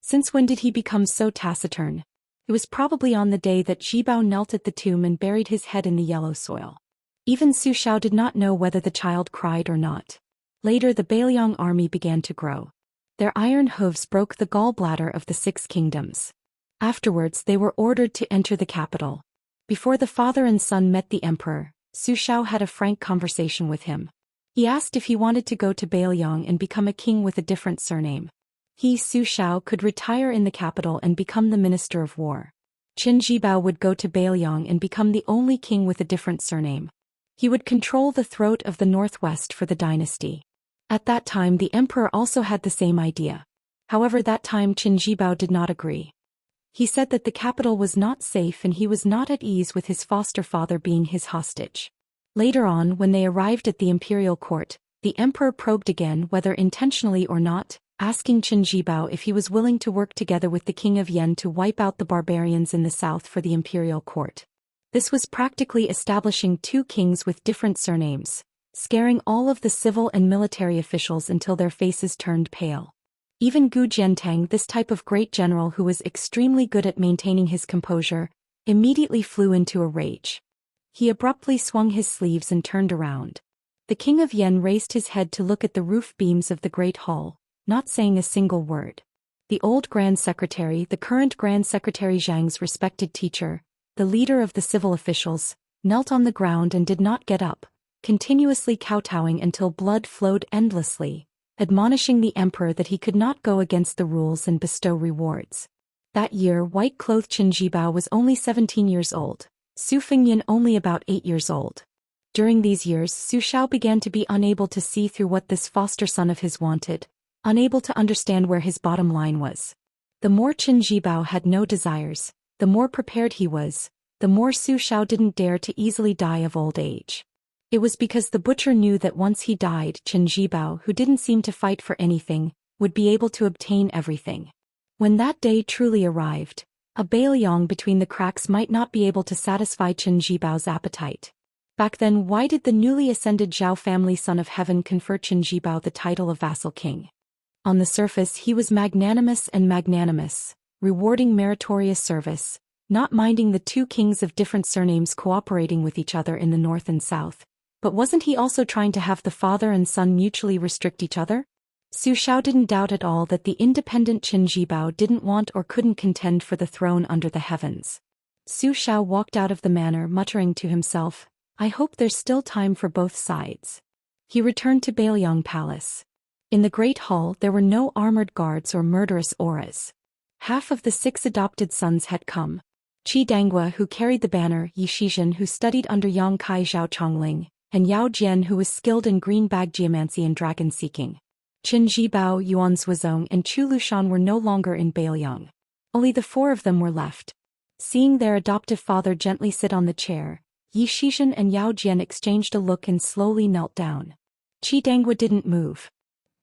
Since when did he become so taciturn? It was probably on the day that Zhibao knelt at the tomb and buried his head in the yellow soil. Even Su Xiao did not know whether the child cried or not. Later the Bailiang army began to grow. Their iron hooves broke the gallbladder of the 6 kingdoms. Afterwards they were ordered to enter the capital. Before the father and son met the emperor, Su Xiao had a frank conversation with him. He asked if he wanted to go to Bailiang and become a king with a different surname. He, Su Xiao, could retire in the capital and become the minister of war. Qin Zhibao would go to Bailiang and become the only king with a different surname. He would control the throat of the northwest for the dynasty. At that time the emperor also had the same idea. However, that time Qin Zhibao did not agree. He said that the capital was not safe and he was not at ease with his foster father being his hostage. Later on, when they arrived at the imperial court, the emperor probed again, whether intentionally or not, asking Qin Zhibao if he was willing to work together with the king of Yan to wipe out the barbarians in the south for the imperial court. This was practically establishing 2 kings with different surnames, scaring all of the civil and military officials until their faces turned pale. Even Gu Jiantang, this type of great general who was extremely good at maintaining his composure, immediately flew into a rage. He abruptly swung his sleeves and turned around. The king of Yan raised his head to look at the roof beams of the great hall, not saying a single word. The old Grand Secretary, the current Grand Secretary Zhang's respected teacher, the leader of the civil officials, knelt on the ground and did not get up, continuously kowtowing until blood flowed endlessly, admonishing the emperor that he could not go against the rules and bestow rewards. That year, white-clothed Qin Zhibao was only 17 years old, Su Fengyan only about 8 years old. During these years, Su Xiao began to be unable to see through what this foster son of his wanted, unable to understand where his bottom line was. The more Qin Zhibao had no desires, the more prepared he was, the more Su Xiao didn't dare to easily die of old age. It was because the butcher knew that once he died, Qin Zhibao, who didn't seem to fight for anything, would be able to obtain everything. When that day truly arrived, a Bailiang between the cracks might not be able to satisfy Qin Zhibao's appetite. Back then, why did the newly ascended Zhao family son of heaven confer Qin Zhibao the title of vassal king? On the surface he was magnanimous, rewarding meritorious service, not minding the 2 kings of different surnames cooperating with each other in the north and south. But wasn't he also trying to have the father and son mutually restrict each other? Su Xiao didn't doubt at all that the independent Qin Zhibao didn't want or couldn't contend for the throne under the heavens. Su Xiao walked out of the manor muttering to himself, "I hope there's still time for both sides." He returned to Bailiang Palace. In the Great Hall there were no armored guards or murderous auras. Half of the 6 adopted sons had come. Qi Dangua, who carried the banner, Yi Shizhen, who studied under Yang Kai Zhao Chongling, and Yao Jian, who was skilled in green bag geomancy and dragon seeking. Qin Zhibao, Yuan Zuozong, and Chu Lushan were no longer in Bailiang. Only the 4 of them were left. Seeing their adoptive father gently sit on the chair, Yi Shizhen and Yao Jian exchanged a look and slowly knelt down. Qi Dangua didn't move.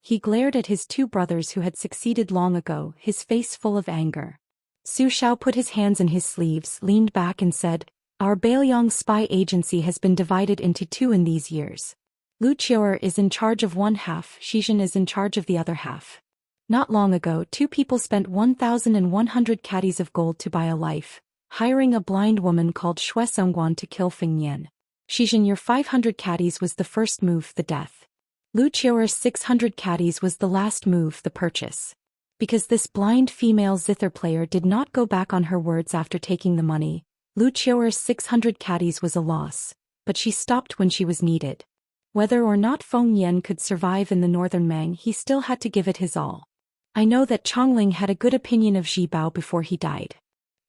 He glared at his 2 brothers who had succeeded long ago, his face full of anger. Su Xiao put his hands in his sleeves, leaned back and said, "Our Bailiang spy agency has been divided into 2 in these years. Lu Qiuer is in charge of one half, Shizhen is in charge of the other half. Not long ago 2 people spent 1,100 caddies of gold to buy a life, hiring a blind woman called Xue Songguan to kill Feng Yan. Shizhen, your 500 caddies was the first move, the death. Lu Qiuer's 600 caddies was the last move, the purchase. Because this blind female zither player did not go back on her words after taking the money, Lu Qiuer's 600 caddies was a loss, but she stopped when she was needed. Whether or not Feng Yan could survive in the northern Mang, he still had to give it his all. I know that Chongling had a good opinion of Zhibao before he died.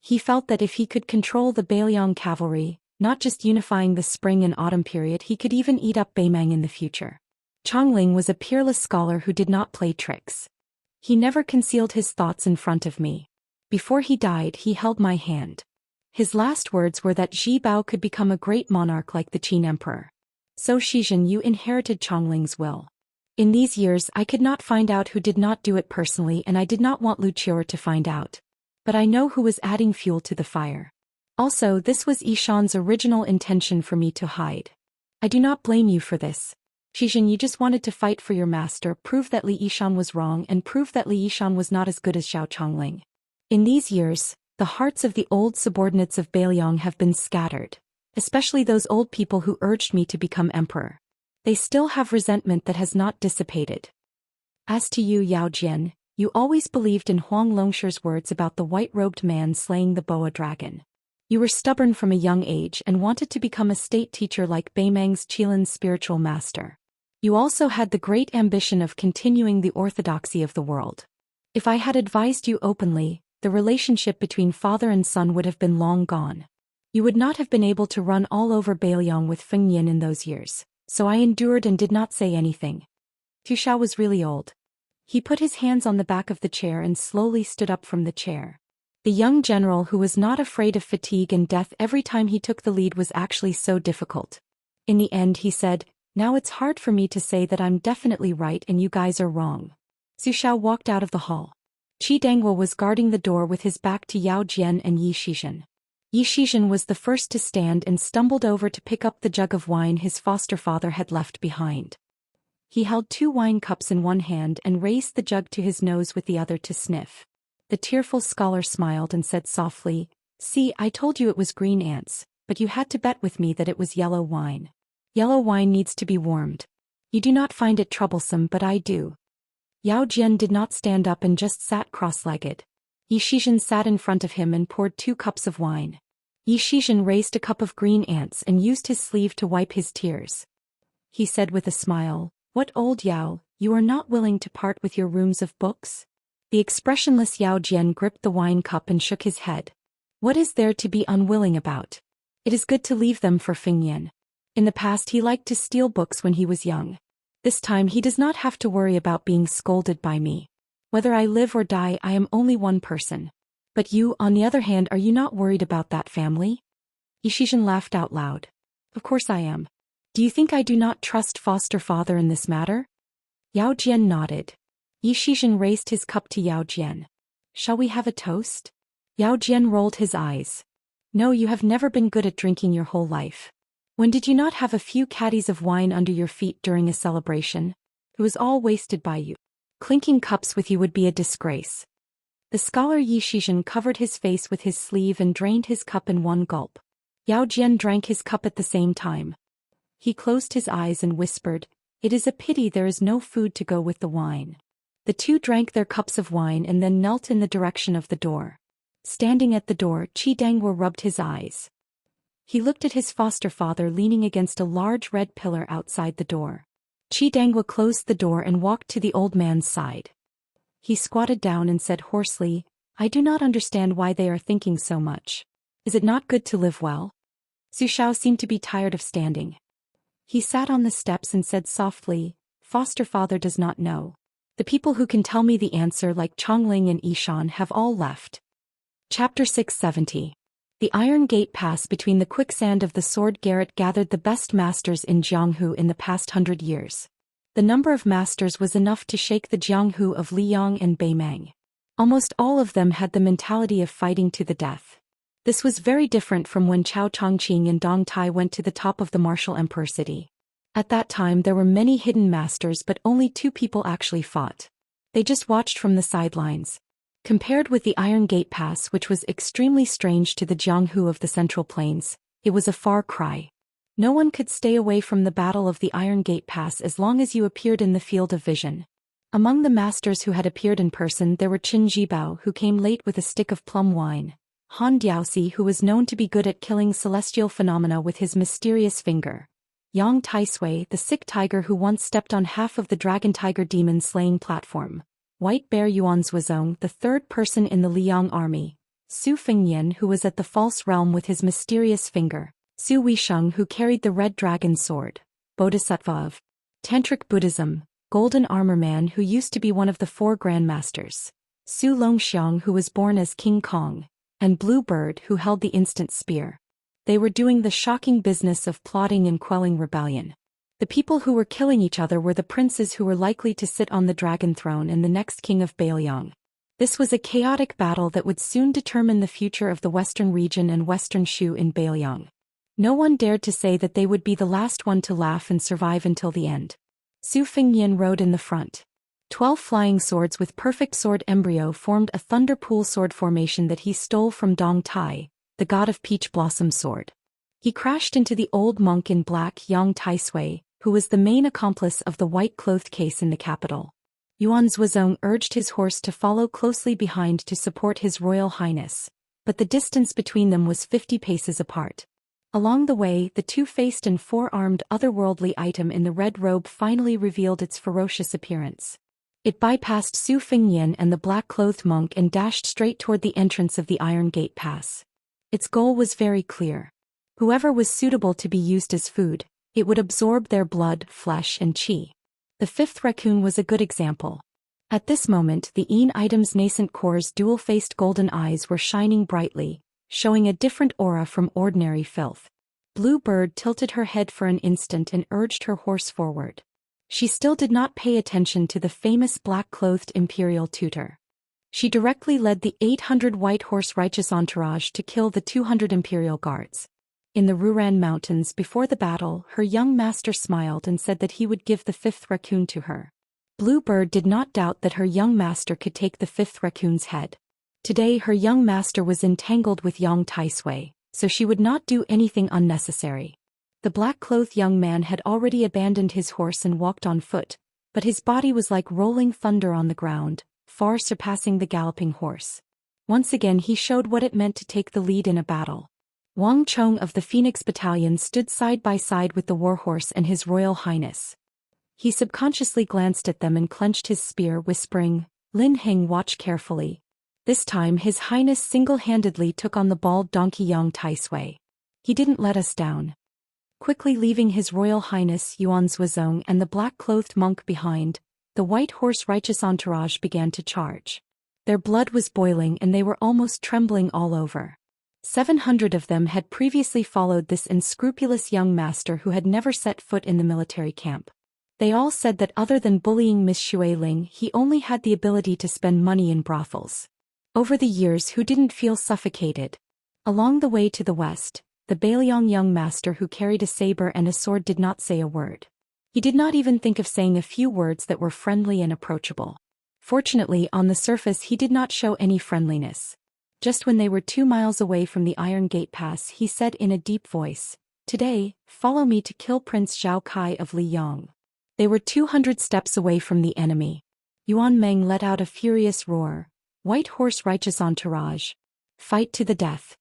He felt that if he could control the Bailiang cavalry, not just unifying the spring and autumn period, he could even eat up Beimang in the future. Chongling was a peerless scholar who did not play tricks. He never concealed his thoughts in front of me. Before he died, he held my hand. His last words were that Zhibao could become a great monarch like the Qin emperor. So Shizhen, you inherited Chongling's will. In these years I could not find out who did not do it personally, and I did not want Lu Qiuer to find out. But I know who was adding fuel to the fire. Also, this was Yishan's original intention for me to hide. I do not blame you for this. Xijin, you just wanted to fight for your master, prove that Li Yishan was wrong and prove that Li Yishan was not as good as Xiao Chongling. In these years, the hearts of the old subordinates of Beiliang have been scattered, especially those old people who urged me to become emperor. They still have resentment that has not dissipated. As to you, Yao Jian, you always believed in Huang Longshi's words about the white-robed man slaying the boa dragon. You were stubborn from a young age and wanted to become a state teacher like Beimang's Qilin's spiritual master. You also had the great ambition of continuing the orthodoxy of the world. If I had advised you openly, the relationship between father and son would have been long gone. You would not have been able to run all over Beiliang with Feng Yin in those years, so I endured and did not say anything. Tu Xiao was really old. He put his hands on the back of the chair and slowly stood up from the chair. The young general who was not afraid of fatigue and death every time he took the lead was actually so difficult. In the end he said, "Now it's hard for me to say that I'm definitely right and you guys are wrong." Su Xiao walked out of the hall. Qi Dangwa was guarding the door with his back to Yao Jian and Yi Shizhen. Yi Shizhen was the first to stand and stumbled over to pick up the jug of wine his foster father had left behind. He held 2 wine cups in one hand and raised the jug to his nose with the other to sniff. The tearful scholar smiled and said softly, "See, I told you it was green ants, but you had to bet with me that it was yellow wine. Yellow wine needs to be warmed. You do not find it troublesome, but I do." Yao Jian did not stand up and just sat cross-legged. Yi Shizhen sat in front of him and poured 2 cups of wine. Yi Shizhen raised a cup of green ants and used his sleeve to wipe his tears. He said with a smile, "What, old Yao, you are not willing to part with your rooms of books?" The expressionless Yao Jian gripped the wine cup and shook his head. "What is there to be unwilling about? It is good to leave them for Feng Yin. In the past he liked to steal books when he was young. This time he does not have to worry about being scolded by me. Whether I live or die, I am only one person. But you, on the other hand, are you not worried about that family?" Yi Shizhen laughed out loud. "Of course I am. Do you think I do not trust foster father in this matter?" Yao Jian nodded. Yi Shizhen raised his cup to Yao Jian. "Shall we have a toast?" Yao Jian rolled his eyes. "No, you have never been good at drinking your whole life. When did you not have a few caddies of wine under your feet during a celebration? It was all wasted by you. Clinking cups with you would be a disgrace." The scholar Yi Shizhen covered his face with his sleeve and drained his cup in one gulp. Yao Jian drank his cup at the same time. He closed his eyes and whispered, "It is a pity there is no food to go with the wine." The two drank their cups of wine and then knelt in the direction of the door. Standing at the door, Qi Dangwa rubbed his eyes. He looked at his foster father leaning against a large red pillar outside the door. Qi Dangwa closed the door and walked to the old man's side. He squatted down and said hoarsely, "I do not understand why they are thinking so much. Is it not good to live well?" Su Xiao seemed to be tired of standing. He sat on the steps and said softly, "Foster father does not know. The people who can tell me the answer like Chongling and Yishan have all left." Chapter 670. The Iron Gate Pass between the quicksand of the Sword Garret gathered the best masters in Jianghu in the past 100 years. The number of masters was enough to shake the Jianghu of Liyang and Beimang. Almost all of them had the mentality of fighting to the death. This was very different from when Chao Chongqing and Dong Tai went to the top of the martial emperor city. At that time there were many hidden masters, but only 2 people actually fought. They just watched from the sidelines. Compared with the Iron Gate Pass, which was extremely strange to the Jianghu of the Central Plains, it was a far cry. No one could stay away from the battle of the Iron Gate Pass as long as you appeared in the field of vision. Among the masters who had appeared in person there were Qin Jibao, who came late with a stick of plum wine, Han Diaoxi, who was known to be good at killing celestial phenomena with his mysterious finger, Yang Taisui, the sick tiger who once stepped on half of the dragon tiger demon slaying platform, White Bear Yuan Zuozong, the 3rd person in the Liang army, Su Fengyan, who was at the false realm with his mysterious finger, Su Weisheng, who carried the red dragon sword, Bodhisattva of Tantric Buddhism, Golden Armor Man, who used to be one of the 4 grandmasters, Su Longxiang, who was born as King Kong, and Blue Bird, who held the instant spear. They were doing the shocking business of plotting and quelling rebellion. The people who were killing each other were the princes who were likely to sit on the dragon throne and the next king of Beiliang. This was a chaotic battle that would soon determine the future of the western region and western Shu in Beiliang. No one dared to say that they would be the last one to laugh and survive until the end. Su Fengyan rode in the front. 12 flying swords with perfect sword embryo formed a thunder pool sword formation that he stole from Dong Tai, the god of peach blossom sword. He crashed into the old monk in black Yang Taisui, who was the main accomplice of the white-clothed case in the capital. Yuan Zhuozong urged his horse to follow closely behind to support his royal highness, but the distance between them was 50 paces apart. Along the way, the two-faced and four-armed otherworldly item in the red robe finally revealed its ferocious appearance. It bypassed Su Fengyan and the black-clothed monk and dashed straight toward the entrance of the Iron Gate Pass. Its goal was very clear. Whoever was suitable to be used as food, it would absorb their blood, flesh and qi. The fifth raccoon was a good example. At this moment the Een item's nascent core's dual-faced golden eyes were shining brightly, showing a different aura from ordinary filth. Blue Bird tilted her head for an instant and urged her horse forward. She still did not pay attention to the famous black-clothed imperial tutor. She directly led the 800 white horse righteous entourage to kill the 200 imperial guards. In the Ruran Mountains before the battle, her young master smiled and said that he would give the fifth raccoon to her. Blue Bird did not doubt that her young master could take the fifth raccoon's head. Today her young master was entangled with Yang Taisui, so she would not do anything unnecessary. The black-clothed young man had already abandoned his horse and walked on foot, but his body was like rolling thunder on the ground, far surpassing the galloping horse. Once again he showed what it meant to take the lead in a battle. Wang Chong of the Phoenix Battalion stood side by side with the warhorse and his royal highness. He subconsciously glanced at them and clenched his spear, whispering, "Lin Heng, watch carefully." This time his highness single-handedly took on the bald donkey Yang Taisui. He didn't let us down. Quickly leaving his royal highness Yuan Zhuozong and the black-clothed monk behind, the white horse righteous entourage began to charge. Their blood was boiling and they were almost trembling all over. 700 of them had previously followed this unscrupulous young master who had never set foot in the military camp. They all said that other than bullying Miss Xueling, he only had the ability to spend money in brothels. Over the years, who didn't feel suffocated? Along the way to the west, the Bailiang young master who carried a saber and a sword did not say a word. He did not even think of saying a few words that were friendly and approachable. Fortunately, on the surface he did not show any friendliness. Just when they were 2 miles away from the Iron Gate Pass, he said in a deep voice, "Today, follow me to kill Prince Zhao Kai of Liyang." They were 200 steps away from the enemy. Yuan Meng let out a furious roar. "White horse righteous entourage. Fight to the death."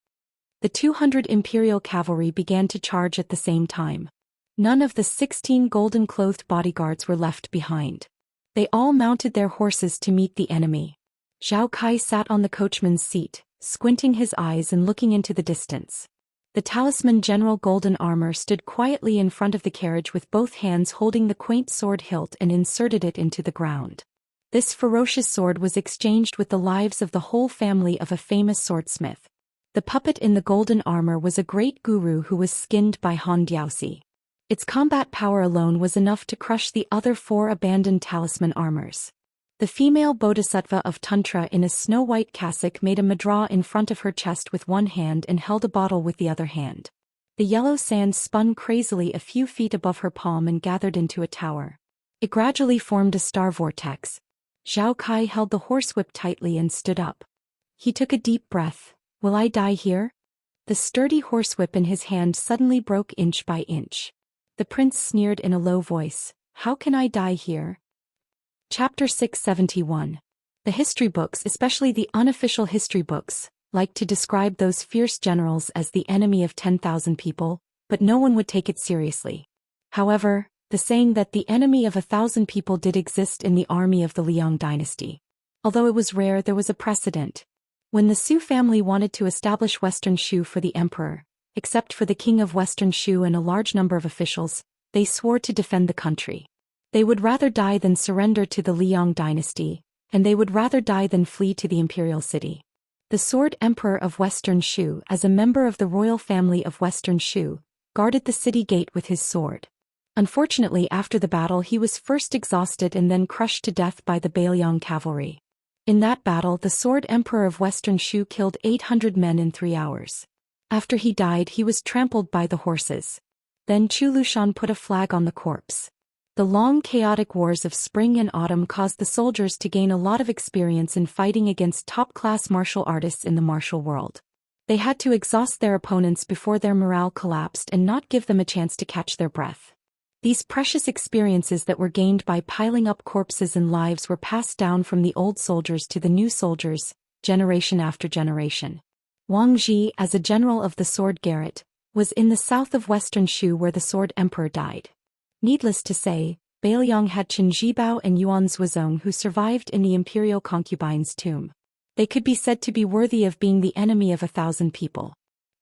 The 200 imperial cavalry began to charge at the same time. None of the 16 golden-clothed bodyguards were left behind. They all mounted their horses to meet the enemy. Zhao Kai sat on the coachman's seat, squinting his eyes and looking into the distance. The talisman General Golden Armor stood quietly in front of the carriage with both hands holding the quaint sword hilt and inserted it into the ground. This ferocious sword was exchanged with the lives of the whole family of a famous swordsmith. The puppet in the golden armor was a great guru who was skinned by Han Diaosi. Its combat power alone was enough to crush the other 4 abandoned talisman armors. The female bodhisattva of Tantra in a snow-white cassock made a mudra in front of her chest with one hand and held a bottle with the other hand. The yellow sand spun crazily a few feet above her palm and gathered into a tower. It gradually formed a star vortex. Zhao Kai held the horsewhip tightly and stood up. He took a deep breath. "Will I die here?" The sturdy horsewhip in his hand suddenly broke inch by inch. The prince sneered in a low voice, "How can I die here?" Chapter 671. The history books, especially the unofficial history books, like to describe those fierce generals as the enemy of 10,000 people, but no one would take it seriously. However, the saying that the enemy of 1,000 people did exist in the army of the Liang dynasty. Although it was rare, there was a precedent. When the Su family wanted to establish Western Shu for the emperor, except for the king of Western Shu and a large number of officials, they swore to defend the country. They would rather die than surrender to the Liang dynasty, and they would rather die than flee to the imperial city. The Sword Emperor of Western Shu, as a member of the royal family of Western Shu, guarded the city gate with his sword. Unfortunately, after the battle he was first exhausted and then crushed to death by the Bailiang cavalry. In that battle the Sword Emperor of Western Shu killed 800 men in 3 hours. After he died he was trampled by the horses. Then Chu Lushan put a flag on the corpse. The long chaotic wars of spring and autumn caused the soldiers to gain a lot of experience in fighting against top-class martial artists in the martial world. They had to exhaust their opponents before their morale collapsed and not give them a chance to catch their breath. These precious experiences that were gained by piling up corpses and lives were passed down from the old soldiers to the new soldiers, generation after generation. Wang Ji, as a general of the Sword Garret, was in the south of western Shu where the Sword Emperor died. Needless to say, Bailiang had Qin Zhibao and Yuan Zuozong who survived in the imperial concubine's tomb. They could be said to be worthy of being the enemy of 1,000 people.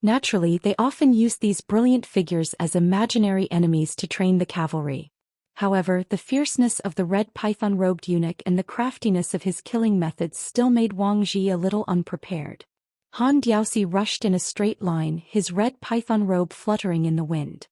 Naturally, they often used these brilliant figures as imaginary enemies to train the cavalry. However, the fierceness of the red python-robed eunuch and the craftiness of his killing methods still made Wang Ji a little unprepared. Han Diaosi rushed in a straight line, his red python robe fluttering in the wind.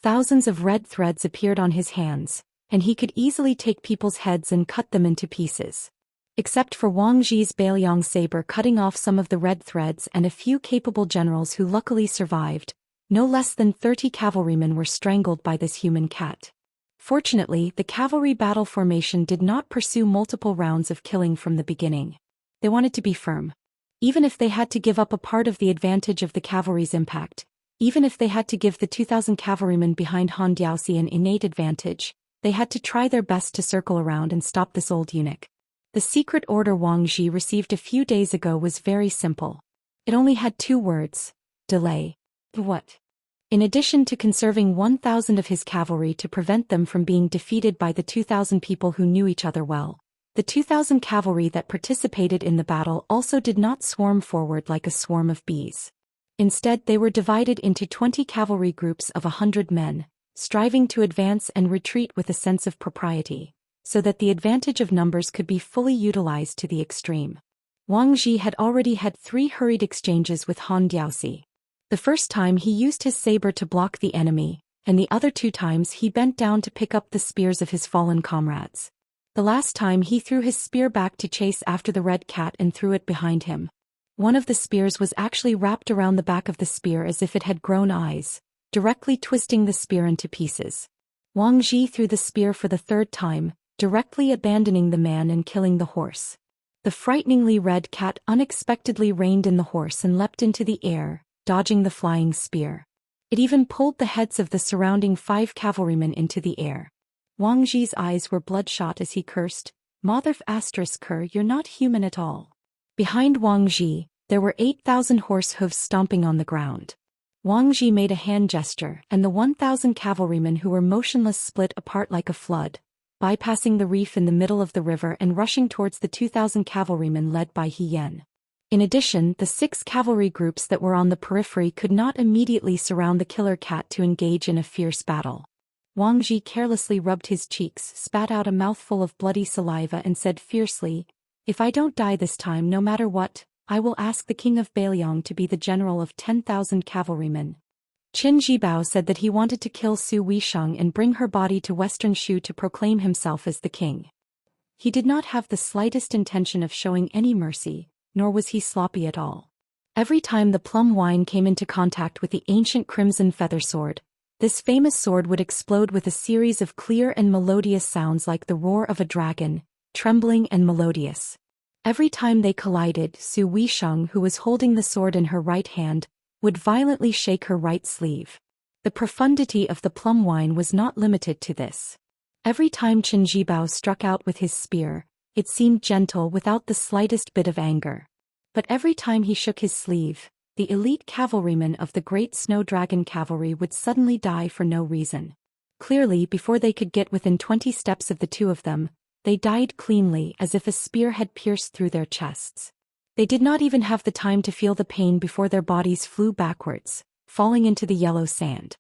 Thousands of red threads appeared on his hands, and he could easily take people's heads and cut them into pieces. Except for Wang Ji's Bailiang saber cutting off some of the red threads and a few capable generals who luckily survived, no less than 30 cavalrymen were strangled by this human cat. Fortunately, the cavalry battle formation did not pursue multiple rounds of killing from the beginning. They wanted to be firm. Even if they had to give up a part of the advantage of the cavalry's impact, even if they had to give the 2,000 cavalrymen behind Han Diaosi an innate advantage, they had to try their best to circle around and stop this old eunuch. The secret order Wang Ji received a few days ago was very simple. It only had 2 words: delay. What? In addition to conserving 1,000 of his cavalry to prevent them from being defeated by the 2,000 people who knew each other well, the 2,000 cavalry that participated in the battle also did not swarm forward like a swarm of bees. Instead, they were divided into 20 cavalry groups of 100 men, striving to advance and retreat with a sense of propriety, so that the advantage of numbers could be fully utilized to the extreme. Wang Ji had already had 3 hurried exchanges with Han Diaosi. The first time he used his saber to block the enemy, and the other 2 times he bent down to pick up the spears of his fallen comrades. The last time he threw his spear back to chase after the red cat and threw it behind him. One of the spears was actually wrapped around the back of the spear as if it had grown eyes, directly twisting the spear into pieces. Wang Ji threw the spear for the 3rd time, directly abandoning the man and killing the horse. The frighteningly red cat unexpectedly reined in the horse and leapt into the air, dodging the flying spear. It even pulled the heads of the surrounding 5 cavalrymen into the air. Wang Ji's eyes were bloodshot as he cursed, "Motherf **, you're not human at all." Behind Wang Ji, there were 8,000 horse hooves stomping on the ground. Wang Ji made a hand gesture, and the 1,000 cavalrymen who were motionless split apart like a flood, bypassing the reef in the middle of the river and rushing towards the 2,000 cavalrymen led by He Yan. In addition, the 6 cavalry groups that were on the periphery could not immediately surround the killer cat to engage in a fierce battle. Wang Ji carelessly rubbed his cheeks, spat out a mouthful of bloody saliva and said fiercely, "If I don't die this time no matter what, I will ask the king of Bailiang to be the general of 10,000 cavalrymen." Qin Zhibao said that he wanted to kill Zhou Xian and bring her body to western Shu to proclaim himself as the king. He did not have the slightest intention of showing any mercy, nor was he sloppy at all. Every time the plum wine came into contact with the ancient crimson feather sword, this famous sword would explode with a series of clear and melodious sounds like the roar of a dragon, trembling and melodious. Every time they collided, Zhou Xian, who was holding the sword in her right hand, would violently shake her right sleeve. The profundity of the plum wine was not limited to this. Every time Qin Zhibao struck out with his spear, it seemed gentle without the slightest bit of anger. But every time he shook his sleeve, the elite cavalrymen of the Great Snow Dragon Cavalry would suddenly die for no reason. Clearly, before they could get within 20 steps of the 2 of them, they died cleanly as if a spear had pierced through their chests. They did not even have the time to feel the pain before their bodies flew backwards, falling into the yellow sand.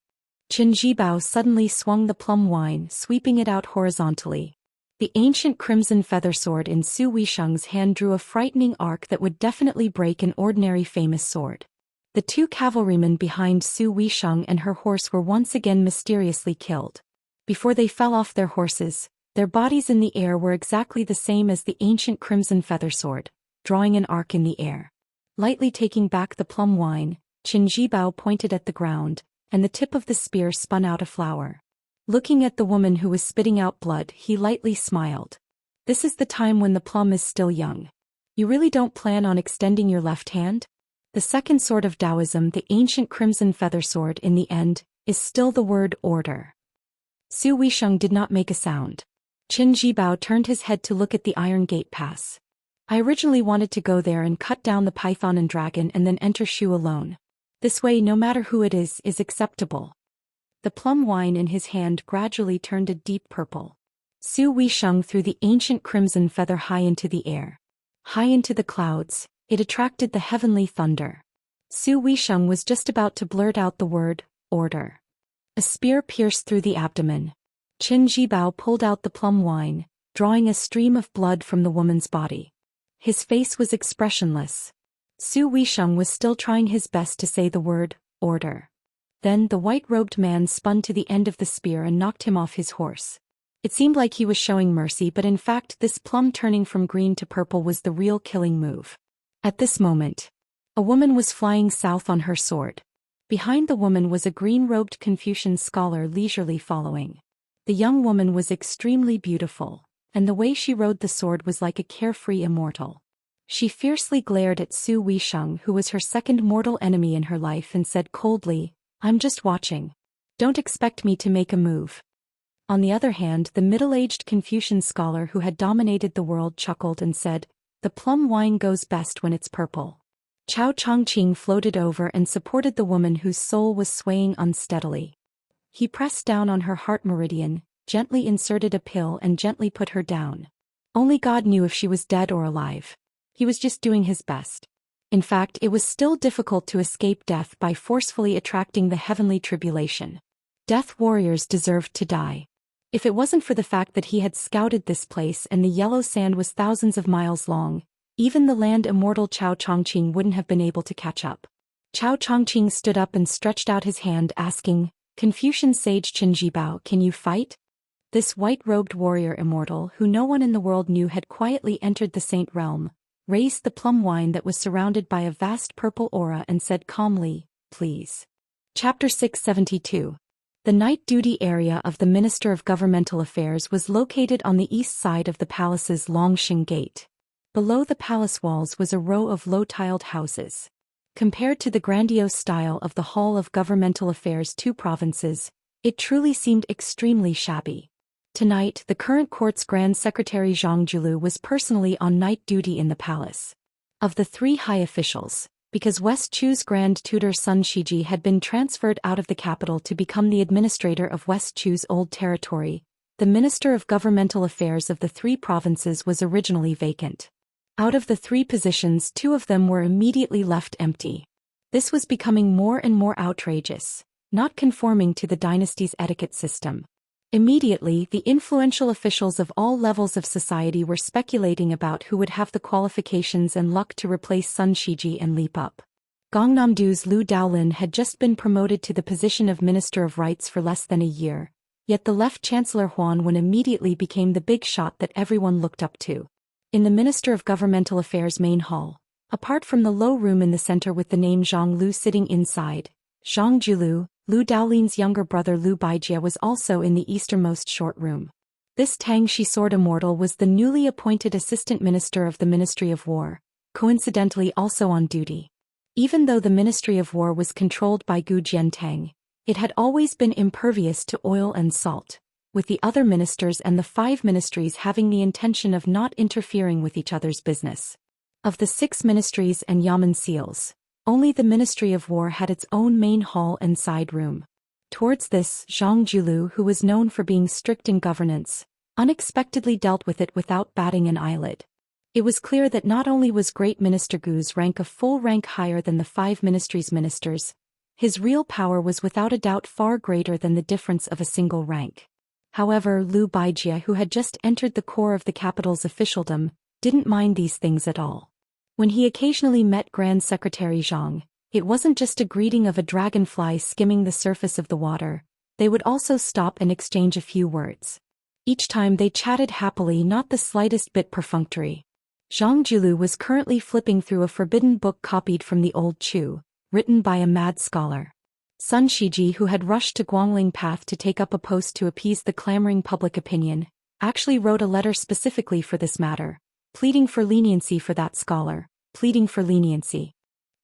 Qin Zhibao suddenly swung the plum wine, sweeping it out horizontally. The ancient crimson feather sword in Zhou Xian's hand drew a frightening arc that would definitely break an ordinary famous sword. The 2 cavalrymen behind Zhou Xian and her horse were once again mysteriously killed. Before they fell off their horses, their bodies in the air were exactly the same as the ancient crimson feather sword, drawing an arc in the air. Lightly taking back the plum wine, Qin Zhibao pointed at the ground, and the tip of the spear spun out a flower. Looking at the woman who was spitting out blood, he lightly smiled. This is the time when the plum is still young. You really don't plan on extending your left hand? The second sword of Taoism, the ancient crimson feather sword in the end, is still the word order. Su Weisheng did not make a sound. Qin Jibao turned his head to look at the Iron Gate Pass. I originally wanted to go there and cut down the python and dragon and then enter Shu alone. This way no matter who it is acceptable. The plum wine in his hand gradually turned a deep purple. Su Weisheng threw the ancient crimson feather high into the air. High into the clouds, it attracted the heavenly thunder. Su Weisheng was just about to blurt out the word, order. A spear pierced through the abdomen. Qin Jibao pulled out the plum wine, drawing a stream of blood from the woman's body. His face was expressionless. Su Weisheng was still trying his best to say the word, order. Then the white-robed man spun to the end of the spear and knocked him off his horse. It seemed like he was showing mercy, but in fact this plum turning from green to purple was the real killing move. At this moment, a woman was flying south on her sword. Behind the woman was a green-robed Confucian scholar leisurely following. The young woman was extremely beautiful, and the way she rode the sword was like a carefree immortal. She fiercely glared at Su Weisheng, who was her second mortal enemy in her life, and said coldly, "I'm just watching. Don't expect me to make a move." On the other hand, the middle-aged Confucian scholar who had dominated the world chuckled and said, "The plum wine goes best when it's purple." Chao Chongqing floated over and supported the woman whose soul was swaying unsteadily. He pressed down on her heart meridian, gently inserted a pill and gently put her down. Only God knew if she was dead or alive. He was just doing his best. In fact, it was still difficult to escape death by forcefully attracting the heavenly tribulation. Death warriors deserved to die. If it wasn't for the fact that he had scouted this place and the yellow sand was thousands of miles long, even the land immortal Chao Chongqing wouldn't have been able to catch up. Chao Chongqing stood up and stretched out his hand, asking, "Confucian sage Qin Jibao, can you fight?" This white-robed warrior immortal, who no one in the world knew, had quietly entered the saint realm, raised the plum wine that was surrounded by a vast purple aura and said calmly, "Please." Chapter 672. The night duty area of the Minister of Governmental Affairs was located on the east side of the palace's Longxing Gate. Below the palace walls was a row of low-tiled houses. Compared to the grandiose style of the Hall of Governmental Affairs' two provinces, it truly seemed extremely shabby. Tonight, the current court's Grand Secretary Zhang Julu was personally on night duty in the palace. Of the three high officials, because West Chu's Grand Tutor Sun Shiji had been transferred out of the capital to become the administrator of West Chu's old territory, the Minister of Governmental Affairs of the three provinces was originally vacant. Out of the three positions, two of them were immediately left empty. This was becoming more and more outrageous, not conforming to the dynasty's etiquette system. Immediately, the influential officials of all levels of society were speculating about who would have the qualifications and luck to replace Sun Shiji and leap up. Gangnam-do's Liu Daolin had just been promoted to the position of Minister of Rights for less than a year, yet the Left Chancellor Huan Wen immediately became the big shot that everyone looked up to. In the Minister of Governmental Affairs main hall, apart from the low room in the center with the name Zhang Lu sitting inside, Zhang Julu, Liu Daolin's younger brother Liu Baijie, was also in the easternmost short room. This Tang Shi Sword Immortal was the newly appointed Assistant Minister of the Ministry of War, coincidentally also on duty. Even though the Ministry of War was controlled by Gu Jiantang, it had always been impervious to oil and salt, with the other ministers and the 5 ministries having the intention of not interfering with each other's business. Of the 6 ministries and Yamen seals, only the Ministry of War had its own main hall and side room. Towards this, Zhang Julu, who was known for being strict in governance, unexpectedly dealt with it without batting an eyelid. It was clear that not only was Great Minister Gu's rank a full rank higher than the 5 ministries' ministers, his real power was without a doubt far greater than the difference of a single rank. However, Liu Baijie, who had just entered the core of the capital's officialdom, didn't mind these things at all. When he occasionally met Grand Secretary Zhang, it wasn't just a greeting of a dragonfly skimming the surface of the water, they would also stop and exchange a few words. Each time they chatted happily, not the slightest bit perfunctory. Zhang Julu was currently flipping through a forbidden book copied from the old Chu, written by a mad scholar. Sun Shiji, who had rushed to Guangling Path to take up a post to appease the clamoring public opinion, actually wrote a letter specifically for this matter, pleading for leniency for that scholar, pleading for leniency.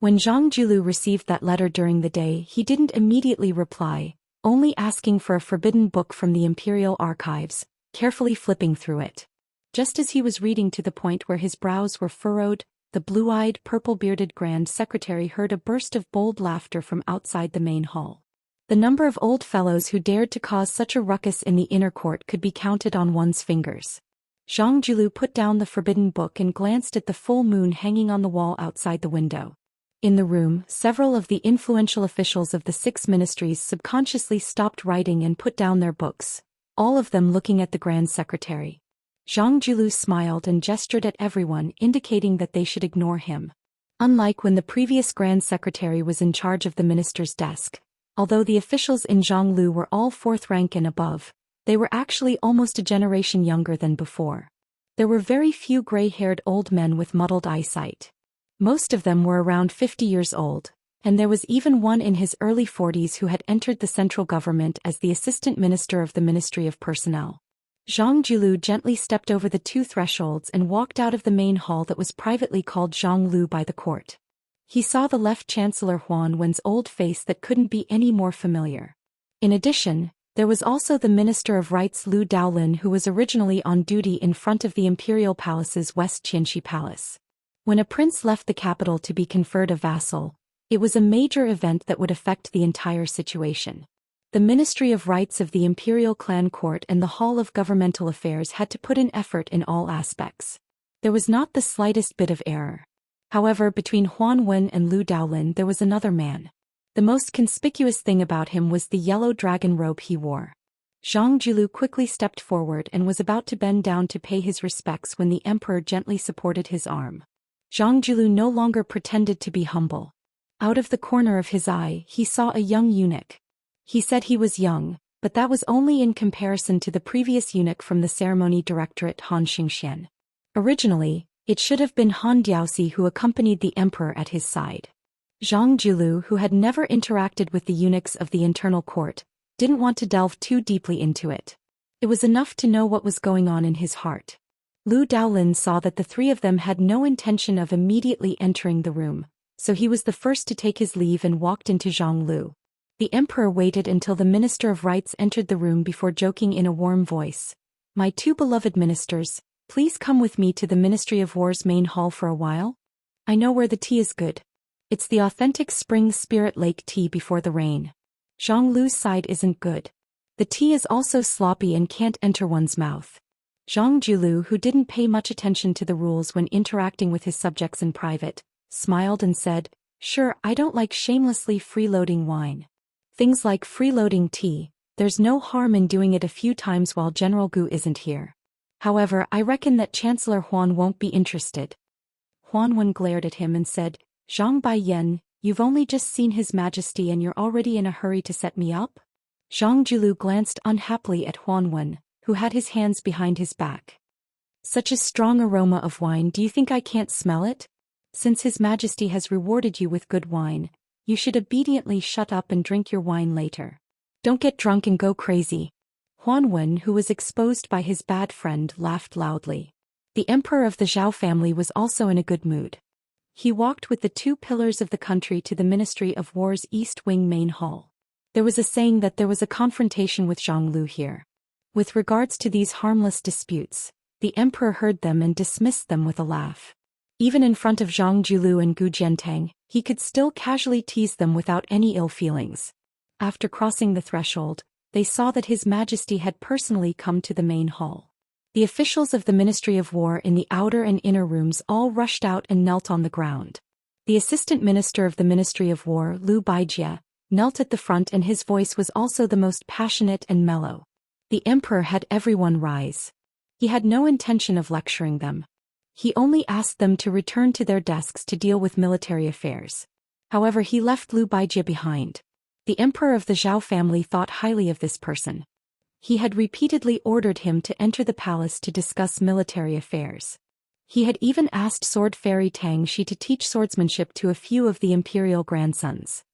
When Zhang Julu received that letter during the day, he didn't immediately reply, only asking for a forbidden book from the Imperial Archives, carefully flipping through it. Just as he was reading to the point where his brows were furrowed, the blue-eyed, purple-bearded Grand Secretary heard a burst of bold laughter from outside the main hall. The number of old fellows who dared to cause such a ruckus in the inner court could be counted on one's fingers. Zhang Julu put down the forbidden book and glanced at the full moon hanging on the wall outside the window. In the room, several of the influential officials of the 6 ministries subconsciously stopped writing and put down their books, all of them looking at the Grand Secretary. Zhang Julu smiled and gestured at everyone, indicating that they should ignore him. Unlike when the previous Grand Secretary was in charge of the minister's desk, although the officials in Zhonglu were all 4th rank and above, they were actually almost a generation younger than before. There were very few gray-haired old men with muddled eyesight. Most of them were around 50 years old, and there was even one in his early 40s who had entered the central government as the assistant minister of the Ministry of Personnel. Zhang Julu gently stepped over the 2 thresholds and walked out of the main hall that was privately called Zhonglu by the court. He saw the left Chancellor Huan Wen's old face that couldn't be any more familiar. In addition, there was also the Minister of Rights Lu Daolin, who was originally on duty in front of the Imperial Palace's West Qianxi Palace. When a prince left the capital to be conferred a vassal, it was a major event that would affect the entire situation. The Ministry of Rights of the Imperial Clan Court and the Hall of Governmental Affairs had to put in effort in all aspects. There was not the slightest bit of error. However, between Huan Wen and Lu Daolin there was another man. The most conspicuous thing about him was the yellow dragon robe he wore. Zhang Julu quickly stepped forward and was about to bend down to pay his respects when the emperor gently supported his arm. Zhang Julu no longer pretended to be humble. Out of the corner of his eye, he saw a young eunuch. He said he was young, but that was only in comparison to the previous eunuch from the ceremony directorate Han Xian. Originally, it should have been Han Diaosi who accompanied the emperor at his side. Zhang Julu, who had never interacted with the eunuchs of the internal court, didn't want to delve too deeply into it. It was enough to know what was going on in his heart. Lu Daolin saw that the 3 of them had no intention of immediately entering the room, so he was the first to take his leave and walked into Zhonglu. The emperor waited until the Minister of Rights entered the room before joking in a warm voice, "My 2 beloved ministers, please come with me to the Ministry of War's main hall for a while. I know where the tea is good. It's the authentic spring Spirit Lake tea before the rain. Zhonglu's side isn't good. The tea is also sloppy and can't enter one's mouth." Zhang Julu, who didn't pay much attention to the rules when interacting with his subjects in private, smiled and said, "Sure, I don't like shamelessly freeloading wine. Things like freeloading tea, there's no harm in doing it a few times while General Gu isn't here. However, I reckon that Chancellor Huan won't be interested." Huan Wen glared at him and said, "Zhang Baiyan, you've only just seen His Majesty and you're already in a hurry to set me up?" Zhang Julu glanced unhappily at Huan Wen, who had his hands behind his back. "Such a strong aroma of wine, do you think I can't smell it? Since His Majesty has rewarded you with good wine, you should obediently shut up and drink your wine later. Don't get drunk and go crazy." Huan Wen, who was exposed by his bad friend, laughed loudly. The emperor of the Zhao family was also in a good mood. He walked with the 2 pillars of the country to the Ministry of War's East Wing main hall. There was a saying that there was a confrontation with Zhonglu here. With regards to these harmless disputes, the emperor heard them and dismissed them with a laugh. Even in front of Zhang Julu and Gu Jiantang, he could still casually tease them without any ill feelings. After crossing the threshold, they saw that His Majesty had personally come to the main hall. The officials of the Ministry of War in the outer and inner rooms all rushed out and knelt on the ground. The Assistant Minister of the Ministry of War, Lu Baijie, knelt at the front and his voice was also the most passionate and mellow. The emperor had everyone rise. He had no intention of lecturing them. He only asked them to return to their desks to deal with military affairs. However, he left Lu Baijie behind. The emperor of the Zhao family thought highly of this person. He had repeatedly ordered him to enter the palace to discuss military affairs. He had even asked sword fairy Tang Shi to teach swordsmanship to a few of the imperial grandsons.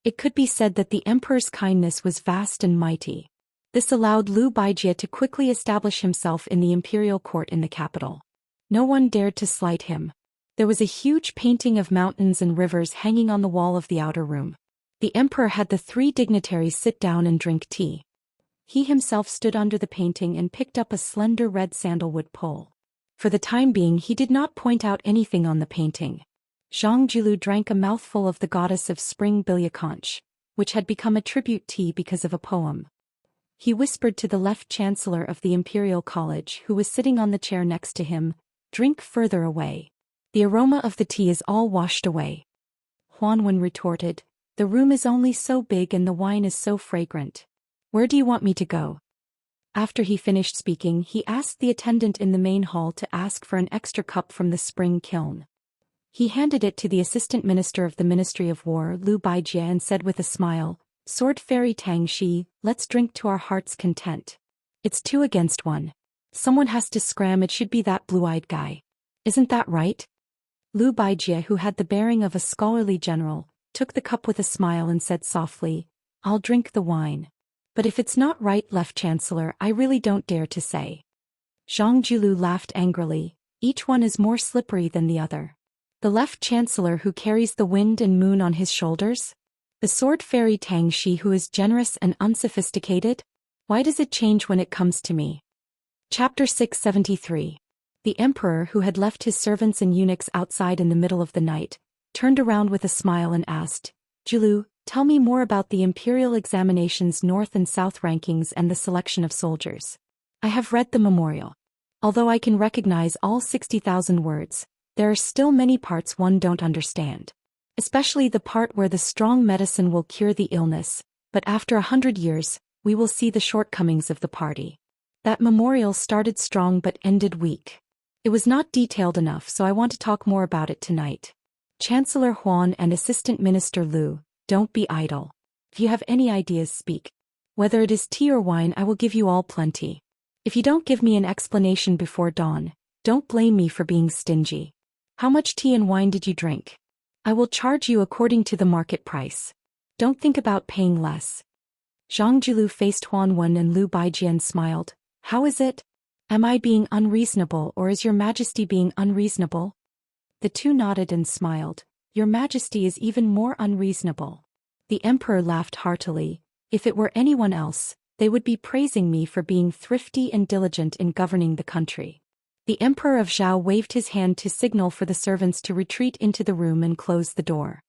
It could be said that the emperor's kindness was vast and mighty. This allowed Liu Baijie to quickly establish himself in the imperial court in the capital. No one dared to slight him. There was a huge painting of mountains and rivers hanging on the wall of the outer room. The emperor had the 3 dignitaries sit down and drink tea. He himself stood under the painting and picked up a slender red sandalwood pole. For the time being he did not point out anything on the painting. Zhang Jilu drank a mouthful of the goddess of spring bilyaconch, which had become a tribute tea because of a poem. He whispered to the left chancellor of the Imperial College, who was sitting on the chair next to him, "Drink further away. The aroma of the tea is all washed away." Huanwen retorted, "The room is only so big and the wine is so fragrant. Where do you want me to go?" After he finished speaking, he asked the attendant in the main hall to ask for an extra cup from the spring kiln. He handed it to the assistant minister of the Ministry of War, Liu Baijie, and said with a smile, "Sword Fairy Tang Shi, let's drink to our heart's content. It's 2 against 1. Someone has to scram, it should be that blue-eyed guy. Isn't that right?" Liu Baijie, who had the bearing of a scholarly general, took the cup with a smile and said softly, "I'll drink the wine. But if it's not right, left chancellor, I really don't dare to say." Zhang Jilu laughed angrily, "Each one is more slippery than the other. The left chancellor who carries the wind and moon on his shoulders? The sword fairy Tang Shi who is generous and unsophisticated? Why does it change when it comes to me?" Chapter 673. The emperor, who had left his servants and eunuchs outside in the middle of the night, turned around with a smile and asked, "Jilu, tell me more about the imperial examinations, north and south rankings, and the selection of soldiers. I have read the memorial. Although I can recognize all 60,000 words, there are still many parts one don't understand. Especially the part where the strong medicine will cure the illness, but after 100 years, we will see the shortcomings of the party. That memorial started strong but ended weak. It was not detailed enough, so I want to talk more about it tonight. Chancellor Huan and Assistant Minister Liu, don't be idle. If you have any ideas, speak. Whether it is tea or wine, I will give you all plenty. If you don't give me an explanation before dawn, don't blame me for being stingy. How much tea and wine did you drink? I will charge you according to the market price. Don't think about paying less." Zhang Jilu faced Huanwen and Liu Baijie and smiled. "How is it? Am I being unreasonable, or is your majesty being unreasonable?" The two nodded and smiled. "Your majesty is even more unreasonable." The emperor laughed heartily. "If it were anyone else, they would be praising me for being thrifty and diligent in governing the country." The emperor of Zhao waved his hand to signal for the servants to retreat into the room and close the door.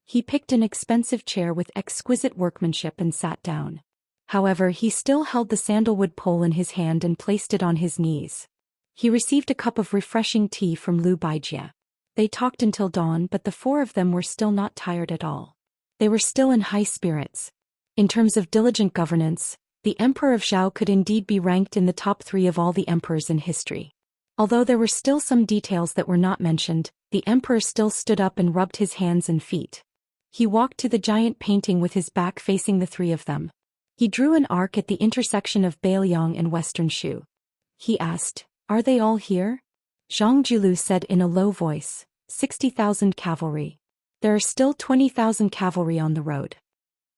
He picked an expensive chair with exquisite workmanship and sat down. However, he still held the sandalwood pole in his hand and placed it on his knees. He received a cup of refreshing tea from Liu Baijie. They talked until dawn, but the 4 of them were still not tired at all. They were still in high spirits. In terms of diligent governance, the emperor of Zhao could indeed be ranked in the top 3 of all the emperors in history. Although there were still some details that were not mentioned, the emperor still stood up and rubbed his hands and feet. He walked to the giant painting with his back facing the 3 of them. He drew an arc at the intersection of Bailiang and Western Shu. He asked, "Are they all here?" Zhang Jilu said in a low voice, 60,000 cavalry. There are still 20,000 cavalry on the road."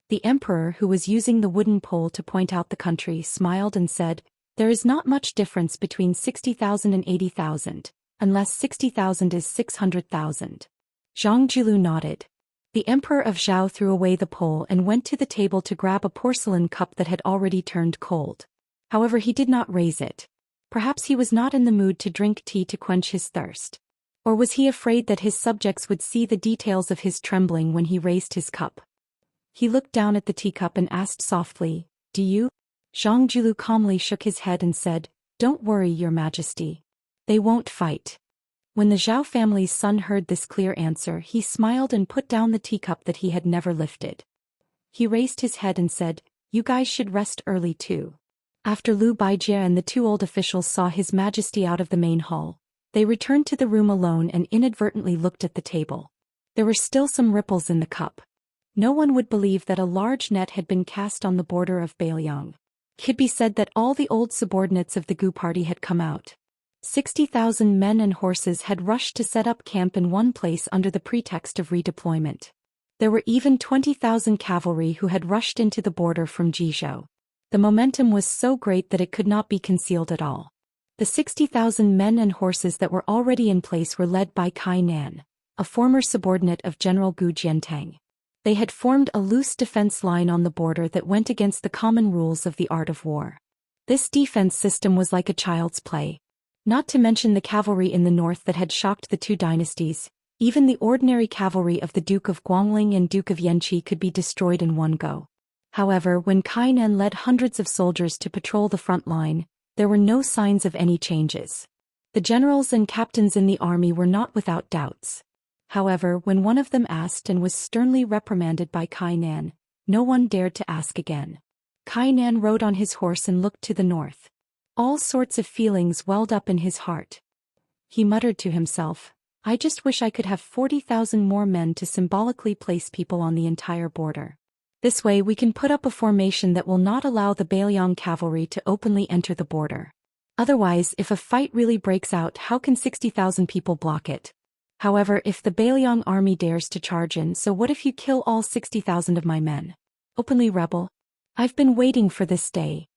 The emperor, who was using the wooden pole to point out the country, smiled and said, "There is not much difference between 60,000 and 80,000, unless 60,000 is 600,000. Zhang Jilu nodded. The emperor of Zhao threw away the pole and went to the table to grab a porcelain cup that had already turned cold. However, he did not raise it. Perhaps he was not in the mood to drink tea to quench his thirst. Or was he afraid that his subjects would see the details of his trembling when he raised his cup? He looked down at the teacup and asked softly, "Do you?" Zhang Jilu calmly shook his head and said, "Don't worry, your majesty. They won't fight." When the Zhao family's son heard this clear answer, he smiled and put down the teacup that he had never lifted. He raised his head and said, "You guys should rest early too." After Liu Baijie and the 2 old officials saw his majesty out of the main hall, they returned to the room alone and inadvertently looked at the table. There were still some ripples in the cup. No one would believe that a large net had been cast on the border of Bailiang. It could be said that all the old subordinates of the Gu party had come out. 60,000 men and horses had rushed to set up camp in one place under the pretext of redeployment. There were even 20,000 cavalry who had rushed into the border from Jizhou. The momentum was so great that it could not be concealed at all. The 60,000 men and horses that were already in place were led by Kai Nan, a former subordinate of General Gu Jiantang. They had formed a loose defense line on the border that went against the common rules of the art of war. This defense system was like a child's play. Not to mention the cavalry in the north that had shocked the two dynasties, even the ordinary cavalry of the Duke of Guangling and Duke of Yanqi could be destroyed in one go. However, when Kai Nan led hundreds of soldiers to patrol the front line, there were no signs of any changes. The generals and captains in the army were not without doubts. However, when one of them asked and was sternly reprimanded by Kai Nan, no one dared to ask again. Kai Nan rode on his horse and looked to the north. All sorts of feelings welled up in his heart. He muttered to himself, "I just wish I could have 40,000 more men to symbolically place people on the entire border. This way we can put up a formation that will not allow the Bailiang cavalry to openly enter the border. Otherwise, if a fight really breaks out, how can 60,000 people block it? However, if the Bailiang army dares to charge in, so what if you kill all 60,000 of my men? Openly rebel? I've been waiting for this day."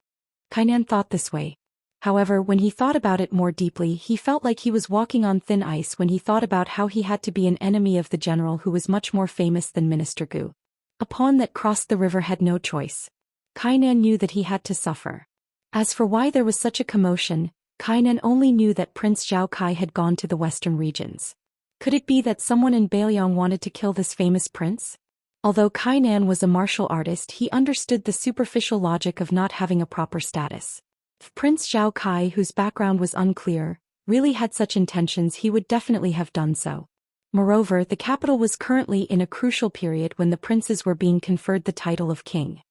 Kai Nan thought this way. However, when he thought about it more deeply, he felt like he was walking on thin ice when he thought about how he had to be an enemy of the general who was much more famous than Minister Gu. A pawn that crossed the river had no choice. Kai Nan knew that he had to suffer. As for why there was such a commotion, Kai Nan only knew that Prince Zhao Kai had gone to the western regions. Could it be that someone in Bailiang wanted to kill this famous prince? Although Kai Nan was a martial artist, he understood the superficial logic of not having a proper status. If Prince Zhao Kai, whose background was unclear, really had such intentions, he would definitely have done so. Moreover, the capital was currently in a crucial period when the princes were being conferred the title of king.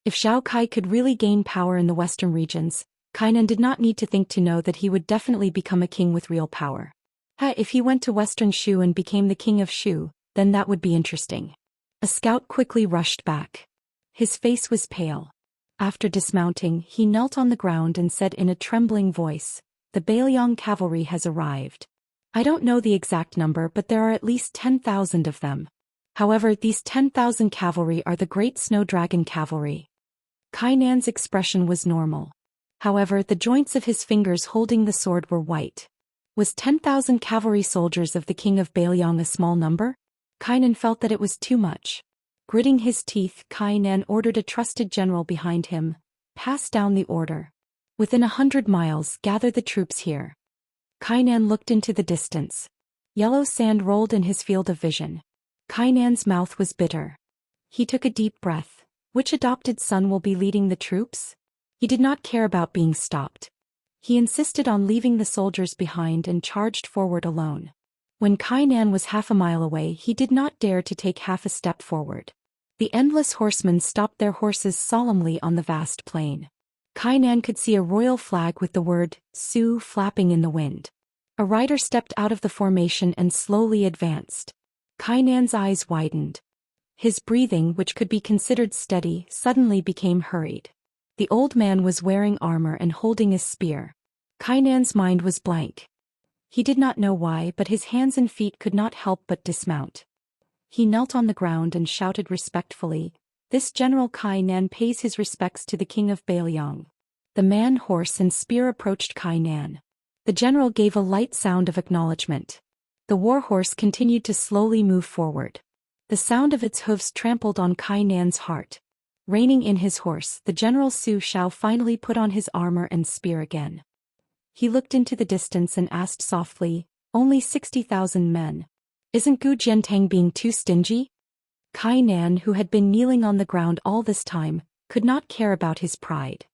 If Zhao Kai could really gain power in the western regions, Kai Nan did not need to think to know that he would definitely become a king with real power. If he went to western Shu and became the king of Shu, then that would be interesting. A scout quickly rushed back. His face was pale. After dismounting, he knelt on the ground and said in a trembling voice, "The Bailiang cavalry has arrived. I don't know the exact number, but there are at least 10,000 of them. However, these 10,000 cavalry are the Great Snow Dragon cavalry." Kai Nan's expression was normal. However, the joints of his fingers holding the sword were white. Was 10,000 cavalry soldiers of the king of Bailiang a small number? Kai Nan felt that it was too much. Gritting his teeth, Kai Nan ordered a trusted general behind him, "Pass down the order. Within 100 miles, gather the troops here." Kai Nan looked into the distance. Yellow sand rolled in his field of vision. Kai Nan's mouth was bitter. He took a deep breath. Which adopted son will be leading the troops? He did not care about being stopped. He insisted on leaving the soldiers behind and charged forward alone. When Kai Nan was half a mile away, he did not dare to take half a step forward. The endless horsemen stopped their horses solemnly on the vast plain. Kai Nan could see a royal flag with the word "Su" flapping in the wind. A rider stepped out of the formation and slowly advanced. Kai Nan's eyes widened. His breathing, which could be considered steady, suddenly became hurried. The old man was wearing armor and holding a spear. Kai Nan's mind was blank. He did not know why, but his hands and feet could not help but dismount. He knelt on the ground and shouted respectfully, "This General Kai Nan pays his respects to the king of Bailiang." The man, horse and spear approached Kai Nan. The general gave a light sound of acknowledgement. The war horse continued to slowly move forward. The sound of its hooves trampled on Kai Nan's heart. Reining in his horse, the General Zhou Xian finally put on his armor and spear again. He looked into the distance and asked softly, "Only 60,000 men. Isn't Gu Jiantang being too stingy?" Kai Nan, who had been kneeling on the ground all this time, could not care about his pride.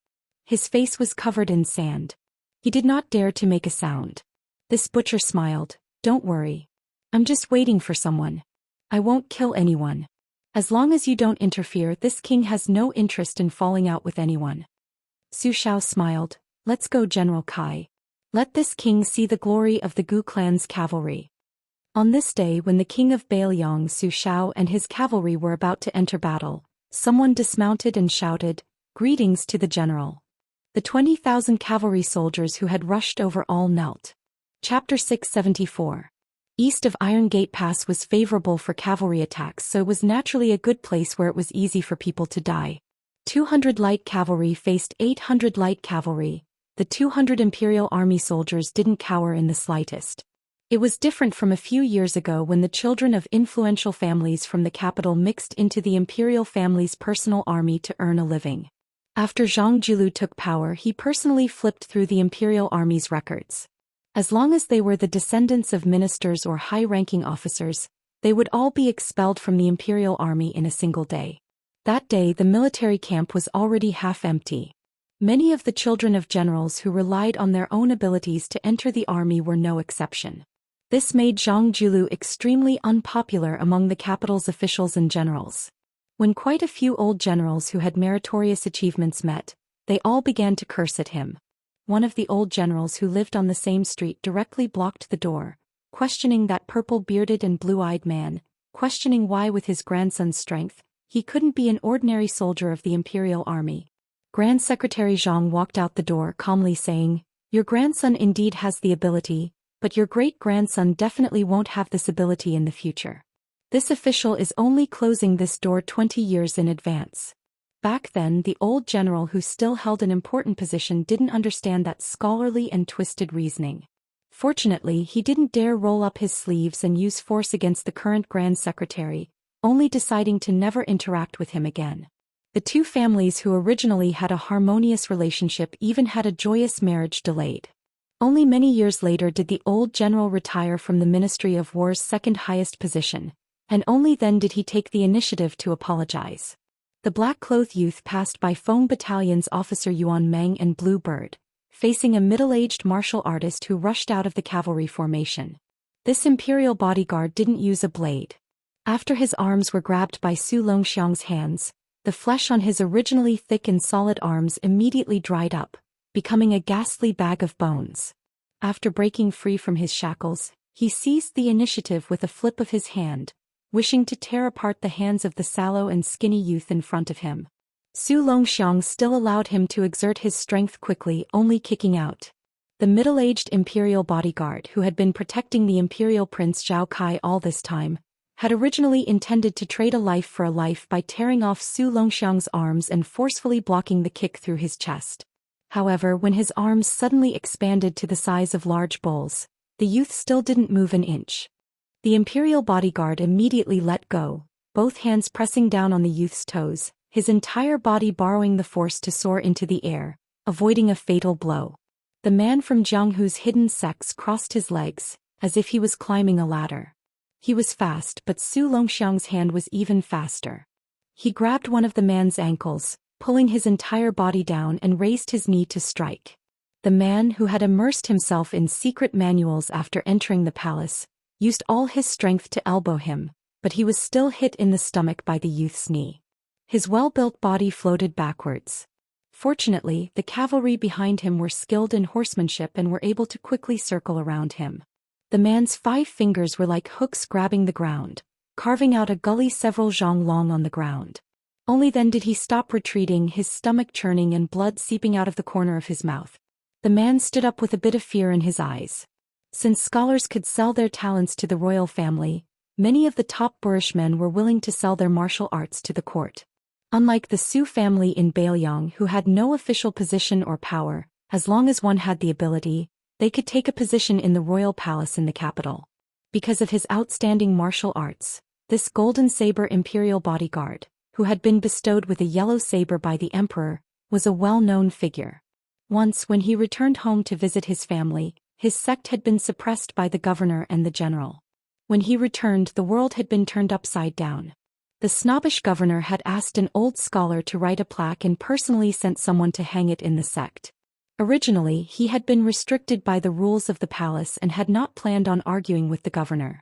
His face was covered in sand. He did not dare to make a sound. This butcher smiled, "Don't worry. I'm just waiting for someone. I won't kill anyone. As long as you don't interfere, this king has no interest in falling out with anyone." Zhou Xian smiled, "Let's go, General Kai. Let this king see the glory of the Gu clan's cavalry." On this day, when the king of Bailiang, Zhou Xian, and his cavalry were about to enter battle, someone dismounted and shouted, "Greetings to the general." The 20,000 cavalry soldiers who had rushed over all knelt. Chapter 674. east of Iron Gate Pass was favorable for cavalry attacks, so it was naturally a good place where it was easy for people to die. 200 light cavalry faced 800 light cavalry. The 200 Imperial Army soldiers didn't cower in the slightest. It was different from a few years ago when the children of influential families from the capital mixed into the Imperial family's personal army to earn a living. After Zhang Julu took power, he personally flipped through the Imperial Army's records. As long as they were the descendants of ministers or high-ranking officers, they would all be expelled from the Imperial Army in a single day. That day the military camp was already half empty. Many of the children of generals who relied on their own abilities to enter the army were no exception. This made Zhang Julu extremely unpopular among the capital's officials and generals. When quite a few old generals who had meritorious achievements met, they all began to curse at him. One of the old generals who lived on the same street directly blocked the door, questioning that purple-bearded and blue-eyed man, questioning why with his grandson's strength, he couldn't be an ordinary soldier of the Imperial Army. Grand Secretary Zhang walked out the door calmly saying, "Your grandson indeed has the ability, but your great-grandson definitely won't have this ability in the future. This official is only closing this door 20 years in advance." Back then, the old general who still held an important position didn't understand that scholarly and twisted reasoning. Fortunately, he didn't dare roll up his sleeves and use force against the current Grand Secretary, only deciding to never interact with him again. The two families who originally had a harmonious relationship even had a joyous marriage delayed. Only many years later did the old general retire from the Ministry of War's second highest position, and only then did he take the initiative to apologize. The black-clothed youth passed by Feng Battalion's officer Yuan Meng and Blue Bird, facing a middle-aged martial artist who rushed out of the cavalry formation. This imperial bodyguard didn't use a blade. After his arms were grabbed by Su Longxiang's hands, the flesh on his originally thick and solid arms immediately dried up, becoming a ghastly bag of bones. After breaking free from his shackles, he seized the initiative with a flip of his hand, wishing to tear apart the hands of the sallow and skinny youth in front of him. Su Longxiang still allowed him to exert his strength quickly, only kicking out. The middle-aged imperial bodyguard who had been protecting the imperial prince Zhao Kai all this time, had originally intended to trade a life for a life by tearing off Su Longxiang's arms and forcefully blocking the kick through his chest. However, when his arms suddenly expanded to the size of large bowls, the youth still didn't move an inch. The imperial bodyguard immediately let go, both hands pressing down on the youth's toes, his entire body borrowing the force to soar into the air, avoiding a fatal blow. The man from Jianghu's hidden sects crossed his legs, as if he was climbing a ladder. He was fast, but Su Longxiang's hand was even faster. He grabbed one of the man's ankles, pulling his entire body down and raised his knee to strike. The man, who had immersed himself in secret manuals after entering the palace, used all his strength to elbow him, but he was still hit in the stomach by the youth's knee. His well-built body floated backwards. Fortunately, the cavalry behind him were skilled in horsemanship and were able to quickly circle around him. The man's 5 fingers were like hooks grabbing the ground, carving out a gully several zhang long on the ground. Only then did he stop retreating, his stomach churning and blood seeping out of the corner of his mouth. The man stood up with a bit of fear in his eyes. Since scholars could sell their talents to the royal family, many of the top boorish men were willing to sell their martial arts to the court. Unlike the Su family in Bailiang, who had no official position or power, as long as one had the ability, they could take a position in the royal palace in the capital. Because of his outstanding martial arts, this golden saber imperial bodyguard, who had been bestowed with a yellow saber by the emperor, was a well-known figure. Once when he returned home to visit his family, his sect had been suppressed by the governor and the general. When he returned, the world had been turned upside down. The snobbish governor had asked an old scholar to write a plaque and personally sent someone to hang it in the sect. Originally, he had been restricted by the rules of the palace and had not planned on arguing with the governor.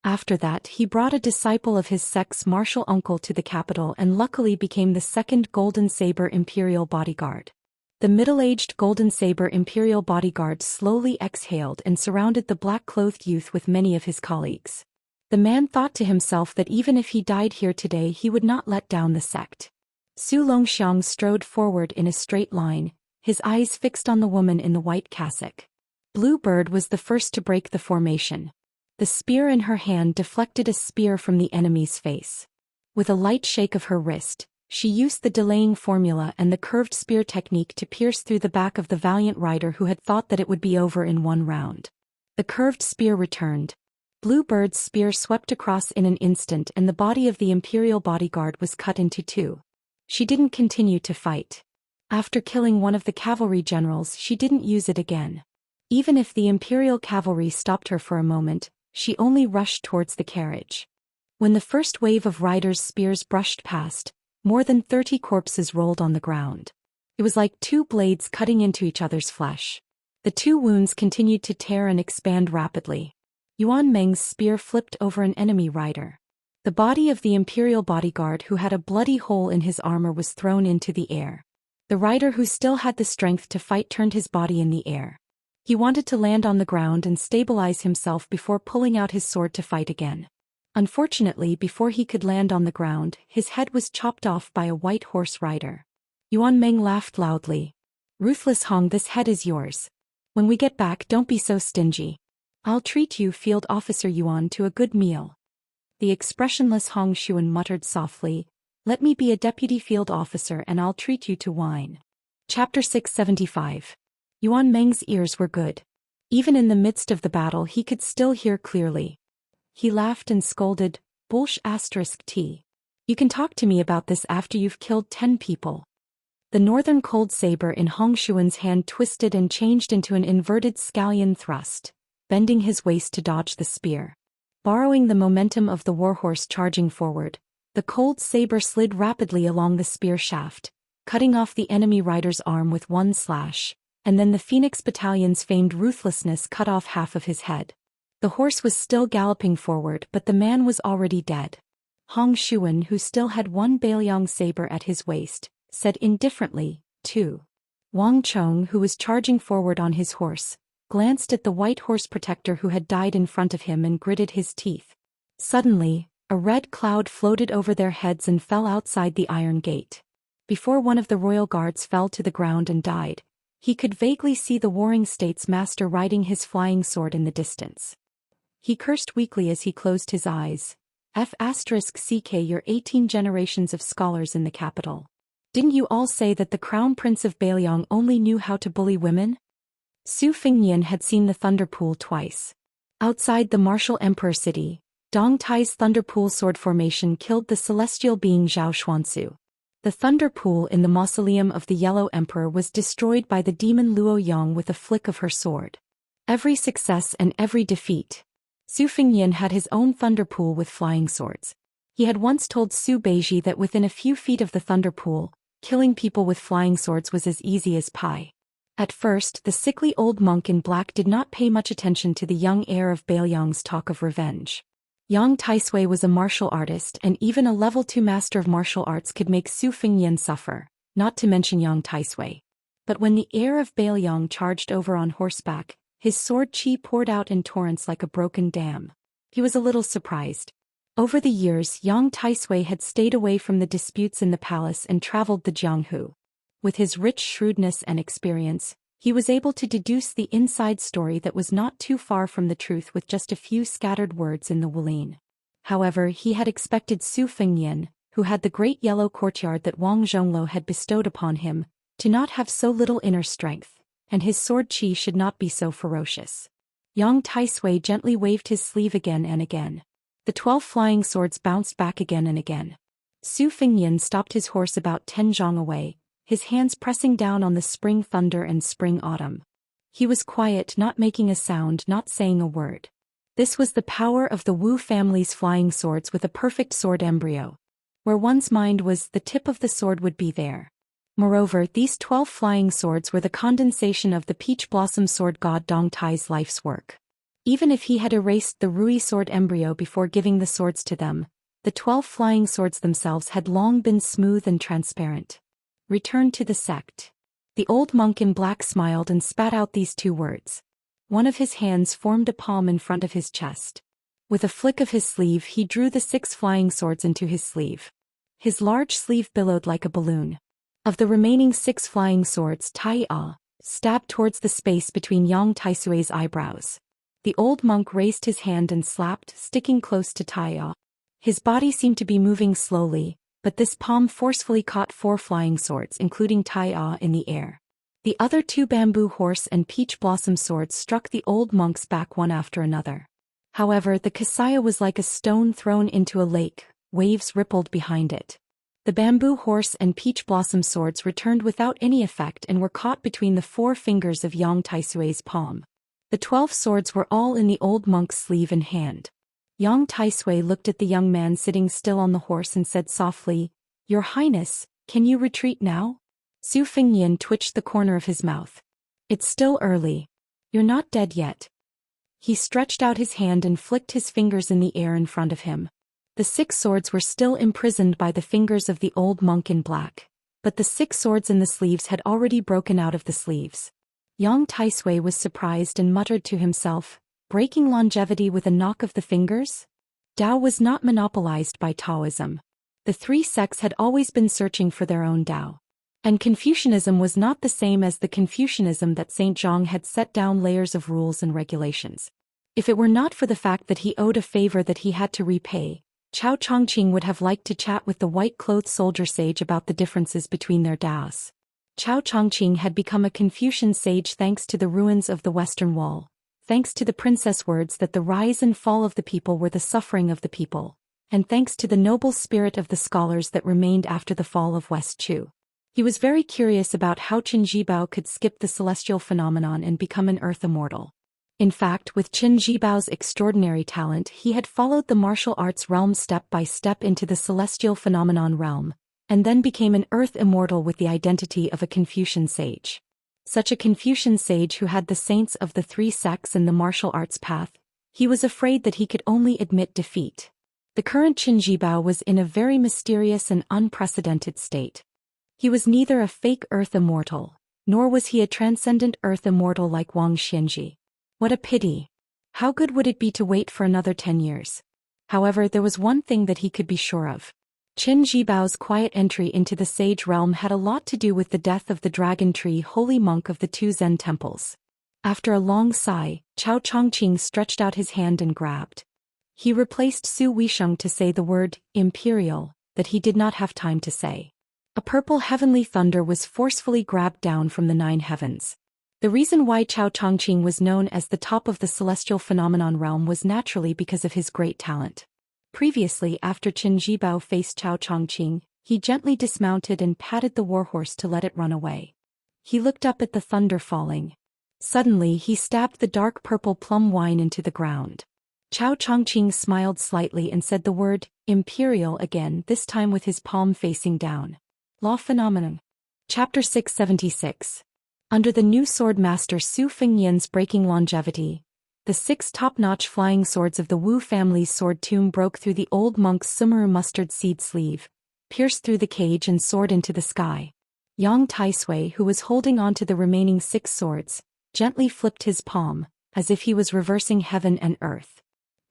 After that, he brought a disciple of his sect's martial uncle to the capital and luckily became the second Golden Saber Imperial Bodyguard. The middle-aged Golden Saber Imperial Bodyguard slowly exhaled and surrounded the black-clothed youth with many of his colleagues. The man thought to himself that even if he died here today he would not let down the sect. Su Longxiang strode forward in a straight line, his eyes fixed on the woman in the white cassock. Blue Bird was the first to break the formation. The spear in her hand deflected a spear from the enemy's face. With a light shake of her wrist, she used the delaying formula and the curved spear technique to pierce through the back of the valiant rider who had thought that it would be over in one round. The curved spear returned. Blue Bird's spear swept across in an instant and the body of the Imperial bodyguard was cut into two. She didn't continue to fight. After killing one of the cavalry generals, she didn't use it again. Even if the Imperial cavalry stopped her for a moment, she only rushed towards the carriage. When the first wave of riders' spears brushed past, more than 30 corpses rolled on the ground. It was like two blades cutting into each other's flesh. The two wounds continued to tear and expand rapidly. Yuan Meng's spear flipped over an enemy rider. The body of the Imperial bodyguard who had a bloody hole in his armor was thrown into the air. The rider who still had the strength to fight turned his body in the air. He wanted to land on the ground and stabilize himself before pulling out his sword to fight again. Unfortunately, before he could land on the ground, his head was chopped off by a white horse rider. Yuan Meng laughed loudly. "Ruthless Hong, this head is yours. When we get back, don't be so stingy. I'll treat you, Field Officer Yuan, to a good meal." The expressionless Hong Xuan muttered softly, "Let me be a deputy field officer and I'll treat you to wine." Chapter 675. Yuan Meng's ears were good. Even in the midst of the battle he could still hear clearly. He laughed and scolded, "Bullsh*t. You can talk to me about this after you've killed 10 people." The northern cold saber in Hong Xuan's hand twisted and changed into an inverted scallion thrust, bending his waist to dodge the spear. Borrowing the momentum of the warhorse charging forward, the cold saber slid rapidly along the spear shaft, cutting off the enemy rider's arm with one slash, and then the Phoenix Battalion's famed ruthlessness cut off half of his head. The horse was still galloping forward, but the man was already dead. Hong Xuan, who still had one Bailiang saber at his waist, said indifferently, "2." Wang Chong, who was charging forward on his horse, glanced at the white horse protector who had died in front of him and gritted his teeth. Suddenly, a red cloud floated over their heads and fell outside the iron gate. Before one of the royal guards fell to the ground and died, he could vaguely see the Warring States master riding his flying sword in the distance. He cursed weakly as he closed his eyes. F***ck, you're 18 generations of scholars in the capital. Didn't you all say that the Crown Prince of Bailiang only knew how to bully women? Su Fingnian had seen the Thunder Pool twice. Outside the martial emperor city, Dong Tai's Thunder Pool sword formation killed the celestial being Zhao Xuansu. The Thunder Pool in the mausoleum of the Yellow Emperor was destroyed by the demon Luo Yong with a flick of her sword. Every success and every defeat. Su Fingnian had his own Thunder Pool with flying swords. He had once told Su Beiji that within a few feet of the Thunder Pool, killing people with flying swords was as easy as pie. At first, the sickly old monk in black did not pay much attention to the young heir of Bailiang's talk of revenge. Yang Taisui was a martial artist, and even a level 2 master of martial arts could make Su Fingnian suffer, not to mention Yang Taisui. But when the heir of Bailiang charged over on horseback, his sword chi poured out in torrents like a broken dam. He was a little surprised. Over the years, Yang Taisui had stayed away from the disputes in the palace and traveled the Jianghu. With his rich shrewdness and experience, he was able to deduce the inside story that was not too far from the truth with just a few scattered words in the Wulin. However, he had expected Su Fingnian, who had the great yellow courtyard that Wang Zhongluo had bestowed upon him, to not have so little inner strength, and his sword chi should not be so ferocious. Yang Taisui gently waved his sleeve again and again. The 12 flying swords bounced back again and again. Su Fingnian stopped his horse about 10 zhang away, his hands pressing down on the spring thunder and spring autumn. He was quiet, not making a sound, not saying a word. This was the power of the Wu family's flying swords with a perfect sword embryo. Where one's mind was, the tip of the sword would be there. Moreover, these 12 flying swords were the condensation of the peach blossom sword god Dong Tai's life's work. Even if he had erased the Rui sword embryo before giving the swords to them, the 12 flying swords themselves had long been smooth and transparent. Return to the sect. The old monk in black smiled and spat out these 2 words. One of his hands formed a palm in front of his chest. With a flick of his sleeve he drew the 6 flying swords into his sleeve. His large sleeve billowed like a balloon. Of the remaining 6 flying swords, Tai stabbed towards the space between Yang Taisui's eyebrows. The old monk raised his hand and slapped, sticking close to Taiya. His body seemed to be moving slowly, but this palm forcefully caught 4 flying swords, including Taiya, in the air. The other 2 bamboo horse and peach blossom swords struck the old monk's back one after another. However, the Xianxia was like a stone thrown into a lake, waves rippled behind it. The bamboo horse and peach blossom swords returned without any effect and were caught between the 4 fingers of Yang Taisui's palm. The 12 swords were all in the old monk's sleeve and hand. Yang Taisui looked at the young man sitting still on the horse and said softly, "Your Highness, can you retreat now?" Su Fengyan twitched the corner of his mouth. "It's still early. You're not dead yet." He stretched out his hand and flicked his fingers in the air in front of him. The 6 swords were still imprisoned by the fingers of the old monk in black, but the 6 swords in the sleeves had already broken out of the sleeves. Yang Taisui was surprised and muttered to himself, "Breaking longevity with a knock of the fingers?" Tao was not monopolized by Taoism. The 3 sects had always been searching for their own Tao. And Confucianism was not the same as the Confucianism that St. Zhang had set down layers of rules and regulations. If it were not for the fact that he owed a favor that he had to repay, Chao Chongqing would have liked to chat with the white-clothed soldier sage about the differences between their Daos. Chao Chongqing had become a Confucian sage thanks to the ruins of the Western Wall, thanks to the princess words that the rise and fall of the people were the suffering of the people, and thanks to the noble spirit of the scholars that remained after the fall of West Chu. He was very curious about how Qin Jibao could skip the celestial phenomenon and become an earth immortal. In fact, with Qin Jibao's extraordinary talent, he had followed the martial arts realm step by step into the celestial phenomenon realm, and then became an earth immortal with the identity of a Confucian sage. Such a Confucian sage who had the saints of the 3 sects in the martial arts path, he was afraid that he could only admit defeat. The current Qin Jibao was in a very mysterious and unprecedented state. He was neither a fake earth immortal, nor was he a transcendent earth immortal like Wang Xianji. What a pity! How good would it be to wait for another 10 years? However, there was one thing that he could be sure of. Qin Jibao's quiet entry into the sage realm had a lot to do with the death of the dragon tree holy monk of the 2 Zen temples. After a long sigh, Chao Chongqing stretched out his hand and grabbed. He replaced Su Wisheng to say the word, "Imperial," that he did not have time to say. A purple heavenly thunder was forcefully grabbed down from the 9 heavens. The reason why Chao Chongqing was known as the top of the celestial phenomenon realm was naturally because of his great talent. Previously, after Qin Jibao faced Chao Chongqing, he gently dismounted and patted the warhorse to let it run away. He looked up at the thunder falling. Suddenly he stabbed the dark purple plum wine into the ground. Chao Chongqing smiled slightly and said the word, "Imperial" again, this time with his palm facing down. Law Phenomenon. Chapter 676. Under the new sword master Su Fengyan's breaking longevity, the 6 top-notch flying swords of the Wu family's sword tomb broke through the old monk's Sumeru mustard seed sleeve, pierced through the cage and soared into the sky. Yang Taisui, who was holding on to the remaining 6 swords, gently flipped his palm, as if he was reversing heaven and earth.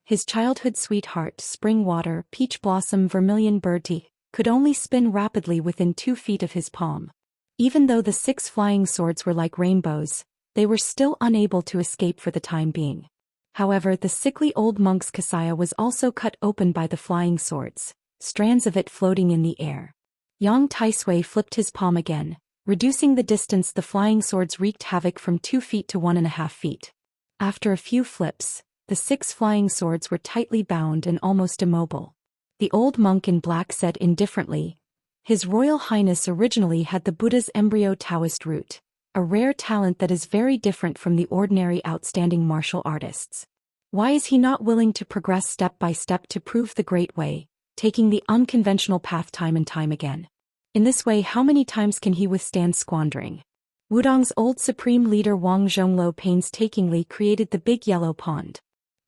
His childhood sweetheart, spring water, peach blossom, vermilion bird tea, could only spin rapidly within 2 feet of his palm. Even though the 6 flying swords were like rainbows, they were still unable to escape for the time being. However, the sickly old monk's Xianxia was also cut open by the flying swords, strands of it floating in the air. Yang Taisui flipped his palm again, reducing the distance the flying swords wreaked havoc from 2 feet to 1.5 feet. After a few flips, the 6 flying swords were tightly bound and almost immobile. The old monk in black said indifferently, "His Royal Highness originally had the Buddha's embryo Daoist root, a rare talent that is very different from the ordinary outstanding martial artists. Why is he not willing to progress step by step to prove the great way, taking the unconventional path time and time again? In this way, how many times can he withstand squandering?" Wudong's old supreme leader Wang Zhongluo painstakingly created the big yellow pond.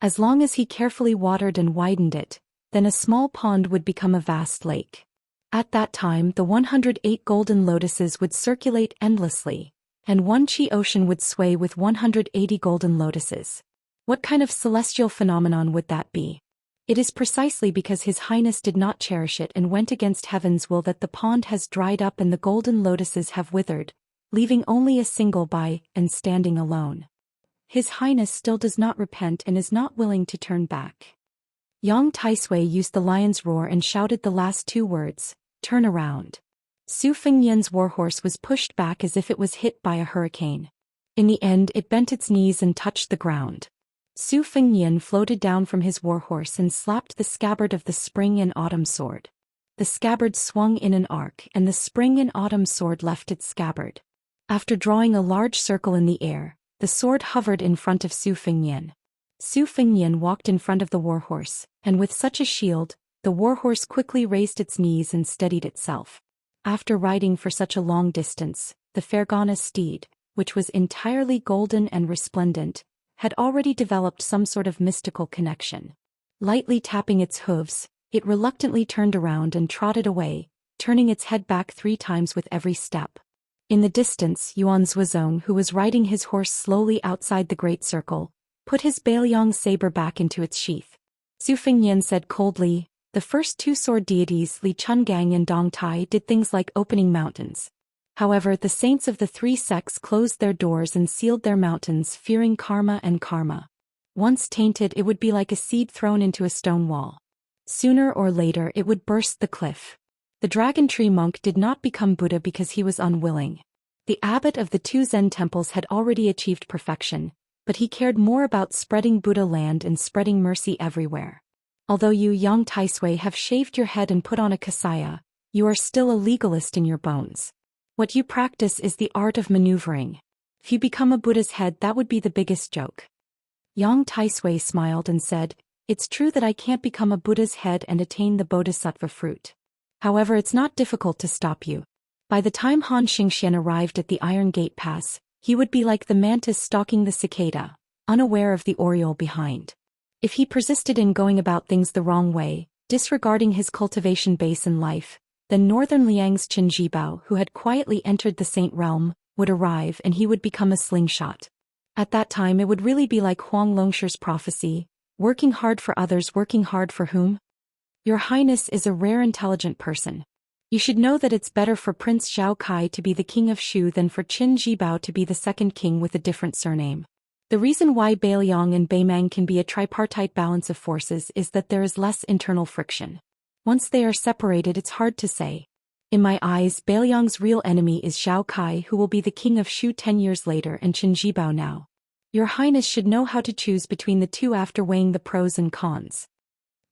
As long as he carefully watered and widened it, then a small pond would become a vast lake. At that time, the 108 golden lotuses would circulate endlessly, and one chi ocean would sway with 180 golden lotuses. What kind of celestial phenomenon would that be? It is precisely because His Highness did not cherish it and went against heaven's will that the pond has dried up and the golden lotuses have withered, leaving only a single by and standing alone. His Highness still does not repent and is not willing to turn back. Yang Taisui used the lion's roar and shouted the last two words, "Turn around." Su Fengnian's warhorse was pushed back as if it was hit by a hurricane. In the end, it bent its knees and touched the ground. Su Fengnian floated down from his warhorse and slapped the scabbard of the Spring and Autumn sword. The scabbard swung in an arc and the Spring and Autumn sword left its scabbard. After drawing a large circle in the air, the sword hovered in front of Su Fengnian. Su Fengnian walked in front of the warhorse, and with such a shield, the warhorse quickly raised its knees and steadied itself. After riding for such a long distance, the Fergana steed, which was entirely golden and resplendent, had already developed some sort of mystical connection. Lightly tapping its hooves, it reluctantly turned around and trotted away, turning its head back 3 times with every step. In the distance, Yuan Zhuozong, who was riding his horse slowly outside the great circle, put his Bailiang saber back into its sheath. Su Fengnian said coldly, "The first 2 sword deities Li Chungang and Dong Tai did things like opening mountains. However, the saints of the 3 sects closed their doors and sealed their mountains, fearing karma and karma. Once tainted, it would be like a seed thrown into a stone wall. Sooner or later it would burst the cliff. The dragon tree monk did not become Buddha because he was unwilling. The abbot of the 2 Zen temples had already achieved perfection, but he cared more about spreading Buddha land and spreading mercy everywhere. Although you Yang Taisui have shaved your head and put on a kasaya, you are still a legalist in your bones. What you practice is the art of maneuvering. If you become a Buddha's head, that would be the biggest joke." Yang Taisui smiled and said, "It's true that I can't become a Buddha's head and attain the bodhisattva fruit. However, it's not difficult to stop you. By the time Han Xianxian arrived at the Iron Gate Pass, he would be like the mantis stalking the cicada, unaware of the oriole behind. If he persisted in going about things the wrong way, disregarding his cultivation base in life, then Northern Liang's Qin Jibao, who had quietly entered the Saint Realm, would arrive and he would become a slingshot. At that time it would really be like Huang Longshi's prophecy, working hard for others, working hard for whom? Your Highness is a rare intelligent person. You should know that it's better for Prince Zhao Kai to be the king of Shu than for Qin Jibao to be the second king with a different surname. The reason why Bailiang and Beimang can be a tripartite balance of forces is that there is less internal friction. Once they are separated, it's hard to say. In my eyes, Bailiang's real enemy is Zhao Kai, who will be the king of Shu 10 years later, and Qin Jibao now. Your Highness should know how to choose between the two after weighing the pros and cons."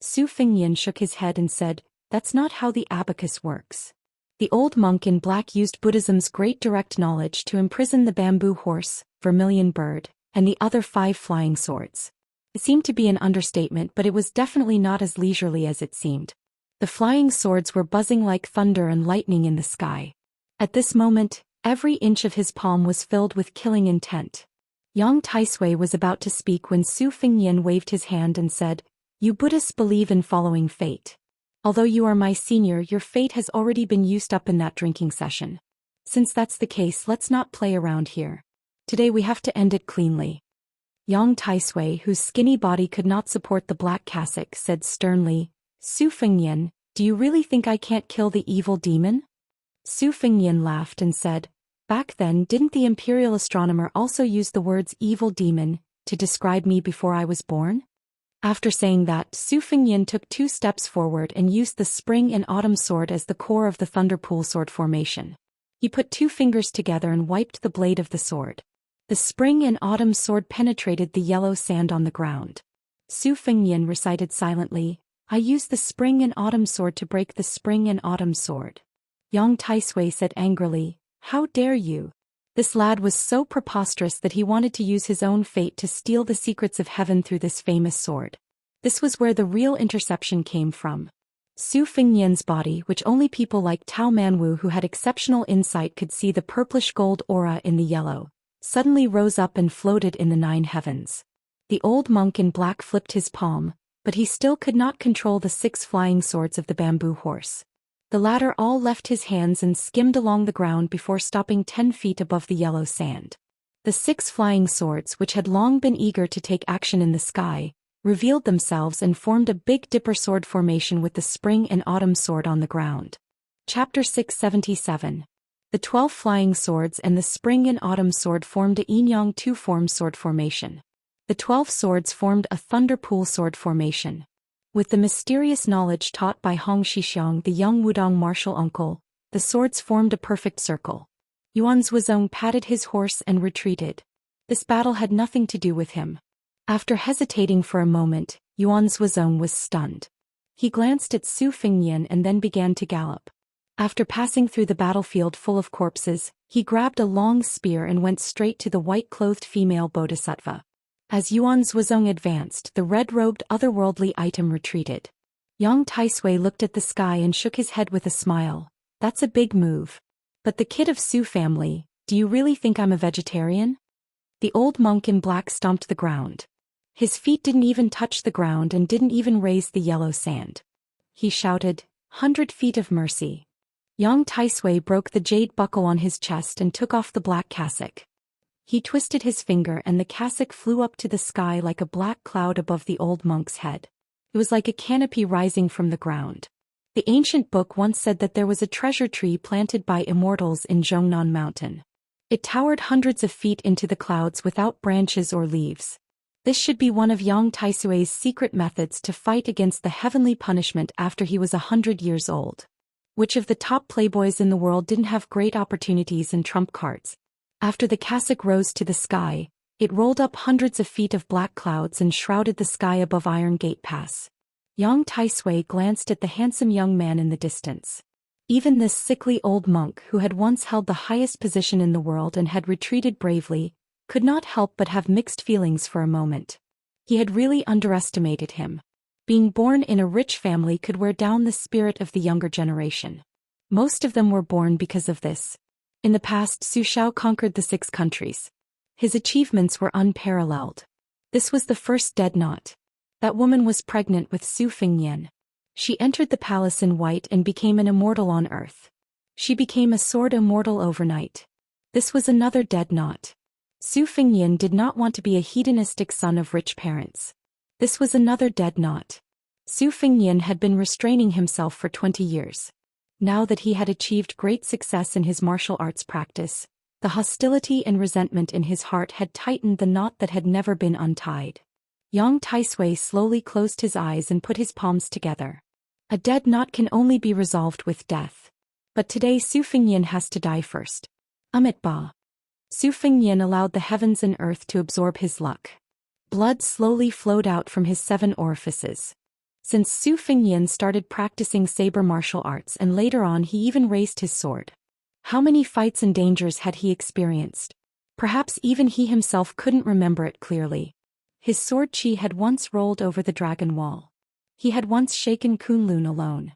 Su Fengnian shook his head and said, "That's not how the abacus works." The old monk in black used Buddhism's great direct knowledge to imprison the bamboo horse, vermilion bird, and the other 5 flying swords. It seemed to be an understatement, but it was definitely not as leisurely as it seemed. The flying swords were buzzing like thunder and lightning in the sky. At this moment, every inch of his palm was filled with killing intent. Yang Taisui was about to speak when Su Fengnian waved his hand and said, "You Buddhists believe in following fate. Although you are my senior, your fate has already been used up in that drinking session. Since that's the case, let's not play around here. Today we have to end it cleanly." Yang Taisui, whose skinny body could not support the black cassock, said sternly, "Su Fengnian, do you really think I can't kill the evil demon?" Su Fengnian laughed and said, "Back then, didn't the imperial astronomer also use the words evil demon to describe me before I was born?" After saying that, Su Fengnian took 2 steps forward and used the Spring and Autumn sword as the core of the Thunderpool sword formation. He put 2 fingers together and wiped the blade of the sword. The Spring and Autumn sword penetrated the yellow sand on the ground. Su Fengnian recited silently, "I use the Spring and Autumn sword to break the Spring and Autumn sword." Yang Taisui said angrily, "How dare you?" This lad was so preposterous that he wanted to use his own fate to steal the secrets of heaven through this famous sword. This was where the real interception came from. Su Fengnian's body, which only people like Tao Manwu who had exceptional insight could see the purplish gold aura in the yellow, suddenly rose up and floated in the 9 heavens. The old monk in black flipped his palm, but he still could not control the 6 flying swords of the bamboo horse. The latter all left his hands and skimmed along the ground before stopping 10 feet above the yellow sand. The 6 flying swords, which had long been eager to take action in the sky, revealed themselves and formed a Big Dipper sword formation with the Spring and Autumn sword on the ground. Chapter 677. The 12 flying swords and the spring and autumn sword formed a yin-yang two-form sword formation. The 12 swords formed a thunder pool sword formation. With the mysterious knowledge taught by Hong Shixiang, the young Wudong martial uncle, the swords formed a perfect circle. Yuan Zhuozong patted his horse and retreated. This battle had nothing to do with him. After hesitating for a moment, Yuan Zhuozong was stunned. He glanced at Su Fengnian and then began to gallop. After passing through the battlefield full of corpses, he grabbed a long spear and went straight to the white-clothed female bodhisattva. As Yuan Zhuozong advanced, the red-robed otherworldly item retreated. Yang Taisui looked at the sky and shook his head with a smile. That's a big move. But the kid of Su family, do you really think I'm a vegetarian? The old monk in black stomped the ground. His feet didn't even touch the ground and didn't even raise the yellow sand. He shouted, 100 feet of mercy. Yang Taisui broke the jade buckle on his chest and took off the black cassock. He twisted his finger and the cassock flew up to the sky like a black cloud above the old monk's head. It was like a canopy rising from the ground. The ancient book once said that there was a treasure tree planted by immortals in Zhongnan Mountain. It towered hundreds of feet into the clouds without branches or leaves. This should be one of Yang Taisui's secret methods to fight against the heavenly punishment after he was 100 years old. Which of the top playboys in the world didn't have great opportunities and trump cards? After the cassock rose to the sky, it rolled up hundreds of feet of black clouds and shrouded the sky above Iron Gate Pass. Yang Taisui glanced at the handsome young man in the distance. Even this sickly old monk who had once held the highest position in the world and had retreated bravely, could not help but have mixed feelings for a moment. He had really underestimated him. Being born in a rich family could wear down the spirit of the younger generation. Most of them were born because of this. In the past, Su Xiao conquered the 6 countries. His achievements were unparalleled. This was the first dead knot. That woman was pregnant with Su Fengnian. She entered the palace in white and became an immortal on earth. She became a sword immortal overnight. This was another dead knot. Su Fengnian did not want to be a hedonistic son of rich parents. This was another dead knot. Su Fengnian had been restraining himself for 20 years. Now that he had achieved great success in his martial arts practice, the hostility and resentment in his heart had tightened the knot that had never been untied. Yang Taisui slowly closed his eyes and put his palms together. A dead knot can only be resolved with death. But today Su Fengnian has to die first. Amit Ba. Su Fengnian allowed the heavens and earth to absorb his luck. Blood slowly flowed out from his 7 orifices. Since Su Fengnian started practicing saber martial arts and later on he even raised his sword. How many fights and dangers had he experienced? Perhaps even he himself couldn't remember it clearly. His sword chi had once rolled over the dragon wall. He had once shaken Kunlun alone.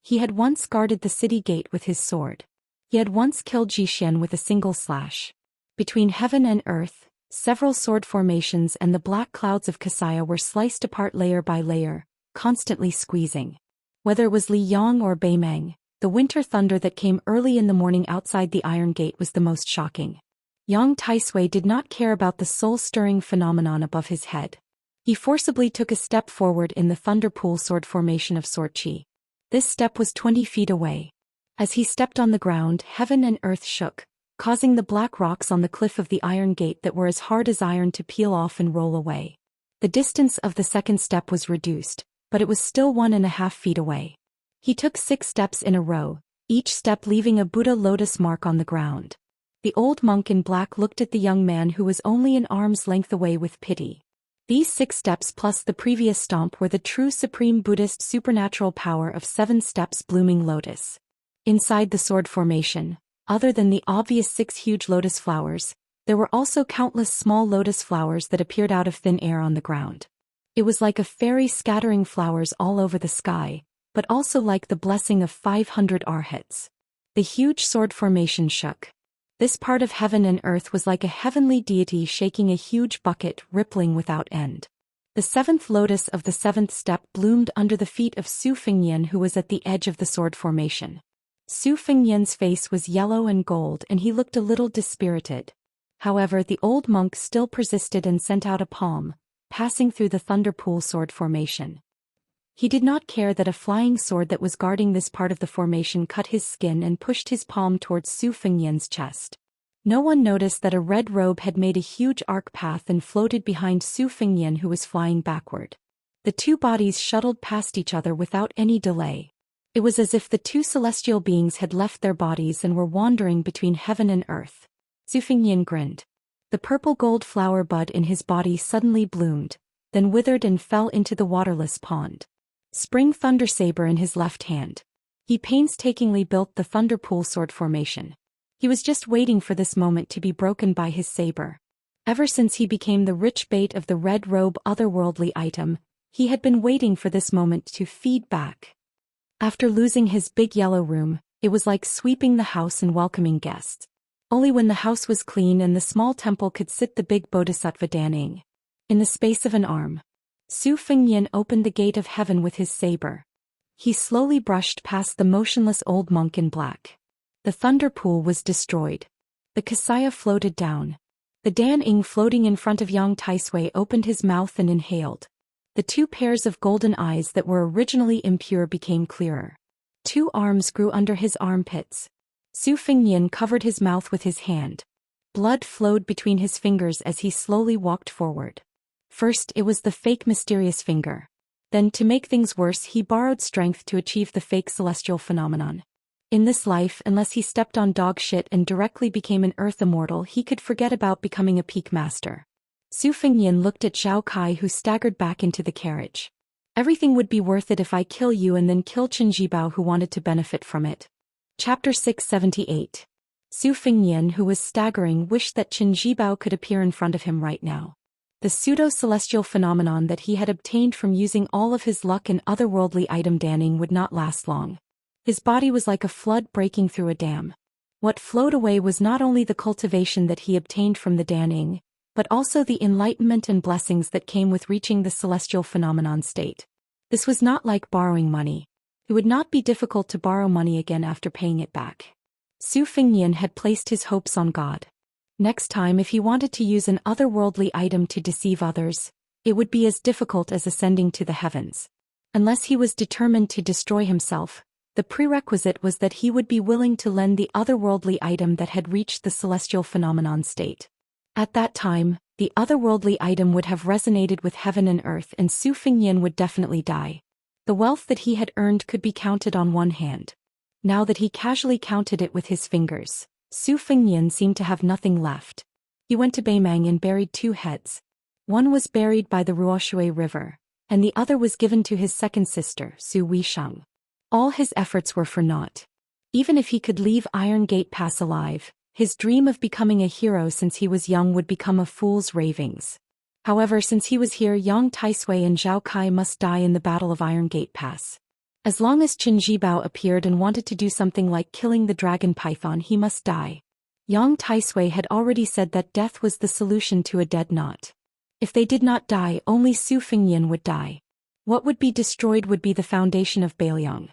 He had once guarded the city gate with his sword. He had once killed Zhou Xian with a single slash. Between heaven and earth, several sword formations and the black clouds of Xianxia were sliced apart layer by layer, constantly squeezing. Whether it was Li Yang or Beimeng, the winter thunder that came early in the morning outside the Iron Gate was the most shocking. Yang Taisui did not care about the soul-stirring phenomenon above his head. He forcibly took a step forward in the thunder pool sword formation of sword chi. This step was 20 feet away. As he stepped on the ground, heaven and earth shook, causing the black rocks on the cliff of the Iron Gate that were as hard as iron to peel off and roll away. The distance of the second step was reduced, but it was still 1.5 feet away. He took 6 steps in a row, each step leaving a Buddha lotus mark on the ground. The old monk in black looked at the young man who was only an arm's length away with pity. These 6 steps plus the previous stomp were the true supreme Buddhist supernatural power of 7 steps blooming lotus. Inside the sword formation, other than the obvious 6 huge lotus flowers, there were also countless small lotus flowers that appeared out of thin air on the ground. It was like a fairy scattering flowers all over the sky, but also like the blessing of 500 arhats. The huge sword formation shook. This part of heaven and earth was like a heavenly deity shaking a huge bucket, rippling without end. The 7th lotus of the 7th step bloomed under the feet of Su Fengnian, who was at the edge of the sword formation. Su Fengnian's face was yellow and gold and he looked a little dispirited. However, the old monk still persisted and sent out a palm, passing through the thunder pool sword formation. He did not care that a flying sword that was guarding this part of the formation cut his skin and pushed his palm towards Su Fengnian's chest. No one noticed that a red robe had made a huge arc path and floated behind Su Fengnian, who was flying backward. The two bodies shuttled past each other without any delay. It was as if the two celestial beings had left their bodies and were wandering between heaven and earth. Su Fengnian grinned. The purple gold flower bud in his body suddenly bloomed, then withered and fell into the waterless pond. Spring Thunder Saber in his left hand. He painstakingly built the Thunderpool sword formation. He was just waiting for this moment to be broken by his saber. Ever since he became the rich bait of the red robe otherworldly item, he had been waiting for this moment to feed back. After losing his big yellow room, it was like sweeping the house and welcoming guests. Only when the house was clean and the small temple could sit the big Bodhisattva Danning. In the space of an arm, Su Fengnian opened the gate of heaven with his saber. He slowly brushed past the motionless old monk in black. The thunder pool was destroyed. The Kasaya floated down. The Danning floating in front of Yang Taisui opened his mouth and inhaled. The two pairs of golden eyes that were originally impure became clearer. Two arms grew under his armpits. Su Fengnian covered his mouth with his hand. Blood flowed between his fingers as he slowly walked forward. First it was the fake mysterious finger. Then, to make things worse, he borrowed strength to achieve the fake celestial phenomenon. In this life, unless he stepped on dog shit and directly became an earth immortal, he could forget about becoming a peak master. Su Fengnian looked at Zhao Kai, who staggered back into the carriage. Everything would be worth it if I kill you and then kill Qin Jibao, who wanted to benefit from it. Chapter 678. Su Fengnian, who was staggering, wished that Qin Jibao could appear in front of him right now. The pseudo-celestial phenomenon that he had obtained from using all of his luck and otherworldly item Danning would not last long. His body was like a flood breaking through a dam. What flowed away was not only the cultivation that he obtained from the Danning, but also the enlightenment and blessings that came with reaching the celestial phenomenon state. This was not like borrowing money. It would not be difficult to borrow money again after paying it back. Su Fengnian had placed his hopes on God. Next time, if he wanted to use an otherworldly item to deceive others, it would be as difficult as ascending to the heavens. Unless he was determined to destroy himself, the prerequisite was that he would be willing to lend the otherworldly item that had reached the celestial phenomenon state. At that time, the otherworldly item would have resonated with heaven and earth, and Su Fengnian would definitely die. The wealth that he had earned could be counted on one hand. Now that he casually counted it with his fingers, Su Fengnian seemed to have nothing left. He went to Beimang and buried two heads. One was buried by the Ruoshui River, and the other was given to his second sister, Su Weisheng. All his efforts were for naught. Even if he could leave Iron Gate Pass alive, his dream of becoming a hero since he was young would become a fool's ravings. However, since he was here, Yang Taisui and Zhao Kai must die in the Battle of Iron Gate Pass. As long as Qin Jibao appeared and wanted to do something like killing the dragon python, he must die. Yang Taisui had already said that death was the solution to a dead knot. If they did not die, only Su Fengnian would die. What would be destroyed would be the foundation of Beiliang.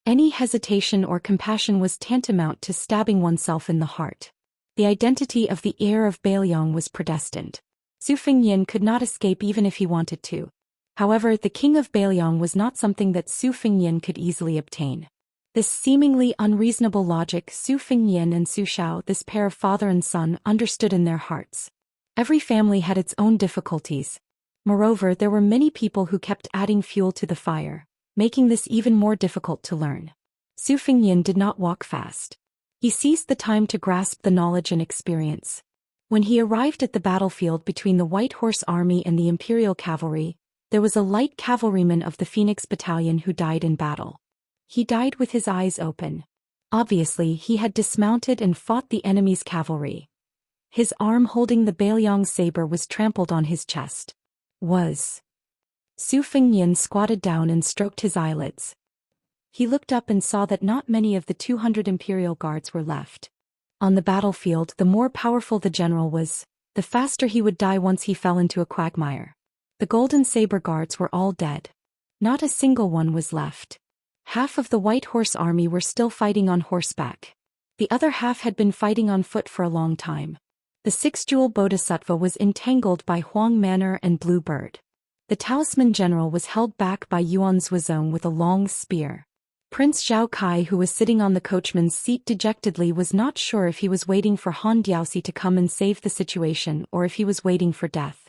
Any hesitation or compassion was tantamount to stabbing oneself in the heart. The identity of the heir of Beiliang was predestined. Su Fengnian could not escape even if he wanted to. However, the king of Beiliang was not something that Su Fengnian could easily obtain. This seemingly unreasonable logic Su Fengnian and Su Shao, this pair of father and son, understood in their hearts. Every family had its own difficulties. Moreover, there were many people who kept adding fuel to the fire, making this even more difficult to learn. Su Fengnian did not walk fast. He seized the time to grasp the knowledge and experience. When he arrived at the battlefield between the White Horse Army and the Imperial Cavalry, there was a light cavalryman of the Phoenix Battalion who died in battle. He died with his eyes open. Obviously, he had dismounted and fought the enemy's cavalry. His arm holding the Beiliang saber was trampled on his chest. Su Fengnian squatted down and stroked his eyelids. He looked up and saw that not many of the 200 Imperial Guards were left. On the battlefield, the more powerful the general was, the faster he would die once he fell into a quagmire. The Golden Saber Guards were all dead. Not a single one was left. Half of the White Horse Army were still fighting on horseback. The other half had been fighting on foot for a long time. The six-jewel Bodhisattva was entangled by Huang Manor and Blue Bird. The talisman general was held back by Yuan Zuozong with a long spear. Prince Zhao Kai, who was sitting on the coachman's seat dejectedly, was not sure if he was waiting for Han Diaoxi to come and save the situation or if he was waiting for death.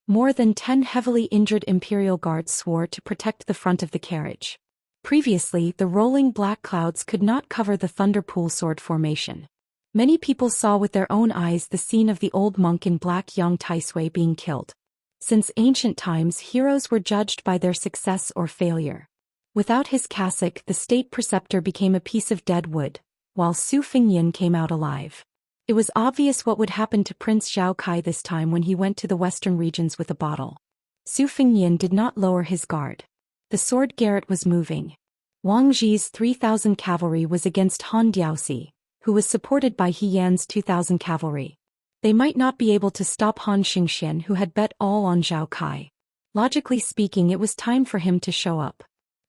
More than 10 heavily injured imperial guards swore to protect the front of the carriage. Previously, the rolling black clouds could not cover the thunderpool sword formation. Many people saw with their own eyes the scene of the old monk in black Yang Taisui being killed. Since ancient times, heroes were judged by their success or failure. Without his cassock, the state preceptor became a piece of dead wood, while Su Fengyan came out alive. It was obvious what would happen to Prince Zhao Kai this time when he went to the western regions with a bottle. Su Fengyan did not lower his guard. The sword garret was moving. Wang Zhi's 3,000 cavalry was against Han Diaoxi, who was supported by He Yan's 2,000 cavalry. They might not be able to stop Han Xianxia, who had bet all on Zhao Kai. Logically speaking, it was time for him to show up.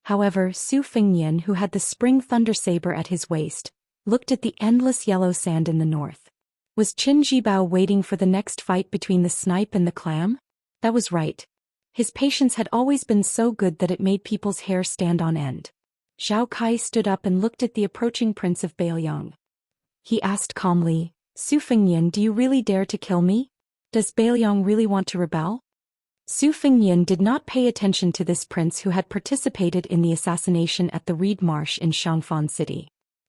However, Su Fengyan, who had the spring thunder saber at his waist, looked at the endless yellow sand in the north. Was Qin Jibao waiting for the next fight between the snipe and the clam? That was right. His patience had always been so good that it made people's hair stand on end. Zhao Kai stood up and looked at the approaching Prince of Bailiang. He asked calmly, "Su Fengyan, do you really dare to kill me? Does Bailiang really want to rebel?" Su Fengyan did not pay attention to this prince who had participated in the assassination at the Reed Marsh in Shangfan City.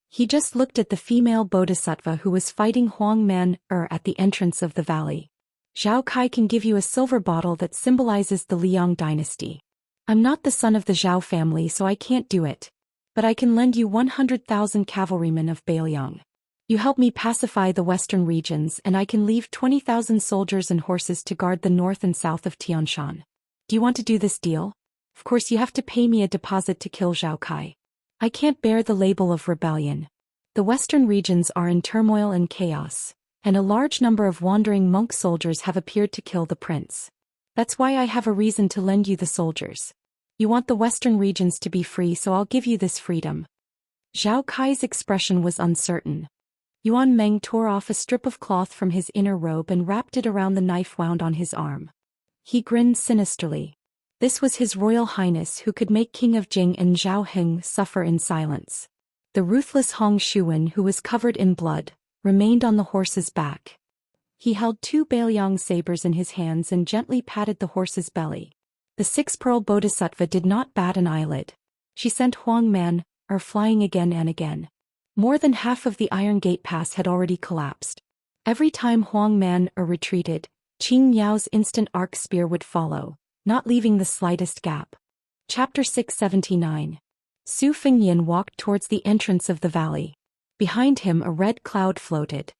He just looked at the female bodhisattva who was fighting Huang Man at the entrance of the valley. "Zhao Kai can give you a silver bottle that symbolizes the Liang dynasty. I'm not the son of the Zhao family, so I can't do it. But I can lend you 100,000 cavalrymen of Bailiang. You help me pacify the western regions and I can leave 20,000 soldiers and horses to guard the north and south of Tianshan. Do you want to do this deal? Of course you have to pay me a deposit to kill Zhao Kai. I can't bear the label of rebellion. The western regions are in turmoil and chaos, and a large number of wandering monk soldiers have appeared to kill the prince. That's why I have a reason to lend you the soldiers. You want the western regions to be free, so I'll give you this freedom." Zhao Kai's expression was uncertain. Yuan Meng tore off a strip of cloth from his inner robe and wrapped it around the knife wound on his arm. He grinned sinisterly. This was His Royal Highness who could make King of Jing and Zhao Heng suffer in silence. The ruthless Hong Shuwen, who was covered in blood, remained on the horse's back. He held 2 Bailiang sabers in his hands and gently patted the horse's belly. The 6-pearl bodhisattva did not bat an eyelid. She sent Huang Man flying again and again. More than half of the Iron Gate Pass had already collapsed. Every time Huang Man retreated, Qing Miao's instant arc spear would follow, not leaving the slightest gap. Chapter 679. Su Fengyan walked towards the entrance of the valley. Behind him a red cloud floated.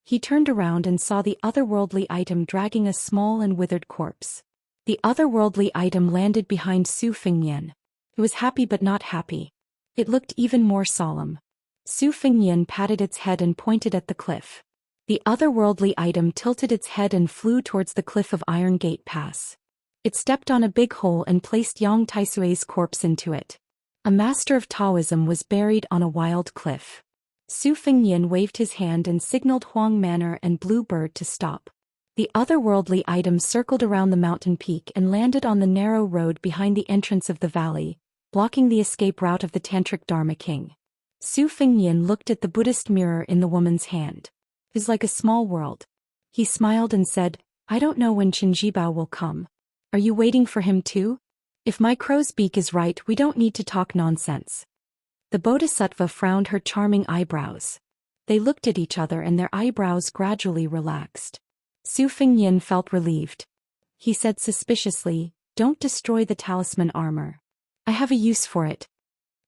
He turned around and saw the otherworldly item dragging a small and withered corpse. The otherworldly item landed behind Su Fengyan. It was happy but not happy. It looked even more solemn. Su Fengyan patted its head and pointed at the cliff. The otherworldly item tilted its head and flew towards the cliff of Iron Gate Pass. It stepped on a big hole and placed Yang Taisui's corpse into it. A master of Taoism was buried on a wild cliff. Su Fengyan waved his hand and signaled Huang Manor and Blue Bird to stop. The otherworldly item circled around the mountain peak and landed on the narrow road behind the entrance of the valley, blocking the escape route of the Tantric Dharma King. Su Fengyan looked at the Buddhist mirror in the woman's hand. It was like a small world. He smiled and said, "I don't know when Qin Jibao will come. Are you waiting for him too? If my crow's beak is right, we don't need to talk nonsense." The bodhisattva frowned her charming eyebrows. They looked at each other and their eyebrows gradually relaxed. Su Fengyan felt relieved. He said suspiciously, "Don't destroy the talisman armor. I have a use for it."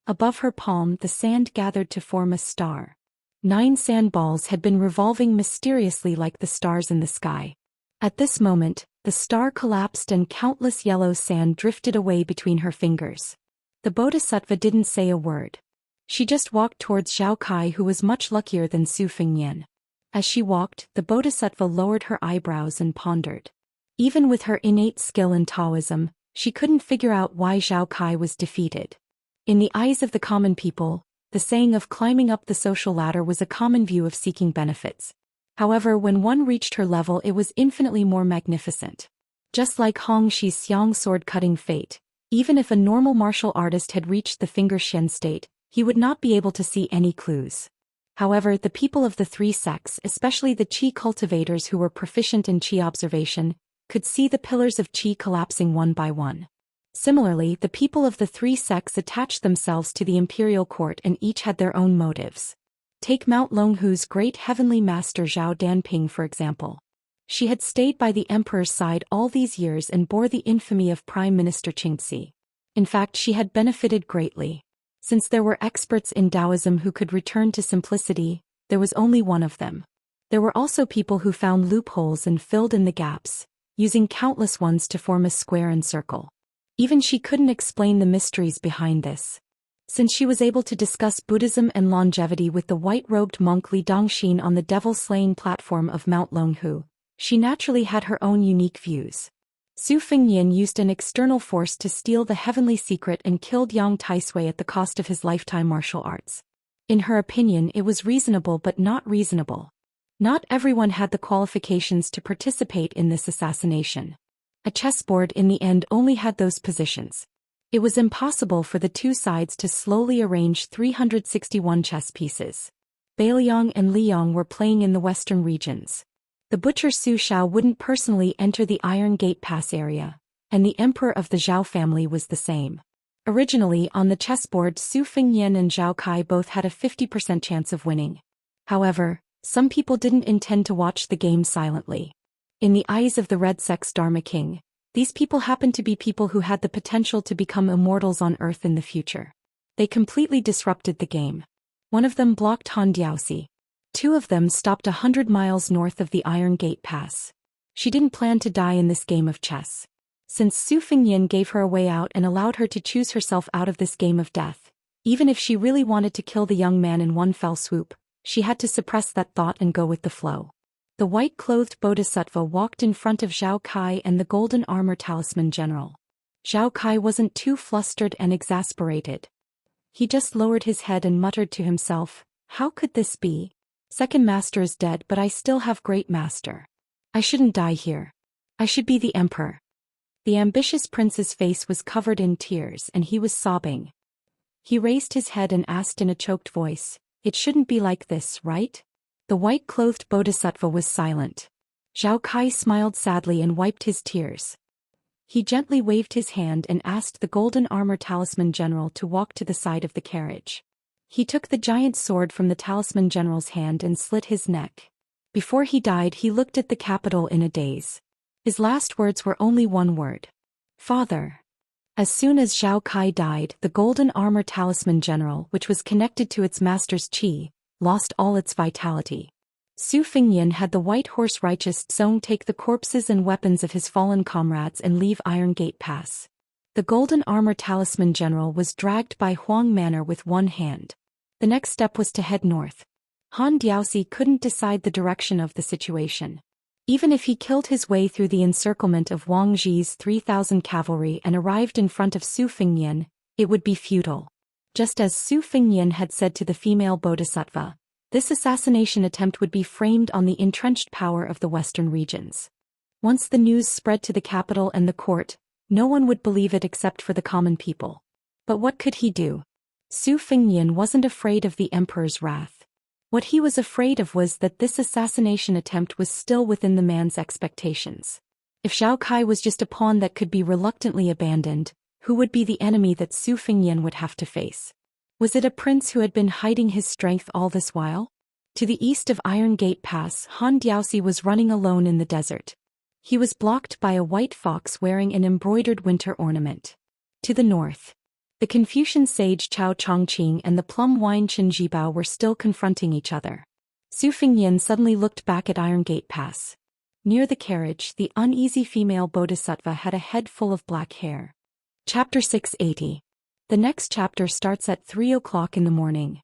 Above her palm the sand gathered to form a star. 9 sand balls had been revolving mysteriously like the stars in the sky. At this moment, the star collapsed and countless yellow sand drifted away between her fingers. The bodhisattva didn't say a word. She just walked towards Zhao Kai, who was much luckier than Su Fengyan. As she walked, the bodhisattva lowered her eyebrows and pondered. Even with her innate skill in Taoism, she couldn't figure out why Zhao Kai was defeated. In the eyes of the common people, the saying of climbing up the social ladder was a common view of seeking benefits. However, when one reached her level, it was infinitely more magnificent. Just like Hong Xi's sword-cutting fate, even if a normal martial artist had reached the finger Xian state, he would not be able to see any clues. However, the people of the three sects, especially the Qi cultivators who were proficient in Qi observation, could see the pillars of Qi collapsing one by one. Similarly, the people of the three sects attached themselves to the imperial court and each had their own motives. Take Mount Longhu's great heavenly master Zhao Danping for example. She had stayed by the emperor's side all these years and bore the infamy of Prime Minister Qingxi. In fact, she had benefited greatly. Since there were experts in Taoism who could return to simplicity, there was only one of them. There were also people who found loopholes and filled in the gaps, using countless ones to form a square and circle. Even she couldn't explain the mysteries behind this. Since she was able to discuss Buddhism and longevity with the white-robed monk Li Dongxin on the devil-slaying platform of Mount Longhu, she naturally had her own unique views. Su Fengnian used an external force to steal the heavenly secret and killed Yang Taisui at the cost of his lifetime martial arts. In her opinion, it was reasonable but not reasonable. Not everyone had the qualifications to participate in this assassination. A chessboard in the end only had those positions. It was impossible for the two sides to slowly arrange 361 chess pieces. Bailiang and Liang were playing in the western regions. The butcher Su Xiao wouldn't personally enter the Iron Gate Pass area, and the emperor of the Zhao family was the same. Originally on the chessboard, Su Fengnian and Zhao Kai both had a 50% chance of winning. However, some people didn't intend to watch the game silently. In the eyes of the Red Sect's Dharma King, these people happened to be people who had the potential to become immortals on Earth in the future. They completely disrupted the game. One of them blocked Han Diaosi. Two of them stopped 100 miles north of the Iron Gate Pass. She didn't plan to die in this game of chess. Since Su Fengnian gave her a way out and allowed her to choose herself out of this game of death, even if she really wanted to kill the young man in one fell swoop, she had to suppress that thought and go with the flow. The white-clothed bodhisattva walked in front of Zhao Kai and the golden armor talisman general. Zhao Kai wasn't too flustered and exasperated. He just lowered his head and muttered to himself, "How could this be? Second master is dead but I still have great master. I shouldn't die here. I should be the emperor." The ambitious prince's face was covered in tears and he was sobbing. He raised his head and asked in a choked voice, "It shouldn't be like this, right?" The white-clothed bodhisattva was silent. Zhao Kai smiled sadly and wiped his tears. He gently waved his hand and asked the golden armor talisman general to walk to the side of the carriage. He took the giant sword from the talisman general's hand and slit his neck. Before he died, he looked at the capital in a daze. His last words were only one word: "Father." As soon as Zhao Kai died, the golden armor talisman general, which was connected to its master's qi, lost all its vitality. Su Fengnian had the white horse righteous Zong take the corpses and weapons of his fallen comrades and leave Iron Gate Pass. The golden armor talisman general was dragged by Huang Manor with one hand. The next step was to head north. Han Diaosi couldn't decide the direction of the situation. Even if he killed his way through the encirclement of Wang Zhi's 3,000 cavalry and arrived in front of Su Fengnian, it would be futile. Just as Su Fengnian had said to the female bodhisattva, this assassination attempt would be framed on the entrenched power of the western regions. Once the news spread to the capital and the court, no one would believe it except for the common people. But what could he do? Su Fengnian wasn't afraid of the emperor's wrath. What he was afraid of was that this assassination attempt was still within the man's expectations. If Zhao Kai was just a pawn that could be reluctantly abandoned, who would be the enemy that Su Fengnian would have to face? Was it a prince who had been hiding his strength all this while? To the east of Iron Gate Pass, Han Diaosi was running alone in the desert. He was blocked by a white fox wearing an embroidered winter ornament. To the north, the Confucian sage Chao Chongqing and the plum wine Qin Jibao were still confronting each other. Su Fengnian suddenly looked back at Iron Gate Pass. Near the carriage, the uneasy female bodhisattva had a head full of black hair. Chapter 680. The next chapter starts at 3 o'clock in the morning.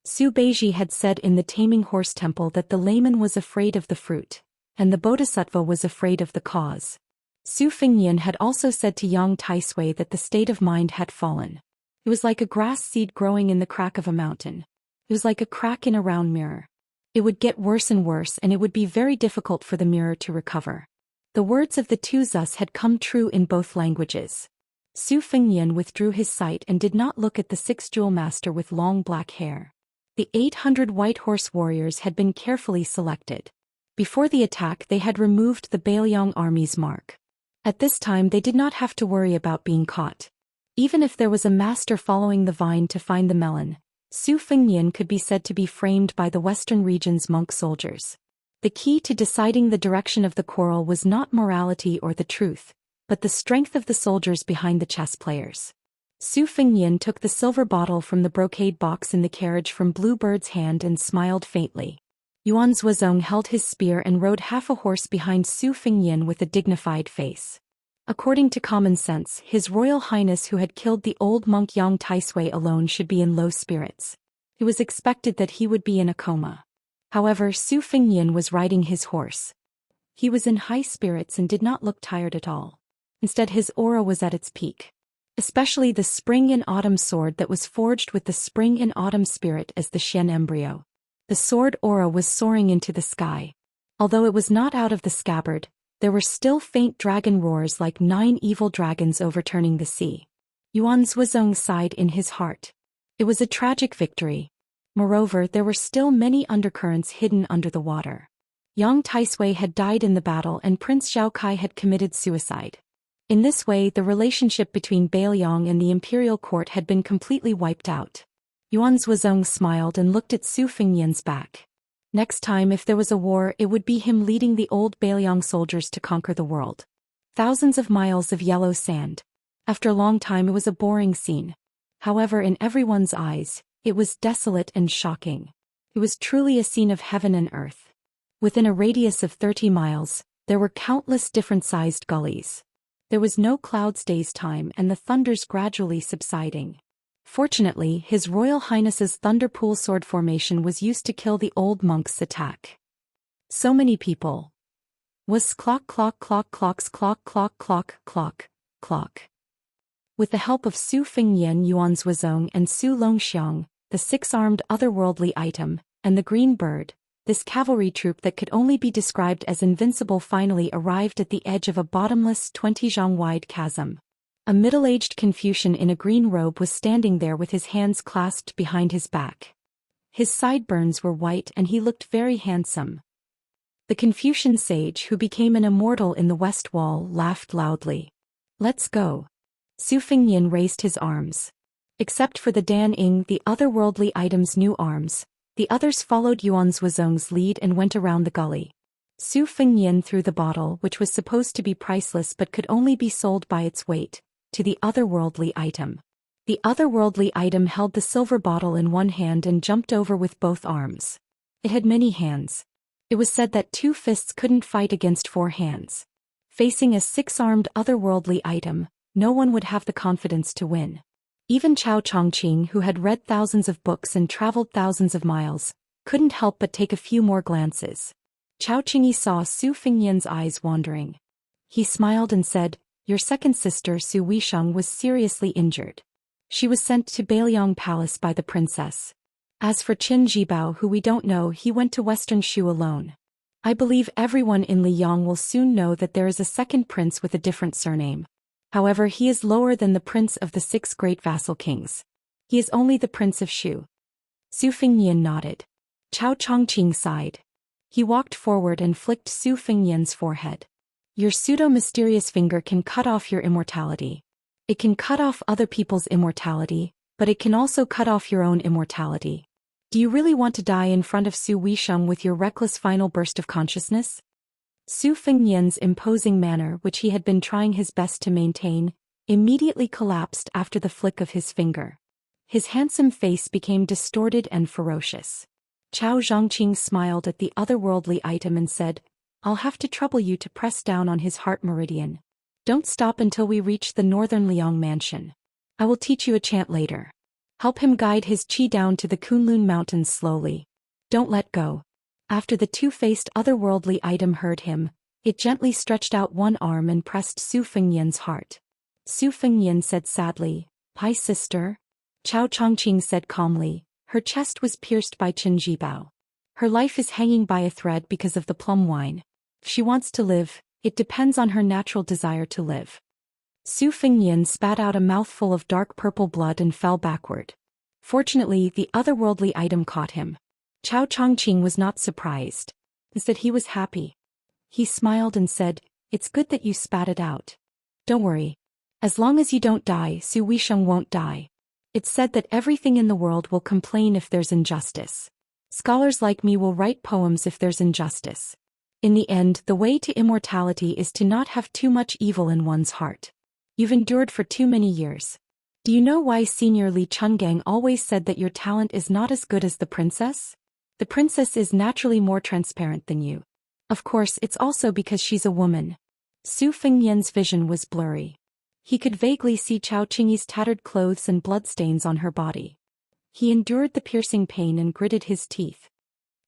Su Beiji had said in the Taming Horse Temple that the layman was afraid of the fruit, and the bodhisattva was afraid of the cause. Su Fengnian had also said to Yang Taisui that the state of mind had fallen. It was like a grass seed growing in the crack of a mountain. It was like a crack in a round mirror. It would get worse and worse and it would be very difficult for the mirror to recover. The words of the two Zus had come true in both languages. Su Fengnian withdrew his sight and did not look at the 6 jewel master with long black hair. The 800 white horse warriors had been carefully selected. Before the attack they had removed the Bailiang army's mark. At this time they did not have to worry about being caught. Even if there was a master following the vine to find the melon, Su Fengnian could be said to be framed by the western region's monk soldiers. The key to deciding the direction of the quarrel was not morality or the truth, but the strength of the soldiers behind the chess players. Su Fengnian took the silver bottle from the brocade box in the carriage from Bluebird's hand and smiled faintly. Yuan Zuozong held his spear and rode half a horse behind Su Fengnian with a dignified face. According to common sense, His Royal Highness who had killed the old monk Yang Taisui alone should be in low spirits. It was expected that he would be in a coma. However, Su Fengnian was riding his horse. He was in high spirits and did not look tired at all. Instead, his aura was at its peak. Especially the spring and autumn sword that was forged with the spring and autumn spirit as the Xian embryo. The sword aura was soaring into the sky. Although it was not out of the scabbard, there were still faint dragon roars like 9 evil dragons overturning the sea. Yuan Zuozong sighed in his heart. It was a tragic victory. Moreover, there were still many undercurrents hidden under the water. Yang Taisui had died in the battle and Prince Zhao Kai had committed suicide. In this way, the relationship between Bailiang and the imperial court had been completely wiped out. Yuan Zuozong smiled and looked at Su Fengnian's back. Next time if there was a war, it would be him leading the old Bailiang soldiers to conquer the world. Thousands of miles of yellow sand. After a long time it was a boring scene. However, in everyone's eyes, it was desolate and shocking. It was truly a scene of heaven and earth. Within a radius of 30 miles, there were countless different-sized gullies. There was no clouds day's time and the thunders gradually subsiding. Fortunately, His Royal Highness's Thunderpool sword formation was used to kill the old monk's attack. So many people. Was clock clock clock clocks clock clock clock clock clock. With the help of Su Fengnian, Yuan Zuozong and Su Longxiang, the 6-armed otherworldly item, and the green bird, this cavalry troop that could only be described as invincible finally arrived at the edge of a bottomless 20-zhang-wide chasm. A middle-aged Confucian in a green robe was standing there with his hands clasped behind his back. His sideburns were white and he looked very handsome. The Confucian sage who became an immortal in the West Wall laughed loudly. "Let's go." Su Fengnian raised his arms. Except for the Dan Ing, the otherworldly item's new arms, the others followed Yuan Zuozong's lead and went around the gully. Su Fengnian threw the bottle, which was supposed to be priceless but could only be sold by its weight, to the otherworldly item. The otherworldly item held the silver bottle in one hand and jumped over with both arms. It had many hands. It was said that 2 fists couldn't fight against 4 hands. Facing a 6-armed otherworldly item, no one would have the confidence to win. Even Chao Chongqing, who had read thousands of books and traveled thousands of miles, couldn't help but take a few more glances. Chao Qingyi saw Su Fengnian's eyes wandering. He smiled and said, "Your second sister Su Weisheng was seriously injured. She was sent to Bailiang Palace by the princess. As for Qin Jibao, who we don't know, he went to Western Shu alone. I believe everyone in Liyang will soon know that there is a second prince with a different surname. However, he is lower than the prince of the 6 great vassal kings. He is only the prince of Shu." Su Fengnian nodded. Chao Chongqing sighed. He walked forward and flicked Su Fengnian's forehead. "Your pseudo-mysterious finger can cut off your immortality. It can cut off other people's immortality, but it can also cut off your own immortality. Do you really want to die in front of Su Weisheng with your reckless final burst of consciousness?" Su Fengnian's imposing manner, which he had been trying his best to maintain, immediately collapsed after the flick of his finger. His handsome face became distorted and ferocious. Chao Zhongqing smiled at the otherworldly item and said, "I'll have to trouble you to press down on his heart meridian. Don't stop until we reach the northern Liang mansion. I will teach you a chant later. Help him guide his qi down to the Kunlun mountains slowly. Don't let go." After the 2-faced otherworldly item heard him, it gently stretched out one arm and pressed Su Fengnian's heart. Su Fengnian said sadly, "Hi sister." Chao Chongqing said calmly, "Her chest was pierced by Qin Jibao. Her life is hanging by a thread because of the plum wine. If she wants to live, It depends on her natural desire to live. Su Fengnian spat out a mouthful of dark purple blood and fell backward. Fortunately, the otherworldly item caught him. Chao Chongqing was not surprised. Instead, he was happy. He smiled and said, "It's good that you spat it out. Don't worry. As long as you don't die, Su Wisheng won't die. It's said that everything in the world will complain if there's injustice. Scholars like me will write poems if there's injustice. In the end, the way to immortality is to not have too much evil in one's heart. You've endured for too many years. Do you know why Senior Li Chungang always said that your talent is not as good as the princess? The princess is naturally more transparent than you. Of course, it's also because she's a woman." Su Fengnian's vision was blurry. He could vaguely see Chao Qingyi's tattered clothes and bloodstains on her body. He endured the piercing pain and gritted his teeth.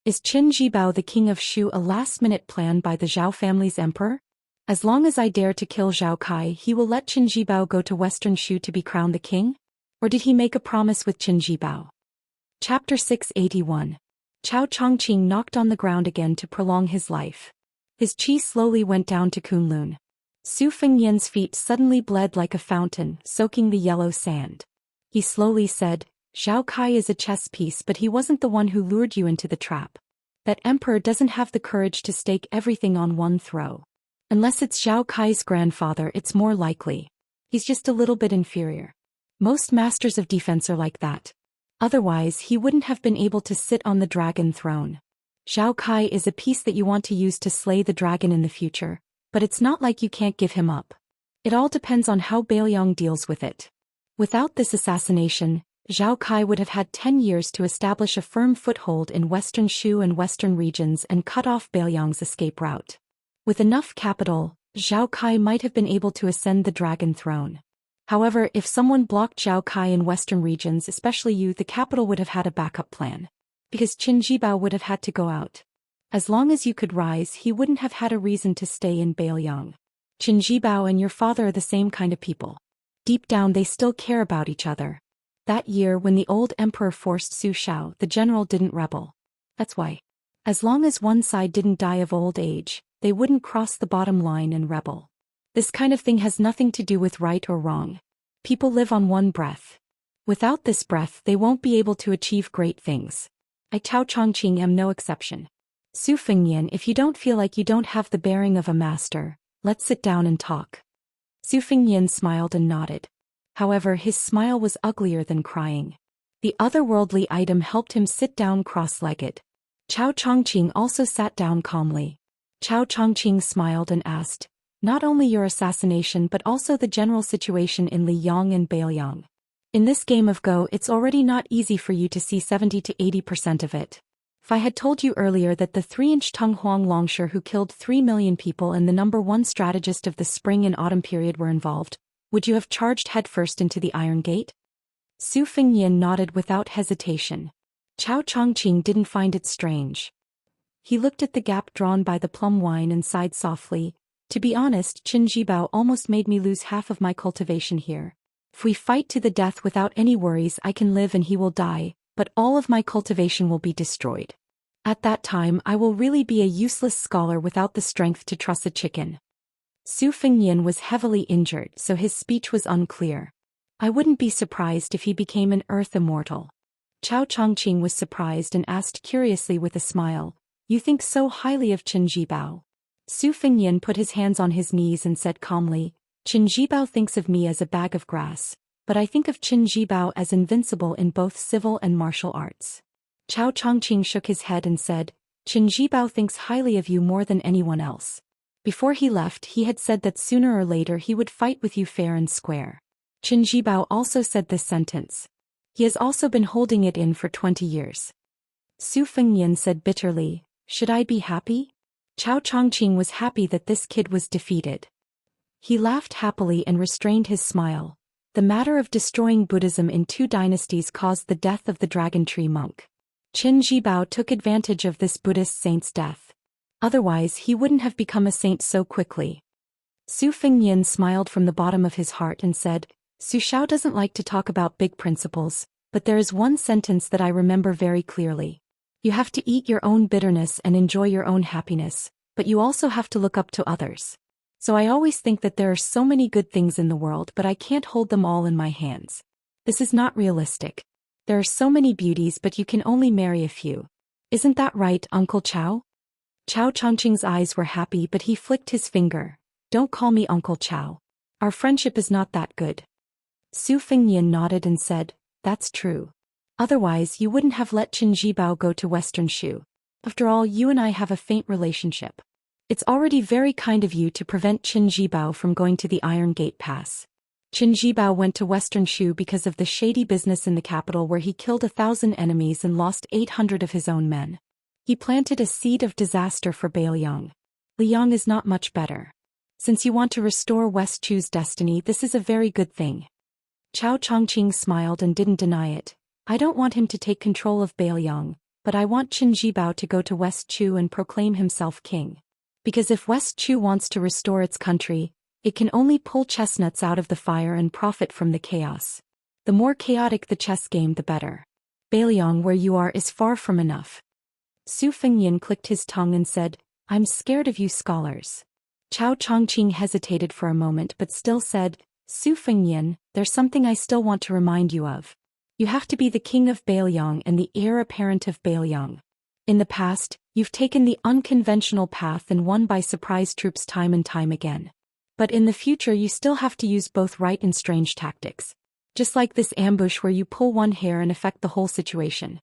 Is Qin Jibao the king of Shu a last-minute plan by the Zhao family's emperor? As long as I dare to kill Zhao Kai, he will let Qin Jibao go to Western Shu to be crowned the king? Or did he make a promise with Qin Jibao? Chapter 681. Chao Chongqing knocked on the ground again to prolong his life. His qi slowly went down to Kunlun. Su Fengnian's feet suddenly bled like a fountain, soaking the yellow sand. He slowly said, "Zhao Kai is a chess piece, but he wasn't the one who lured you into the trap. That emperor doesn't have the courage to stake everything on one throw. Unless it's Zhao Kai's grandfather, it's more likely. He's just a little bit inferior. Most masters of defense are like that. Otherwise, he wouldn't have been able to sit on the dragon throne. Zhao Kai is a piece that you want to use to slay the dragon in the future, but it's not like you can't give him up. It all depends on how Beiliang deals with it. Without this assassination, Zhao Kai would have had 10 years to establish a firm foothold in Western Shu and Western regions and cut off Beiliang's escape route. With enough capital, Zhao Kai might have been able to ascend the dragon throne. However, if someone blocked Zhao Kai in Western regions, especially you, the capital would have had a backup plan. Because Qin Jibao would have had to go out. As long as you could rise, he wouldn't have had a reason to stay in Beiliang. Qin Jibao and your father are the same kind of people. Deep down they still care about each other. That year when the old emperor forced Su Shao, the general didn't rebel. That's why. As long as one side didn't die of old age, they wouldn't cross the bottom line and rebel. This kind of thing has nothing to do with right or wrong. People live on one breath. Without this breath, they won't be able to achieve great things. I Chao Chongqing am no exception. Su Fengnian, if you don't feel like you don't have the bearing of a master, let's sit down and talk. Su Fengnian smiled and nodded. However, his smile was uglier than crying. The otherworldly item helped him sit down cross-legged. Chao Chongqing also sat down calmly. Chao Chongqing smiled and asked, "Not only your assassination but also the general situation in Liyang and Beiliang. In this game of Go, it's already not easy for you to see 70 to 80% of it. If I had told you earlier that the 3-inch Tung Huang Longsher who killed 3 million people and the #1 strategist of the spring and autumn period were involved, would you have charged headfirst into the Iron Gate?" Su Fengnian nodded without hesitation. Chao Chongqing didn't find it strange. He looked at the gap drawn by the plum wine and sighed softly. "To be honest, Qin Jibao almost made me lose half of my cultivation here. If we fight to the death without any worries, I can live and he will die, but all of my cultivation will be destroyed. At that time, I will really be a useless scholar without the strength to truss a chicken." Su Fengnian was heavily injured, so his speech was unclear. "I wouldn't be surprised if he became an earth immortal." Chao Chongqing was surprised and asked curiously with a smile, "You think so highly of Qin Jibao?" Su Fengnian put his hands on his knees and said calmly, "Qin Jibao thinks of me as a bag of grass, but I think of Qin Jibao as invincible in both civil and martial arts." Chao Chongqing shook his head and said, "Qin Jibao thinks highly of you more than anyone else. Before he left, he had said that sooner or later he would fight with you fair and square." Qin Jibao also said this sentence. He has also been holding it in for 20 years. Su Fengnian said bitterly, "Should I be happy?" Chao Chongqing was happy that this kid was defeated. He laughed happily and restrained his smile. The matter of destroying Buddhism in 2 dynasties caused the death of the Dragon Tree monk. Qin Jibao took advantage of this Buddhist saint's death. Otherwise, he wouldn't have become a saint so quickly. Su Fengnian smiled from the bottom of his heart and said, "Su Shao doesn't like to talk about big principles, but there is one sentence that I remember very clearly. You have to eat your own bitterness and enjoy your own happiness, but you also have to look up to others. So I always think that there are so many good things in the world, but I can't hold them all in my hands. This is not realistic. There are so many beauties, but you can only marry a few. Isn't that right, Uncle Chow? Chow Chongqing's eyes were happy, but he flicked his finger. Don't call me Uncle Chow. Our friendship is not that good. Su Fengnian nodded and said, that's true. Otherwise you wouldn't have let Qin Jibao go to Western Shu. After all, you and I have a faint relationship. It's already very kind of you to prevent Qin Jibao from going to the Iron Gate Pass. Qin Jibao went to Western Shu because of the shady business in the capital where he killed 1,000 enemies and lost 800 of his own men. He planted a seed of disaster for Bailiang. Liang is not much better. Since you want to restore West Chu's destiny, this is a very good thing. Chao Chongqing smiled and didn't deny it. I don't want him to take control of Bailiang, but I want Qin Jibao to go to West Chu and proclaim himself king. Because if West Chu wants to restore its country, it can only pull chestnuts out of the fire and profit from the chaos. The more chaotic the chess game, the better. Bailiang, where you are is far from enough. Su Fengnian clicked his tongue and said, I'm scared of you scholars. Chao Chongqing hesitated for a moment but still said, Su Fengnian, there's something I still want to remind you of. You have to be the king of Bailiang and the heir apparent of Bailiang. In the past, you've taken the unconventional path and won by surprise troops time and time again. But in the future you still have to use both right and strange tactics. Just like this ambush where you pull one hair and affect the whole situation.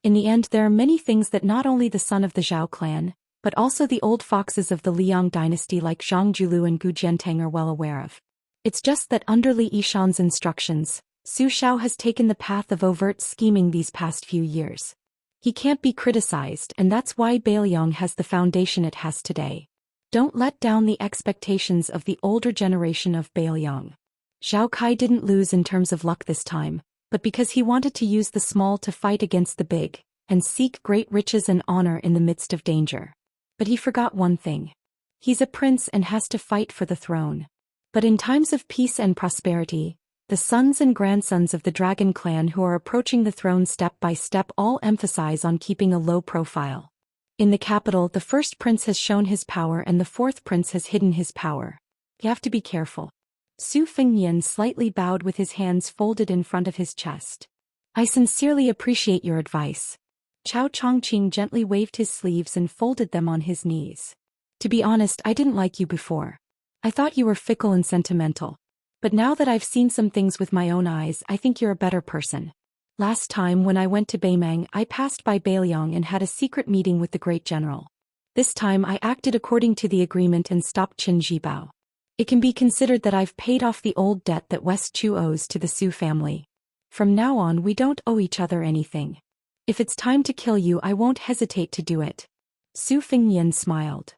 In the end, there are many things that not only the son of the Zhao clan, but also the old foxes of the Liang dynasty like Zhang Julu and Gu Jiantang are well aware of. It's just that under Li Yishan's instructions, Su Xiao has taken the path of overt scheming these past few years. He can't be criticized, and that's why Bailiang has the foundation it has today. Don't let down the expectations of the older generation of Bailiang. Zhao Kai didn't lose in terms of luck this time, but because he wanted to use the small to fight against the big, and seek great riches and honor in the midst of danger. But he forgot one thing. He's a prince and has to fight for the throne. But in times of peace and prosperity, the sons and grandsons of the Dragon clan who are approaching the throne step by step all emphasize on keeping a low profile. In the capital, the first prince has shown his power and the fourth prince has hidden his power. You have to be careful. Su Fengnian slightly bowed with his hands folded in front of his chest. I sincerely appreciate your advice. Chao Chongqing gently waved his sleeves and folded them on his knees. To be honest, I didn't like you before. I thought you were fickle and sentimental. But now that I've seen some things with my own eyes, I think you're a better person. Last time when I went to Beimang, I passed by Bailiang and had a secret meeting with the great general. This time I acted according to the agreement and stopped Qin Jibao. It can be considered that I've paid off the old debt that West Chu owes to the Su family. From now on we don't owe each other anything. If it's time to kill you, I won't hesitate to do it. Su Fengnian smiled.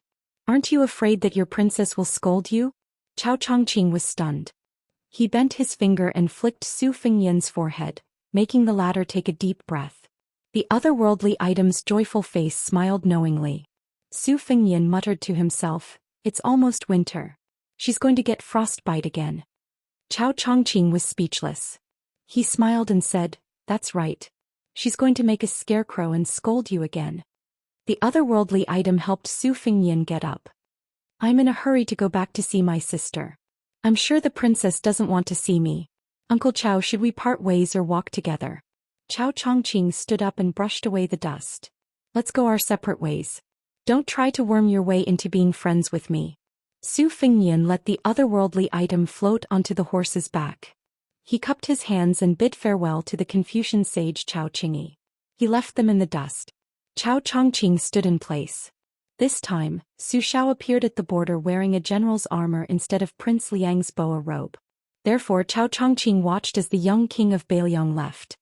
Aren't you afraid that your princess will scold you? Chao Chongqing was stunned. He bent his finger and flicked Su Fengnian's forehead, making the latter take a deep breath. The otherworldly item's joyful face smiled knowingly. Su Fengnian muttered to himself, it's almost winter. She's going to get frostbite again. Chao Chongqing was speechless. He smiled and said, that's right. She's going to make a scarecrow and scold you again. The otherworldly item helped Su Fengnian get up. I'm in a hurry to go back to see my sister. I'm sure the princess doesn't want to see me. Uncle Chow, should we part ways or walk together? Chao Chongqing stood up and brushed away the dust. Let's go our separate ways. Don't try to worm your way into being friends with me. Su Fengnian let the otherworldly item float onto the horse's back. He cupped his hands and bid farewell to the Confucian sage Chao Qingyi. He left them in the dust. Chao Chongqing stood in place. This time, Su Xiao appeared at the border wearing a general's armor instead of Prince Liang's boa robe. Therefore Chao Chongqing watched as the young king of Bailiang left.